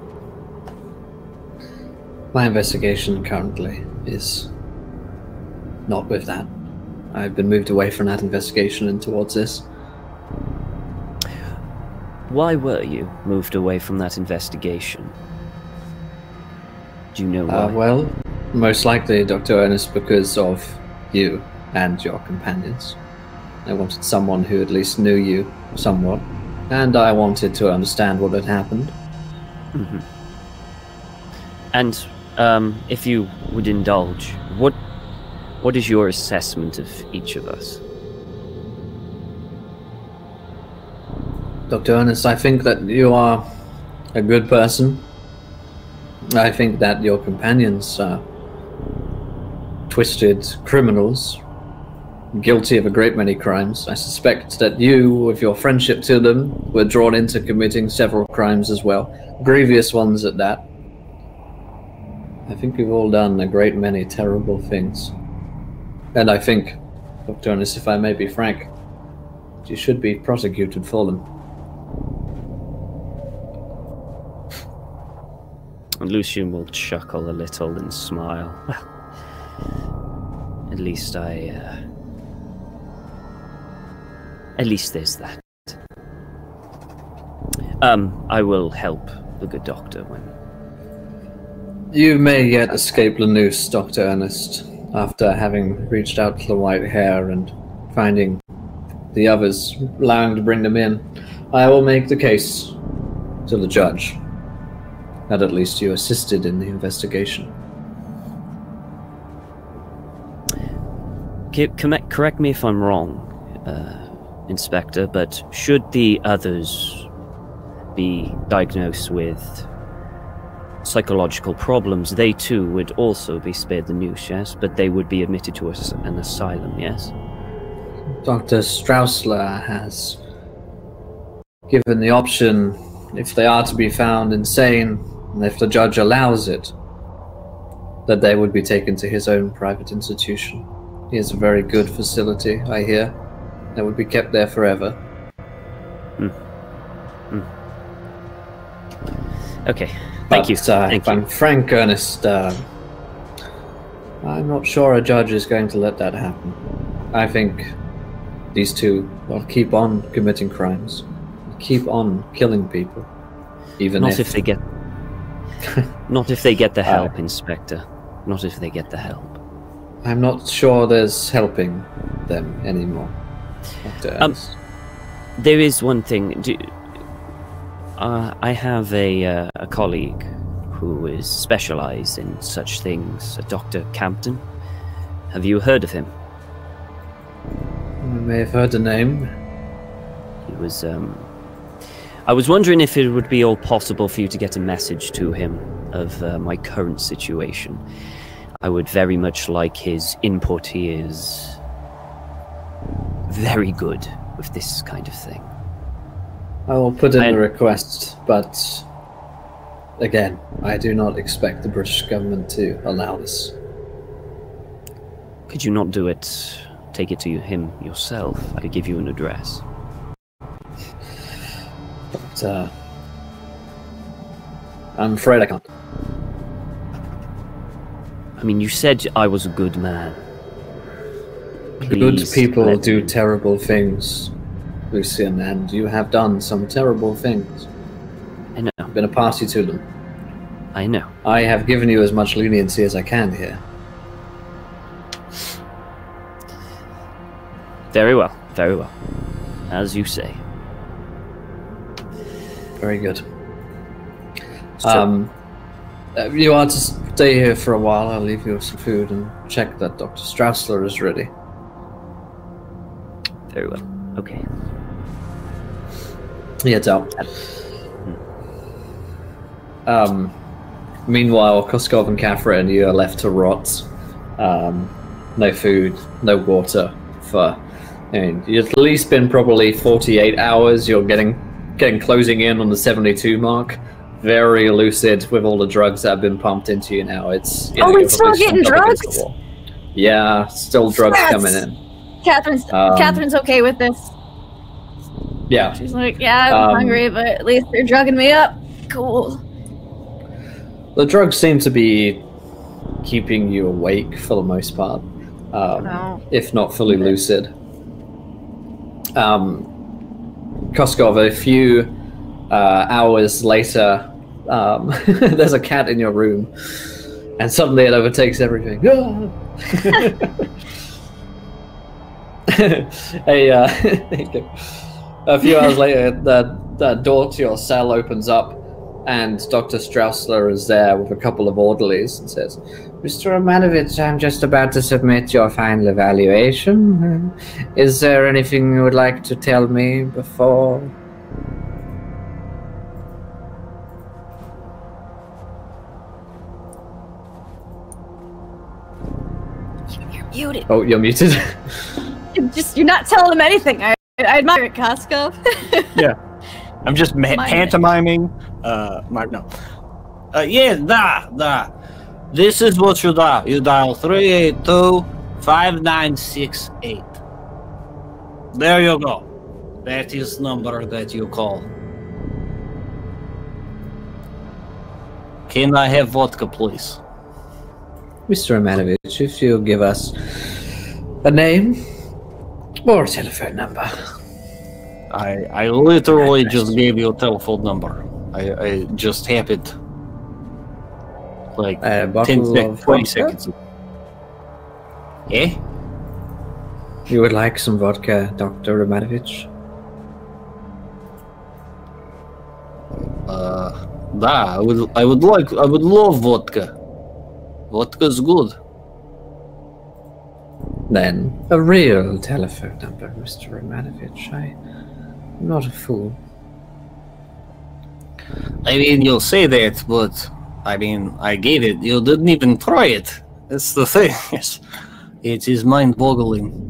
my investigation currently is not with that. I've been moved away from that investigation and towards this. Why were you moved away from that investigation? Do you know why? Well, most likely, Dr. Ernest, because of you and your companions. I wanted someone who at least knew you somewhat, and I wanted to understand what had happened. Mm-hmm. And if you would indulge, what is your assessment of each of us? Dr. Ernest, I think that you are a good person. I think that your companions are twisted criminals, guilty of a great many crimes. I suspect that you, with your friendship to them, were drawn into committing several crimes as well. Grievous ones at that. I think we've all done a great many terrible things. And I think, Dr. Ernest, if I may be frank, you should be prosecuted for them. Lucian will chuckle a little and smile. Well, at least there's that. I will help the good doctor when... You may yet escape the noose, Dr. Ernest, after having reached out to the white hair and finding the others, allowing to bring them in. I will make the case to the judge that at least you assisted in the investigation. Correct me if I'm wrong, Inspector, but should the others be diagnosed with psychological problems, they too would also be spared the noose, yes? But they would be admitted to an asylum, yes? Dr. Straussler has given the option, if they are to be found insane, and if the judge allows it, that they would be taken to his own private institution. He has a very good facility, I hear. They would be kept there forever. Okay, thank you. If I'm frank, Ernest, I'm not sure a judge is going to let that happen. I think these two will keep on committing crimes, keep on killing people, even Not if they get... Not if they get the help, Inspector. Not if they get the help. I'm not sure there's helping them anymore. There is one thing. I have a colleague who is specialized in such things, Dr. Campton. Have you heard of him? I may have heard the name. He was, I was wondering if it would be all possible for you to get a message to him of my current situation. I would very much like his input. He is very good with this kind of thing. I will put in the request, but again, I do not expect the British government to allow this. Could you not do it? Take it to him yourself. I could give you an address. But, I'm afraid I can't. I mean, you said I was a good man. Good Please people let do me- terrible things, Lucian, and you have done some terrible things. I know. Been a party to them. I know. I have given you as much leniency as I can here. Very well. Very well. As you say. Very good. So- You are to stay here for a while. I'll leave you with some food and check that Dr. Straussler is ready. Very well. Okay. He heads out. Meanwhile, Koskov and Catherine, you are left to rot. No food, no water for... I mean, you've at least been probably 48 hours. You're getting closing in on the 72 mark. Very lucid with all the drugs that have been pumped into you now. It's Oh, we're still getting drugs? Yeah, still drugs Yes! coming in. Catherine's okay with this. Yeah. She's like, yeah, I'm hungry, but at least they're drugging me up. Cool. The drugs seem to be keeping you awake for the most part, if not fully lucid. Koskov, a few hours later, there's a cat in your room, and suddenly it overtakes everything. A few hours later, the door to your cell opens up, and Dr. Straussler is there with a couple of orderlies and says, "Mr. Romanovich, I'm just about to submit your final evaluation. Is there anything you would like to tell me before?" You're muted. Oh, you're muted. You're not telling him anything. I admire it, Koskov. Yeah. I'm just pantomiming. This is what you dial. You dial 382-5968. There you go. That is the number that you call. Can I have vodka, please? Mr. Romanovich, if you give us a name or a telephone number. I literally just gave you a telephone number. I just happened like 10 seconds, 20 seconds ago. Eh? You would like some vodka, Dr. Romanovich? I would love vodka. Vodka's good. Then, a real telephone number, Mr. Romanovich. I'm not a fool. I mean, you'll say that, but I mean, I gave it. You didn't even try it. That's the thing. It is mind-boggling.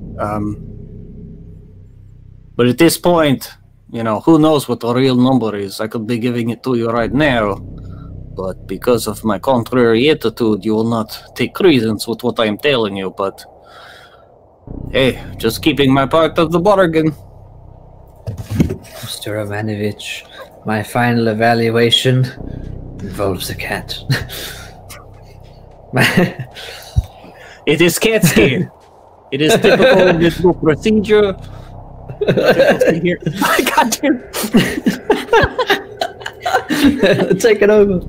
But at this point, you know, who knows what the real number is? I could be giving it to you right now, but because of my contrary attitude, you will not take credence with what I am telling you. But hey, just keeping my part of the bargain. Mr. Romanovich, my final evaluation involves a cat. It is CAT scan. It is typical medical procedure. Here. God damn. Take it over.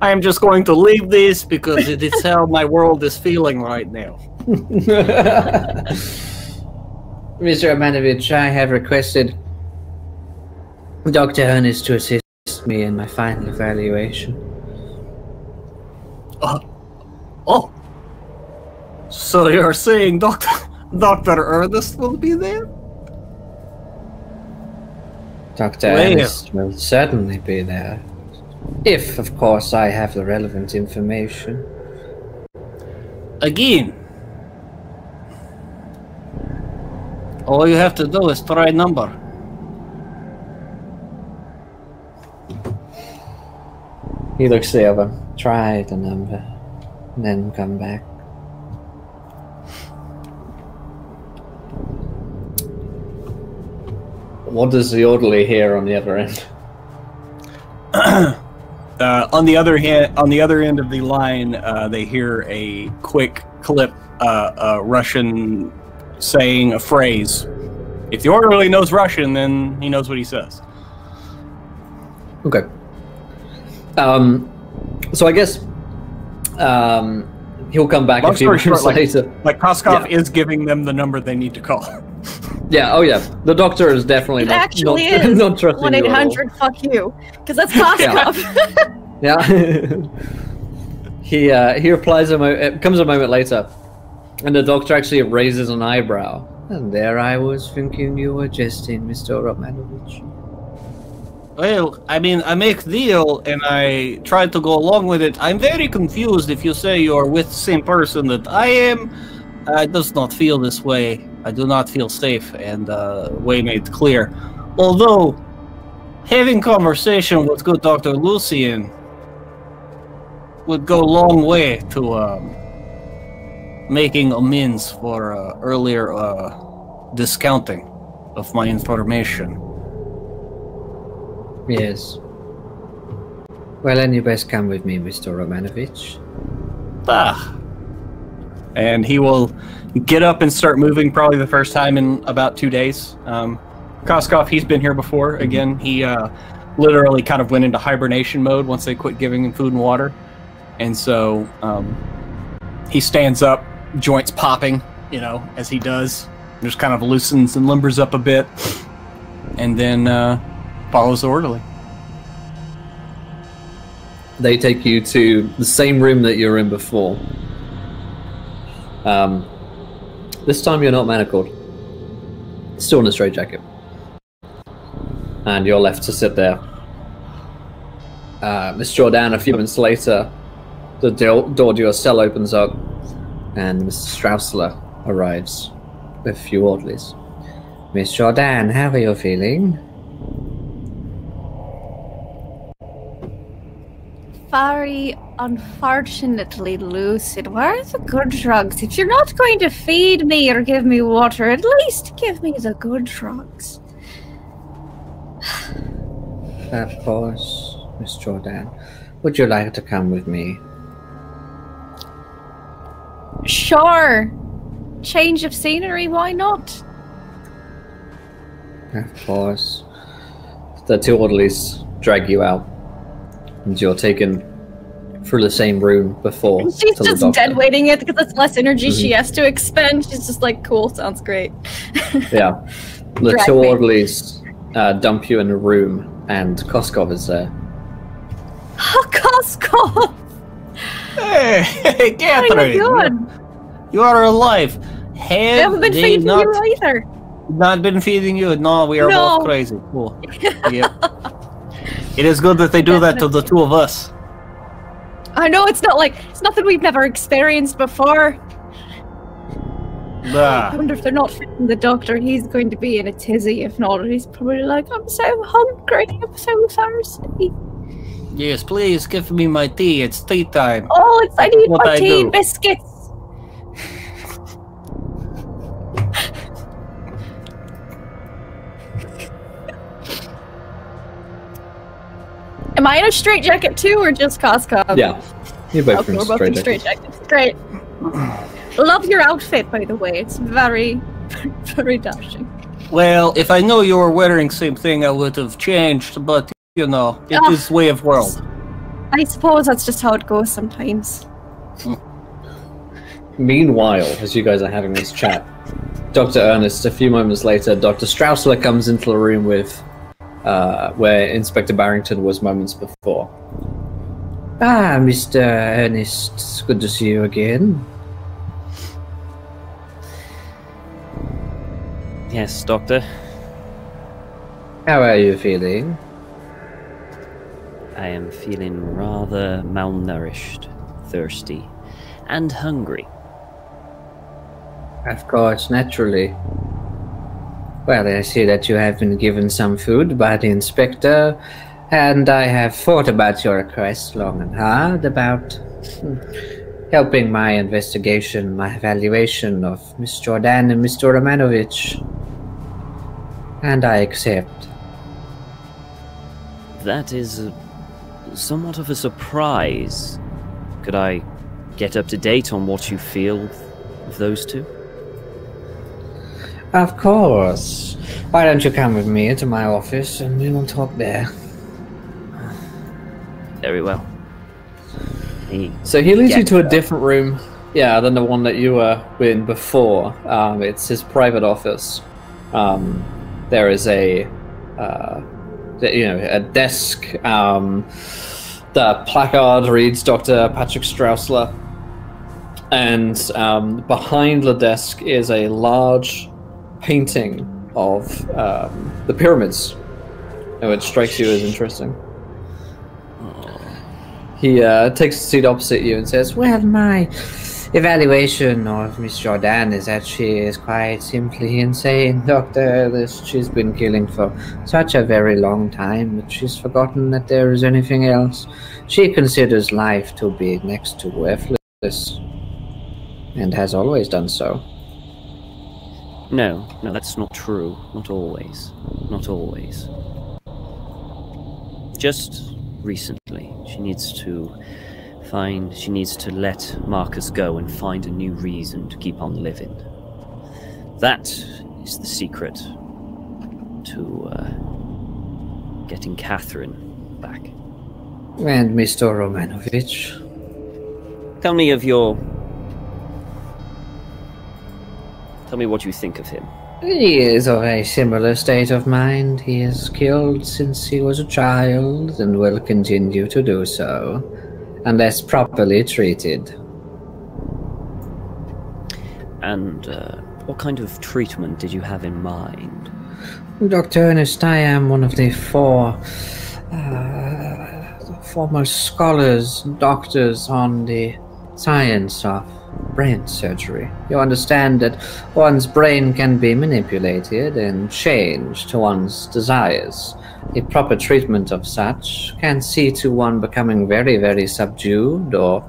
I am just going to leave this because it is how my world is feeling right now. Mr. Romanovich, I have requested Dr. Ernest to assist me in my final evaluation. Oh. So you're saying Dr. Ernest will be there? Dr. Ernest will certainly be there. If, of course, I have the relevant information. Again. All you have to do is try number. He looks the other. Try the number, and then come back. What does the orderly hear on the other end? On the other end of the line, they hear a quick clip, Russian saying a phrase. If the orderly knows Russian, then he knows what he says. Okay. So I guess he'll come back a few minutes later. Like Koskov is giving them the number they need to call. Yeah. Oh, yeah. The doctor is definitely not trusting 1-800 fuck you, because that's Koskov. Yeah. He replies it comes a moment later, and the doctor actually raises an eyebrow. And there I was thinking you were jesting, Mr. Romanovich. Well, I mean, I make deal and I try to go along with it. I'm very confused if you say you're with the same person that I am. I does not feel this way. I do not feel safe, and way made clear. Although, having conversation with good Dr. Lucian would go a long way to making amends for earlier discounting of my information. Yes. Well, then you best come with me, Mr. Romanovich. And he will get up and start moving probably the first time in about 2 days. Koskov, he's been here before. Again, he literally kind of went into hibernation mode once they quit giving him food and water. And so he stands up, joints popping, as he does. Just kind of loosens and limbers up a bit. And then follows the orderly. They take you to the same room that you were in before. This time you're not manacled. Still in a straitjacket. And you're left to sit there. Miss Jordan, a few minutes later, the door to your cell opens up, and Mr. Strausler arrives with a few orderlies. Miss Jordan, how are you feeling? Very unfortunately, Lucid. Where are the good drugs? If you're not going to feed me or give me water, at least give me the good drugs. Of course, Miss Jordan. Would you like to come with me? Sure. Change of scenery, why not? Of course. The two orderlies drag you out, and you're taken through the same room before. She's just dead waiting it because it's less energy she has to expend. She's just like, cool, sounds great. Yeah. The two orderlies dump you in a room, and Koskov is there. Oh, Koskov! Hey, Catherine! How are you doing? You are alive. I haven't been feeding you either. Not been feeding you? No, we are both crazy. Cool. Yep. It is good that they do that to the two of us. I know it's nothing we've never experienced before. I wonder if they're not feeding the doctor. He's going to be in a tizzy. If not, he's probably like, I'm so hungry. I'm so thirsty. Yes, please give me my tea. It's tea time. Oh, I need my tea and biscuits. Am I in a straitjacket too, or just Koskov? Yeah. You're both Okay, from we're both in straight straight jackets. Great. Love your outfit, by the way. It's very, very dashing. Well, if I know you were wearing same thing, I would have changed. But you know, it is way of world. I suppose that's just how it goes sometimes. Meanwhile, as you guys are having this chat, Dr. Ernest, a few moments later, Dr. Straussler comes into the room with where Inspector Barrington was moments before. Ah, Mr. Ernest, it's good to see you again. Yes, Doctor. How are you feeling? I am feeling rather malnourished, thirsty, and hungry. Of course, naturally. Well, I see that you have been given some food by the Inspector, and I have thought about your request long and hard about helping my investigation, my evaluation of Miss Jordan and Mr. Romanovich. And I accept. That is somewhat of a surprise. Could I get up to date on what you feel of those two? Of course. Why don't you come with me to my office and we will talk there. Very well. So he leads you to a different room, than the one that you were in before. It's his private office. There is a desk. The placard reads Dr. Patrick Straussler, and behind the desk is a large painting of the pyramids, which strikes you as interesting. He takes a seat opposite you and says, well, my evaluation of Miss Jordan is that she is quite simply insane, Doctor. She's been killing for such a very long time that she's forgotten that there is anything else. She considers life to be next to worthless, and has always done so. No, that's not true. Not always. Not always. Just recently, she needs to let Marcus go and find a new reason to keep on living. That is the secret to getting Catherine back. And Mr. Romanovich? Tell me what you think of him. He is of a similar state of mind. He is killed since he was a child and will continue to do so, unless properly treated. And what kind of treatment did you have in mind? Dr. Ernest, I am one of the foremost scholars and doctors on the science of brain surgery. You understand that one's brain can be manipulated and changed to one's desires. The proper treatment of such can see to one becoming very, very subdued or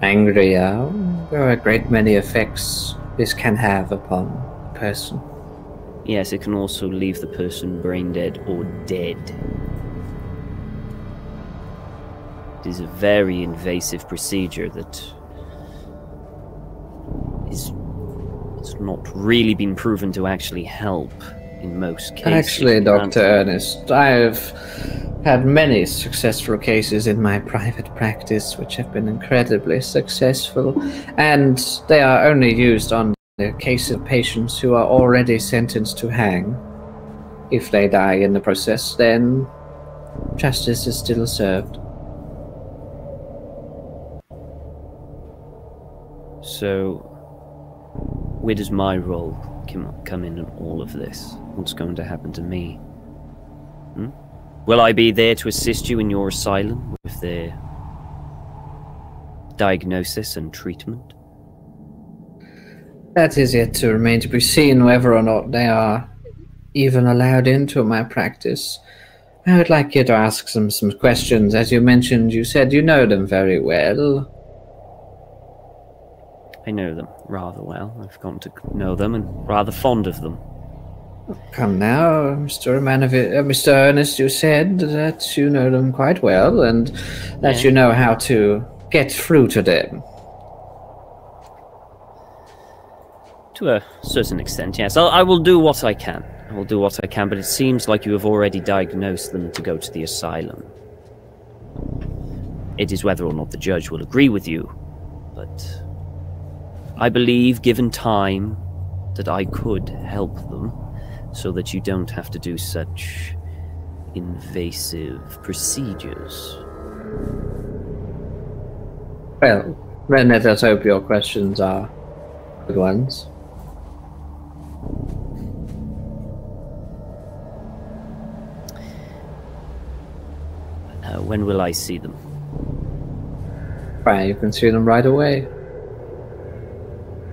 angrier. There are a great many effects this can have upon a person. Yes, it can also leave the person brain dead or dead. It is a very invasive procedure that is not really been proven to actually help in most cases. Actually, Dr. Ernest, I've had many successful cases in my private practice which have been incredibly successful, and they are only used on the case of patients who are already sentenced to hang. If they die in the process, then justice is still served. So, where does my role come in all of this? What's going to happen to me? Will I be there to assist you in your asylum with their diagnosis and treatment? That is yet to remain to be seen, whether or not they are even allowed into my practice. I would like you to ask them some questions. As you mentioned, you said you know them very well. I know them rather well. I've gotten to know them and rather fond of them. Come now, Mr. Ernest, you said that you know them quite well and that you know how to get through to them? To a certain extent, yes. I will do what I can. I will do what I can, but it seems like you have already diagnosed them to go to the asylum. It is whether or not the judge will agree with you, but I believe, given time, that I could help them so that you don't have to do such invasive procedures. Well, then let us hope your questions are good ones. When will I see them? Right, you can see them right away.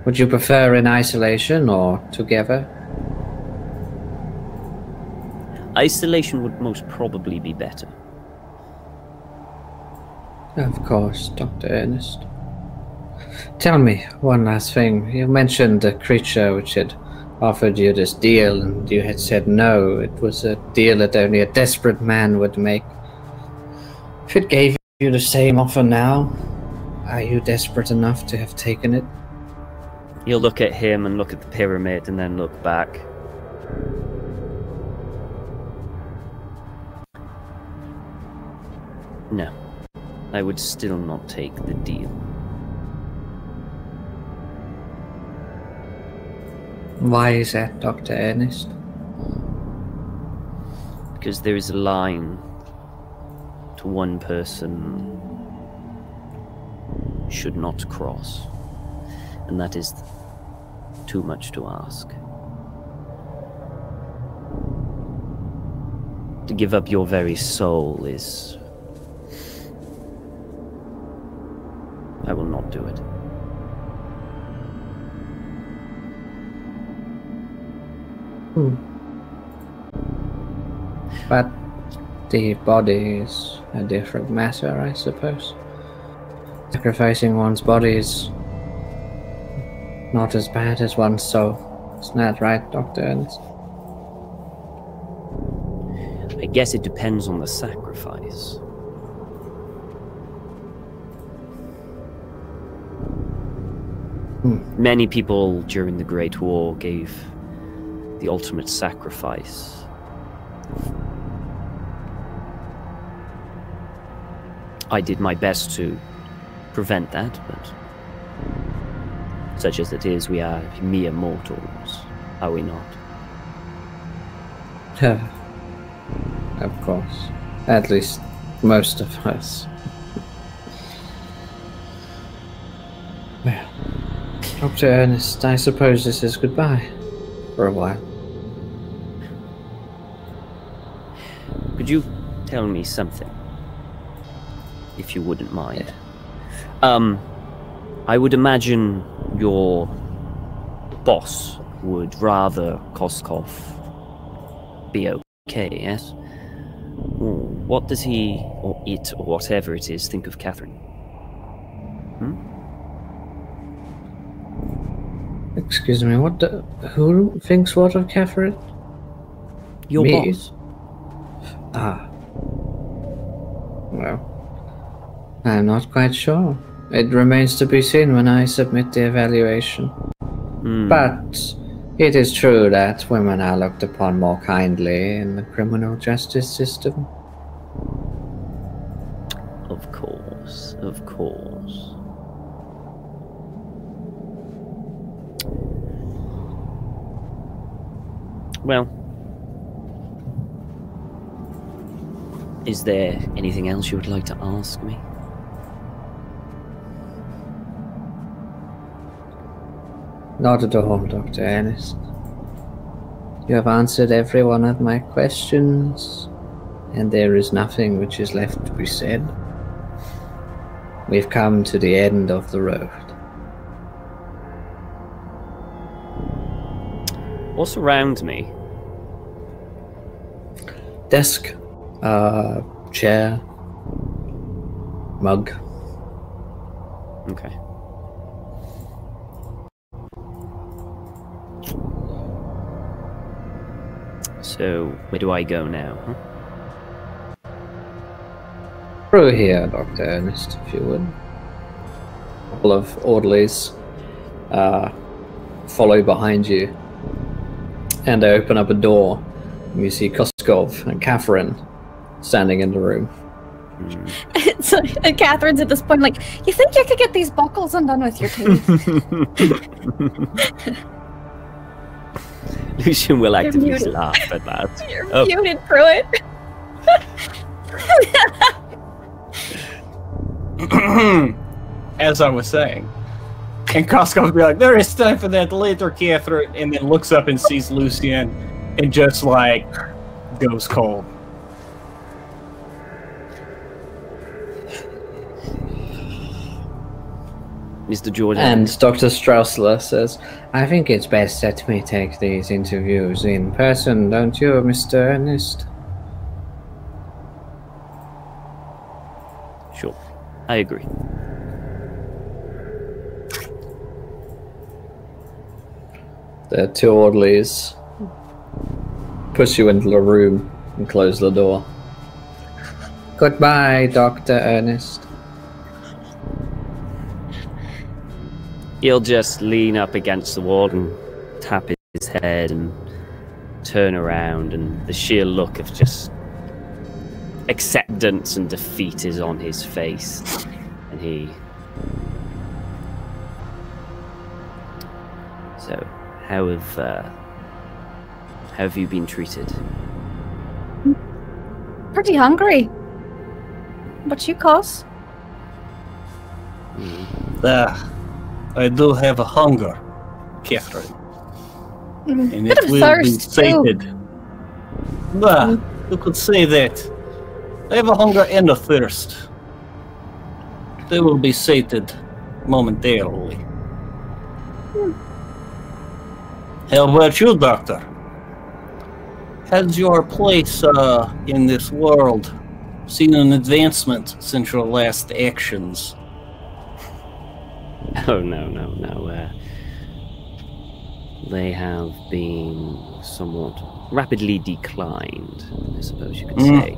Would you prefer in isolation or together? Isolation would most probably be better. Of course, Dr. Ernest. Tell me one last thing. You mentioned a creature which had offered you this deal, and you had said no. It was a deal that only a desperate man would make. If it gave you the same offer now, are you desperate enough to have taken it? You'll look at him and look at the pyramid and then look back. No, I would still not take the deal. Why is that, Dr. Ernest? Because there is a line to one person should not cross, and that is too much to ask. To give up your very soul is... I will not do it. But the body is a different matter, I suppose. Sacrificing one's body is not as bad as one's soul. Isn't that right, Dr. Ernest? I guess it depends on the sacrifice. Many people during the Great War gave the ultimate sacrifice. I did my best to prevent that, but such as it is, we are mere mortals, are we not? Of course. At least most of us. Well, Dr. Ernest, I suppose this is goodbye for a while. Could you tell me something, if you wouldn't mind? Yeah. I would imagine your boss would rather Koskov be okay, yes? What does he, or it, or whatever it is, think of Catherine? Excuse me, who thinks what of Catherine? Your Me? boss. Ah. Well, I'm not quite sure. It remains to be seen when I submit the evaluation. But it is true that women are looked upon more kindly in the criminal justice system. Of course, of course. Well, is there anything else you would like to ask me? Not at all, Dr. Ernest. You have answered every one of my questions, and there is nothing which is left to be said. We've come to the end of the road. What's around me? Desk, chair, mug. Okay. So, where do I go now, huh? Through here, Dr. Ernest, if you would. of orderlies follow behind you, and they open up a door, and you see Koskov and Catherine standing in the room. And Catherine's at this point like, you think you could get these buckles undone with your teeth? Lucian will actively laugh at that. You're muted, Pruitt. As I was saying. And Koskov will be like, there is time for that later, Catherine, and then looks up and sees Lucian and just like goes cold. Mr. Jordan. And Dr. Straussler says, I think it's best that we take these interviews in person, don't you, Mr. Ernest? Sure, I agree. The two orderlies push you into the room and close the door. Goodbye, Dr. Ernest. He'll just lean up against the wall and tap his head and turn around, and the sheer look of just acceptance and defeat is on his face. And he... So, how have you been treated? Pretty hungry. What you cause? I do have a hunger, Catherine. And Bit it of will thirst, be sated. You could say that. I have a hunger and a thirst. They will be sated momentarily. How about you, Doctor? Has your place in this world seen an advancement since your last actions? Oh, no. They have been somewhat rapidly declined, I suppose you could say.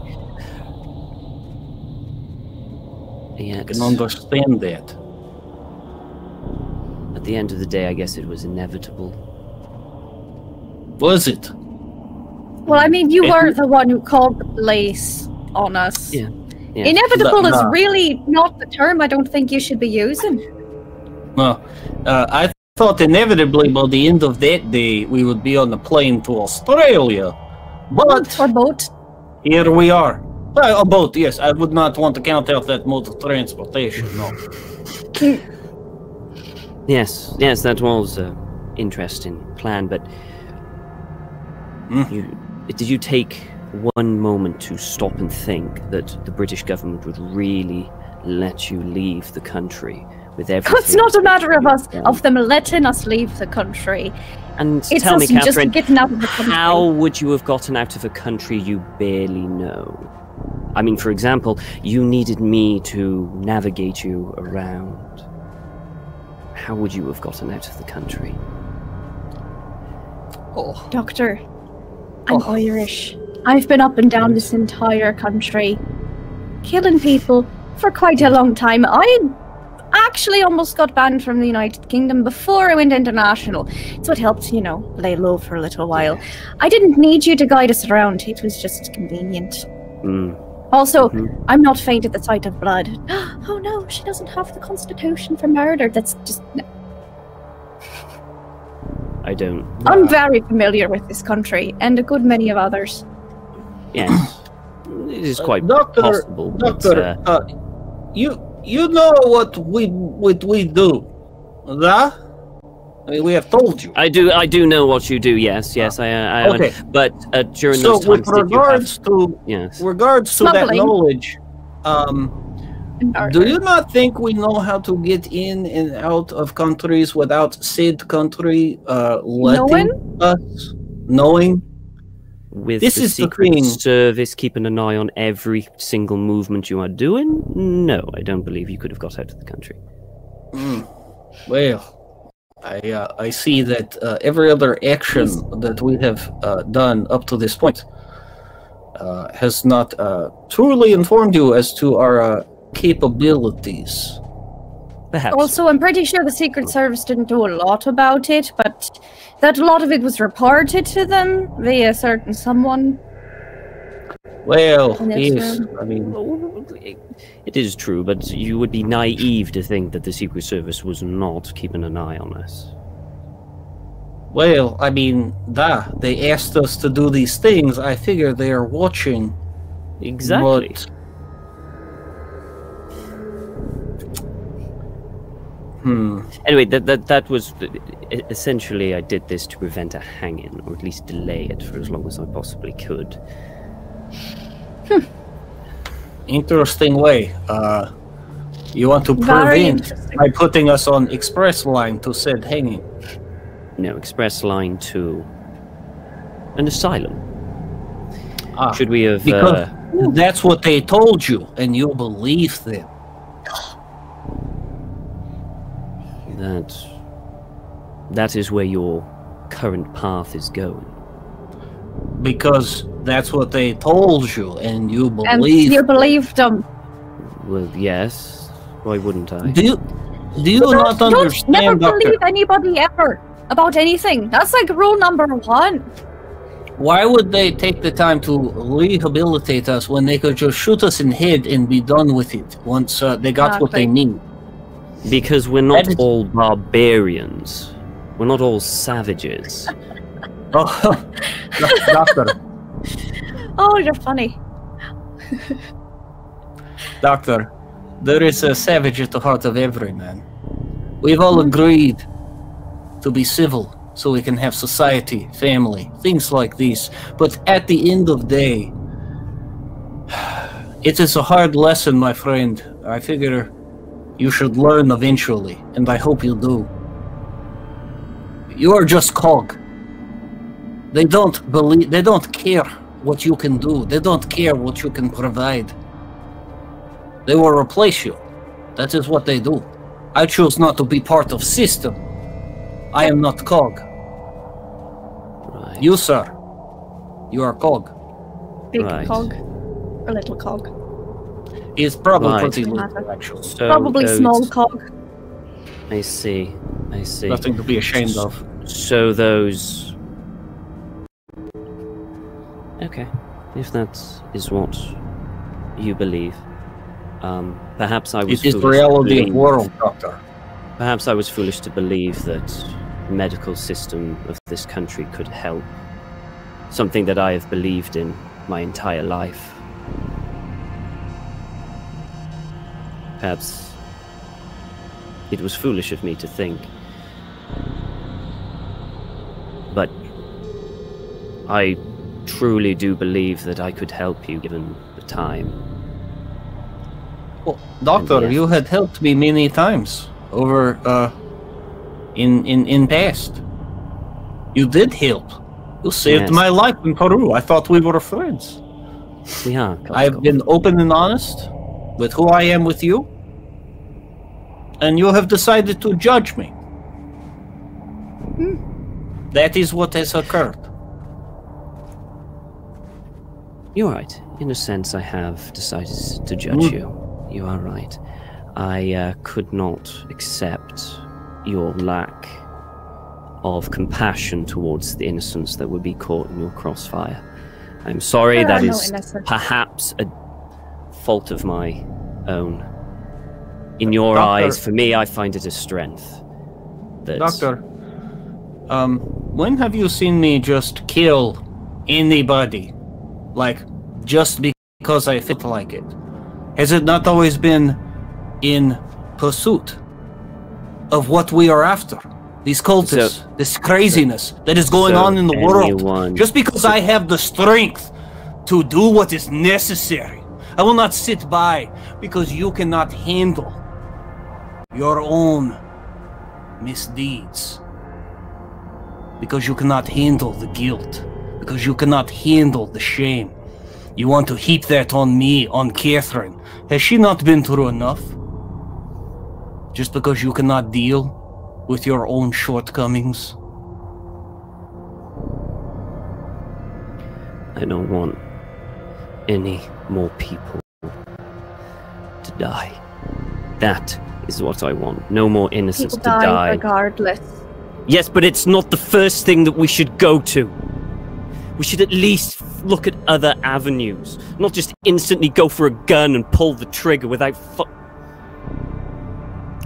Yet, I can understand that. at the end of the day, I guess it was inevitable. Was it? Well, I mean, you were the one who called the police on us. Yeah. Inevitable is really not the term I don't think you should be using. No, I thought inevitably by the end of that day we would be on the plane to Australia, but Or boat. here we are. A boat, yes. I would not want to count out that mode of transportation, no. Yes, that was an interesting plan, but did you take one moment to stop and think that the British government would really let you leave the country with everything? It's not a matter of them letting us leave the country. And It's tell me, us just Catherine, getting out of the country. how would you have gotten out of a country you barely know? I mean, for example, you needed me to navigate you around. How would you have gotten out of the country? Doctor, I'm Irish. I've been up and down this entire country, killing people for quite a long time. I actually almost got banned from the United Kingdom before I went international. It's what helped, lay low for a little while. I didn't need you to guide us around. It was just convenient. Also, I'm not faint at the sight of blood. Oh no, she doesn't have the constitution for murder. That's just... I don't... I'm very familiar with this country, and a good many of others. Yes, it is quite Doctor, possible. Doctor, you know what we do, huh? I mean, we have told you. I do know what you do. Yes, I okay. But during So those times, with regards to that knowledge, do you not think we know how to get in and out of countries without said country letting us knowing? With this the is Secret the thing. Service keeping an eye on every single movement you are doing? No, I don't believe you could have got out of the country. Well, I see that every other action that we have done up to this point has not truly informed you as to our capabilities. Perhaps. Also, I'm pretty sure the Secret Service didn't do a lot about it, but that a lot of it was reported to them via certain someone. Well, And that's yes, I mean, It is true, but you would be naive to think that the Secret Service was not keeping an eye on us. well, I mean, they asked us to do these things. I figure they are watching. Exactly. But, Anyway, that was essentially I did this to prevent a hanging, or at least delay it for as long as I possibly could. Interesting way. You want to Very prevent interesting. by putting us on express line to said hanging. No, express line to an asylum. Ah, Should we have? because that's what they told you, and you believe them. That is where your current path is going. Because that's what they told you, and you And believe. you believed them. Well, yes. Why wouldn't I? Do you not Don't understand, never Doctor? believe anybody ever about anything. That's like rule number 1. Why would they take the time to rehabilitate us when they could just shoot us in the head and be done with it once they got what they Exactly. need? Because we're not That is- all barbarians. We're not all savages. Oh, Doctor, Oh, you're funny. Doctor, there is a savage at the heart of every man. We've all agreed to be civil so we can have society, family, things like this. But at the end of the day, it is a hard lesson, my friend. I figure you should learn eventually, and I hope you do. You are just cog. They don't care what you can do. They don't care what you can provide. They will replace you. That is what they do. I choose not to be part of system. I am not cog. Right. You, sir, you are cog. Big Right. cog. Or little cog. It's probably Right. pretty Doesn't little, matter. actually. So Probably those- small cog. I see. I see. Nothing to be ashamed of. So those. Okay, if that is what you believe, perhaps I was. It is the foolish to reality of believe- the world, Doctor. Perhaps I was foolish to believe that the medical system of this country could help. Something that I have believed in my entire life. Perhaps it was foolish of me to think. But I truly do believe that I could help you given the time. Well, Doctor, Yes. you had helped me many times over in past. You did help. You saved Yes. my life in Peru. I thought we were friends. We are. I've been open and honest with who I am with you, and you have decided to judge me. That is what has occurred. You're right. In a sense, I have decided to judge you. You are right. I could not accept your lack of compassion towards the innocents that would be caught in your crossfire. I'm sorry, There that are no is innocents. perhaps a fault of my own. In your Doctor- eyes, for me, I find it a strength. That Doctor, when have you seen me just kill anybody? Like, just because I feel like it? Has it not always been in pursuit of what we are after? These cultists, this craziness that is going so on in the world. anyone- Just because I have the strength to do what is necessary, I will not sit by because you cannot handle your own misdeeds. Because you cannot handle the guilt. Because you cannot handle the shame. You want to heap that on me, on Catherine. Has she not been through enough? Just because you cannot deal with your own shortcomings? I don't want any more people to die. That is what I want. No more innocents People to die. regardless. Yes, but it's not the first thing that we should go to. We should at least look at other avenues, not just instantly go for a gun and pull the trigger without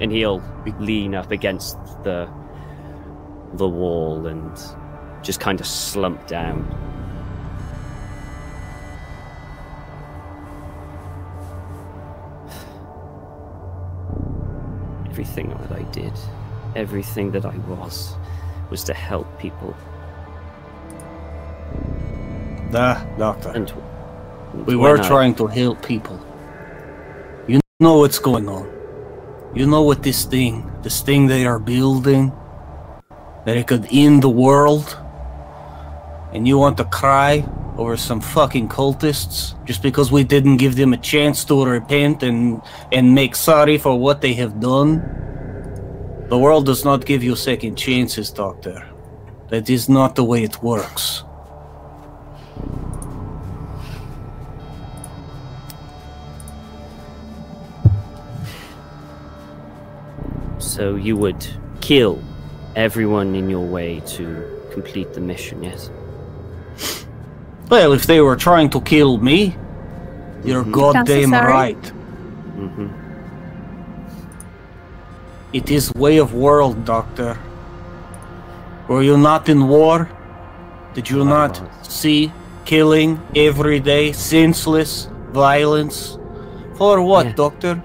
And he'll lean up against the wall and just kind of slump down. Everything that I did, everything that I was to help people. Doctor. And We were trying to help people. You know what's going on. You know what this thing they are building, that it could end the world, and you want to cry over some fucking cultists just because we didn't give them a chance to repent and make sorry for what they have done? The world does not give you second chances, Doctor. That is not the way it works. So you would kill everyone in your way to complete the mission, yes? Well, if they were trying to kill me, you're goddamn right. Mm-hmm. It is way of world, Doctor. Were you not in war? Did you not see killing every day, senseless violence? For what, Doctor?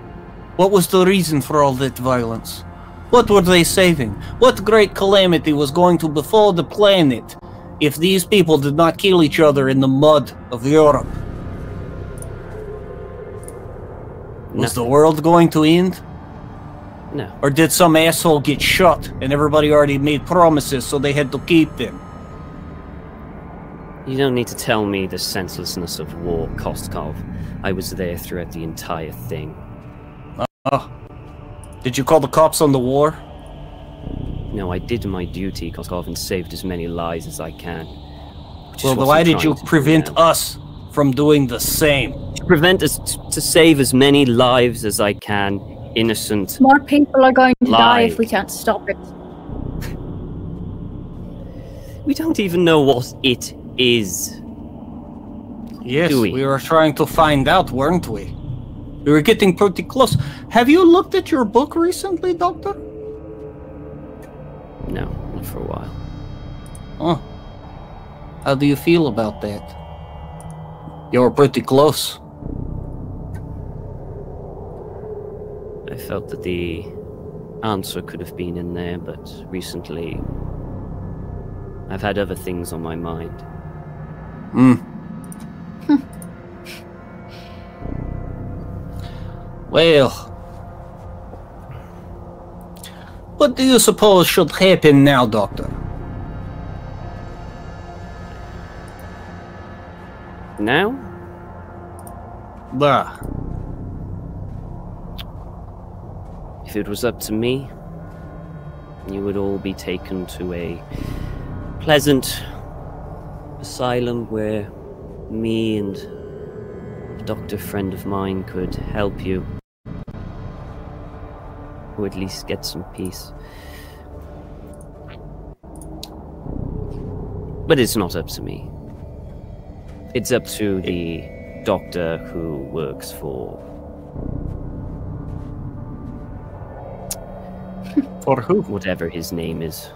What was the reason for all that violence? What were they saving? What great calamity was going to befall the planet if these people did not kill each other in the mud of Europe? Was the world going to end? No. Or did some asshole get shot and everybody already made promises so they had to keep them? You don't need to tell me the senselessness of war, Kostkov. I was there throughout the entire thing. Oh. Did you call the cops on the war? No, I did my duty, Kostkov, and saved as many lives as I can. Well, why did you prevent us from doing the same? To save as many lives as I can, innocent. More people are going to die if lives. we can't stop it. We don't even know what it is. Yes, Do we? we were trying to find out, weren't we? We were getting pretty close. Have you looked at your book recently, Doctor? No, not for a while. Oh. How do you feel about that? You were pretty close. I felt that the answer could have been in there, but recently I've had other things on my mind. Well, what do you suppose should happen now, Doctor? Now? If it was up to me, you would all be taken to a pleasant asylum where me and a doctor friend of mine could help you. Or at least get some peace. But it's not up to me. It's up to the doctor who works for... For who? Whatever his name is.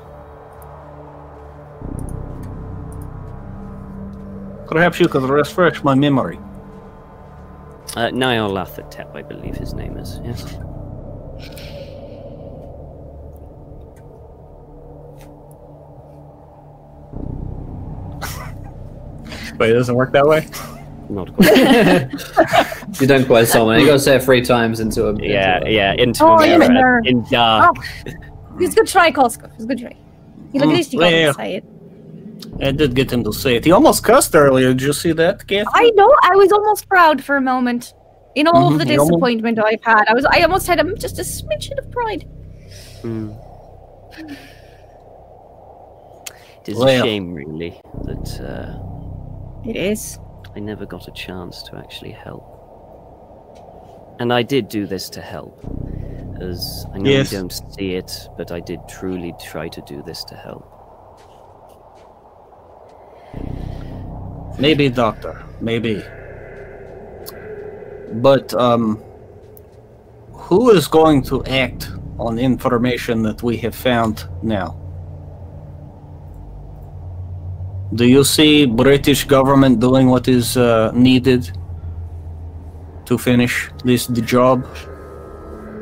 Perhaps you could refresh my memory. Nyarlathotep, I believe his name is, yes. Wait, it doesn't work that way? Not quite. You don't quite summon. You gotta say it 3 times into a... into Oh, a you're mirror. there. In dark. Oh, it's a good try, Koskov. It's a good try. At least you got him to say it. I did get him to say it. He almost cussed earlier. Did you see that, Kathy? I know. I was almost proud for a moment. In all of the he almost- disappointment I've had, I almost had just a smidgen of pride. It is Well. a shame, really, that It is. I never got a chance to actually help. And I did do this to help. as I know Yes. you don't see it, but I did truly try to do this to help. Maybe, Doctor. Maybe. But, who is going to act on information that we have found now? Do you see British government doing what is needed to finish the job?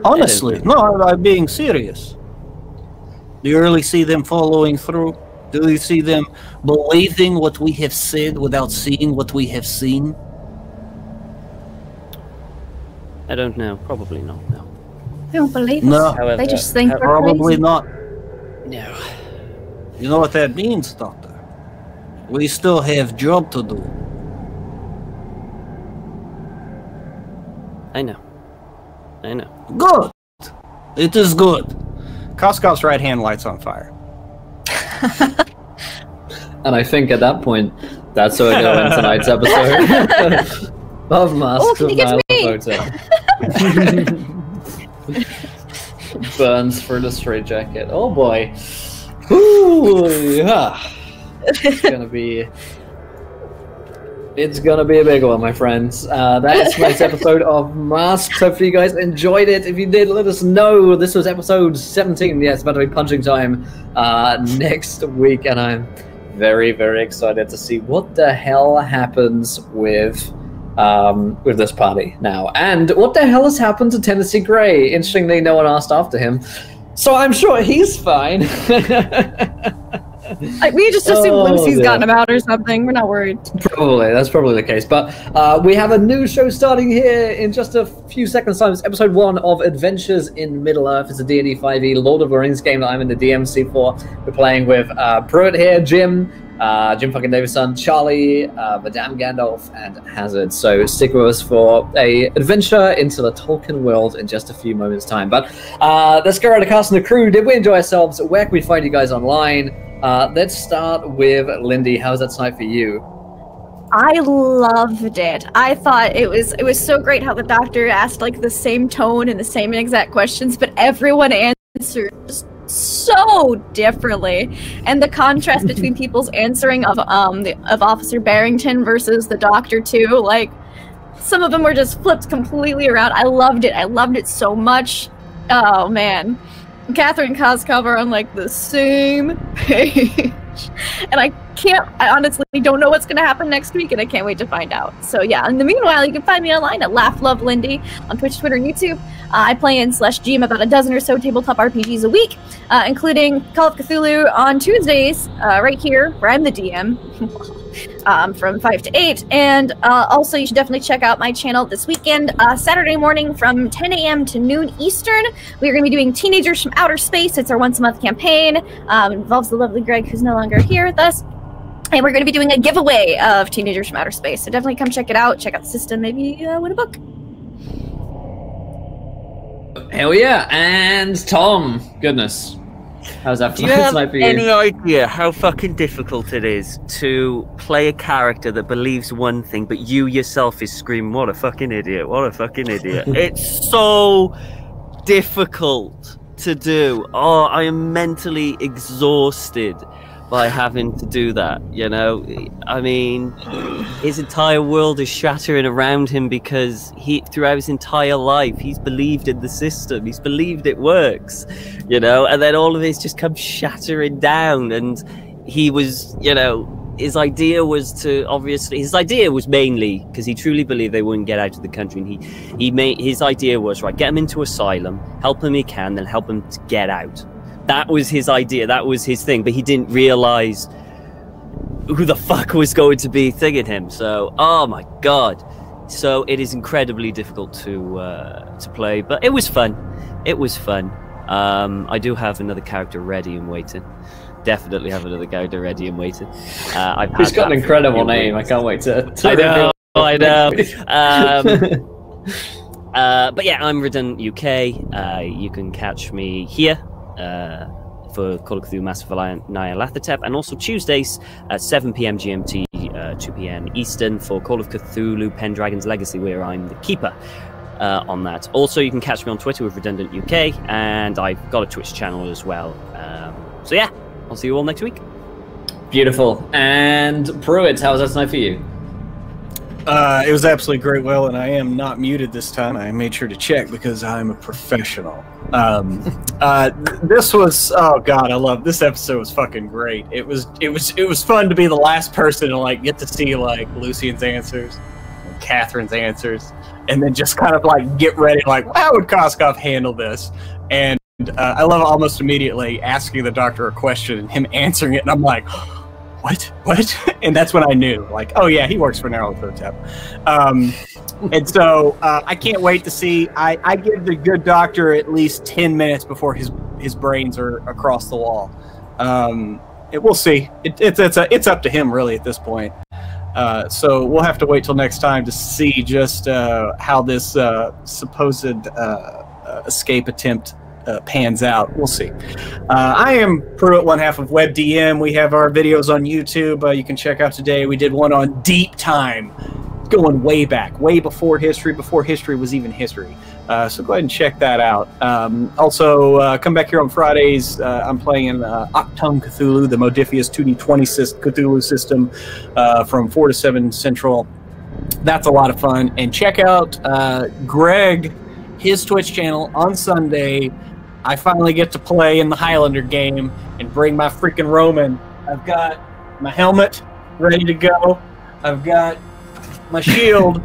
Honestly, no, I'm being serious. Do you really see them following through? Do you see them believing what we have said without seeing what we have seen? I don't know. Probably not. No. They don't believe No. us. However, They just think we're Probably crazy. not. No. You know what that means, Doctor? We still have job to do. I know. I know. Good. It is good. Koskov's right hand lights on fire. And I think at that point, that's where we're going to end tonight's episode of Masks can of you get me? Nyarlathotep. Burns through the straitjacket. Oh boy. Ooh, yeah. It's gonna be a big one, my friends. That is tonight's episode of Masks. Hopefully you guys enjoyed it. If you did, let us know. This was episode 17. Yeah, it's about to be punching time next week, and I'm very, very excited to see what the hell happens with this party now. And what the hell has happened to Tennessee Gray? Interestingly, no one asked after him. So I'm sure he's fine. We just assume Lucy's dear. gotten him out or something. We're not worried. Probably, that's probably the case. But we have a new show starting here in just a few seconds' time. It's episode 1 of Adventures in Middle-earth. It's a D&D 5e Lord of the Rings game that I'm in the DMC for. We're playing with Pruitt here, Jim fucking Davison, Charlie, Madame Gandalf, and Hazard. So stick with us for a adventure into the Tolkien world in just a few moments' time. But let's go around the cast and the crew. Did we enjoy ourselves? Where can we find you guys online? Let's start with Lindy. How's that tonight for you? I loved it. I thought it was so great how the doctor asked like the same tone and the same exact questions, but everyone answered just so differently. And the contrast between people's answering of Officer Barrington versus the doctor too, like some of them were just flipped completely around. I loved it. I loved it so much. Oh man. Catherine and Koskov are on like the same page. And I honestly don't know what's going to happen next week, and I can't wait to find out. So yeah, in the meanwhile, you can find me online at LaughLoveLindy on Twitch, Twitter, and YouTube. I play in /GM about a dozen or so tabletop RPGs a week, including Call of Cthulhu on Tuesdays, right here, where I'm the DM, from 5 to 8. And also, you should definitely check out my channel this weekend, Saturday morning from 10 a.m. to noon Eastern. We are going to be doing Teenagers from Outer Space. It's our once-a-month campaign. It involves the lovely Greg, who's no longer here with us. And we're going to be doing a giveaway of Teenagers from Outer Space. So definitely come check it out. Check out the system. Maybe win a book. Hell yeah. And Tom, goodness. How's that Do you have tonight for you? any idea how fucking difficult it is to play a character that believes one thing, but you yourself is screaming, what a fucking idiot, what a fucking idiot. It's so difficult to do. Oh, I am mentally exhausted by having to do that, you know? I mean, his entire world is shattering around him because throughout his entire life, he's believed in the system, he's believed it works, you know? And then all of this just comes shattering down, and he was, you know, his idea was mainly because he truly believed they wouldn't get out of the country, and his idea was, right, get him into asylum, help him he can, then help him to get out. That was his idea, that was his thing, but he didn't realize who the fuck was going to be thinking him. So, oh my god. So it is incredibly difficult to play, but it was fun. It was fun. I do have another character ready and waiting. Definitely have another character ready and waiting. He's got an incredible name. I can't wait to I know. But yeah, I'm Redundant UK. You can catch me here for Call of Cthulhu Massive Nyarlathotep, and also Tuesdays at 7 p.m. GMT, 2 p.m. Eastern for Call of Cthulhu Pendragon's Legacy, where I'm the keeper. on that. Also, you can catch me on Twitter with Redundant UK, and I've got a Twitch channel as well. So yeah, I'll see you all next week. Beautiful. And Pruitt, how was that tonight for you? It was absolutely great, Will, and I am not muted this time. I made sure to check because I'm a professional. This was, oh god, I love this episode. Was fucking great. It was fun to be the last person to like get to see like Lucian's answers, and Catherine's answers, and then just kind of like get ready, like how would Koskov handle this? And I love almost immediately asking the doctor a question and him answering it, and I'm like, what? And that's when I knew, like, oh yeah, he works for Nyarlathotep. And so I can't wait to see. I give the good doctor at least 10 minutes before his brains are across the wall. We'll see. It's up to him really at this point. So we'll have to wait till next time to see just how this supposed escape attempt pans out. We'll see. I am Pruitt, one half of WebDM. We have our videos on YouTube. You can check out today. We did one on Deep Time, going way back, way before history was even history. So go ahead and check that out. Also, come back here on Fridays. I'm playing in Octung Cthulhu, the Modifius 2D20 Cthulhu system from 4 to 7 Central. That's a lot of fun. And check out Greg, his Twitch channel on Sunday. I finally get to play in the Highlander game and bring my freaking Roman. I've got my helmet ready to go. I've got my shield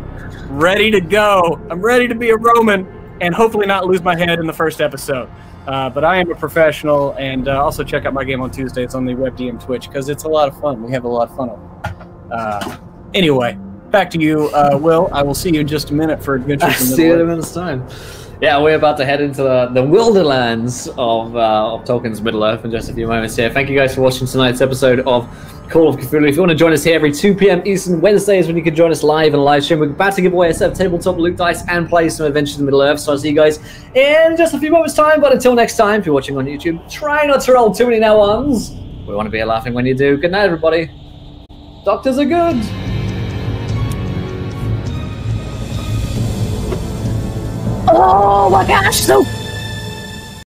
ready to go. I'm ready to be a Roman and hopefully not lose my head in the first episode. But I am a professional, and also check out my game on Tuesday. It's on the WebDM Twitch because it's a lot of fun. We have a lot of fun on it. Anyway, back to you, Will. I will see you in just a minute for Adventures in Middle-earth. See you in a minute's time. Yeah, we're about to head into the Wilderlands of Tolkien's Middle-earth in just a few moments here. Thank you guys for watching tonight's episode of Call of Cthulhu. If you want to join us here every 2 p.m. Eastern, Wednesdays when you can join us live and live stream. We're about to give away a set of tabletop loot dice and play some Adventures in Middle-earth. So I'll see you guys in just a few moments' time. But until next time, if you're watching on YouTube, try not to roll too many now ones. We want to be here laughing when you do. Good night, everybody. Doctors are good. Oh my gosh, so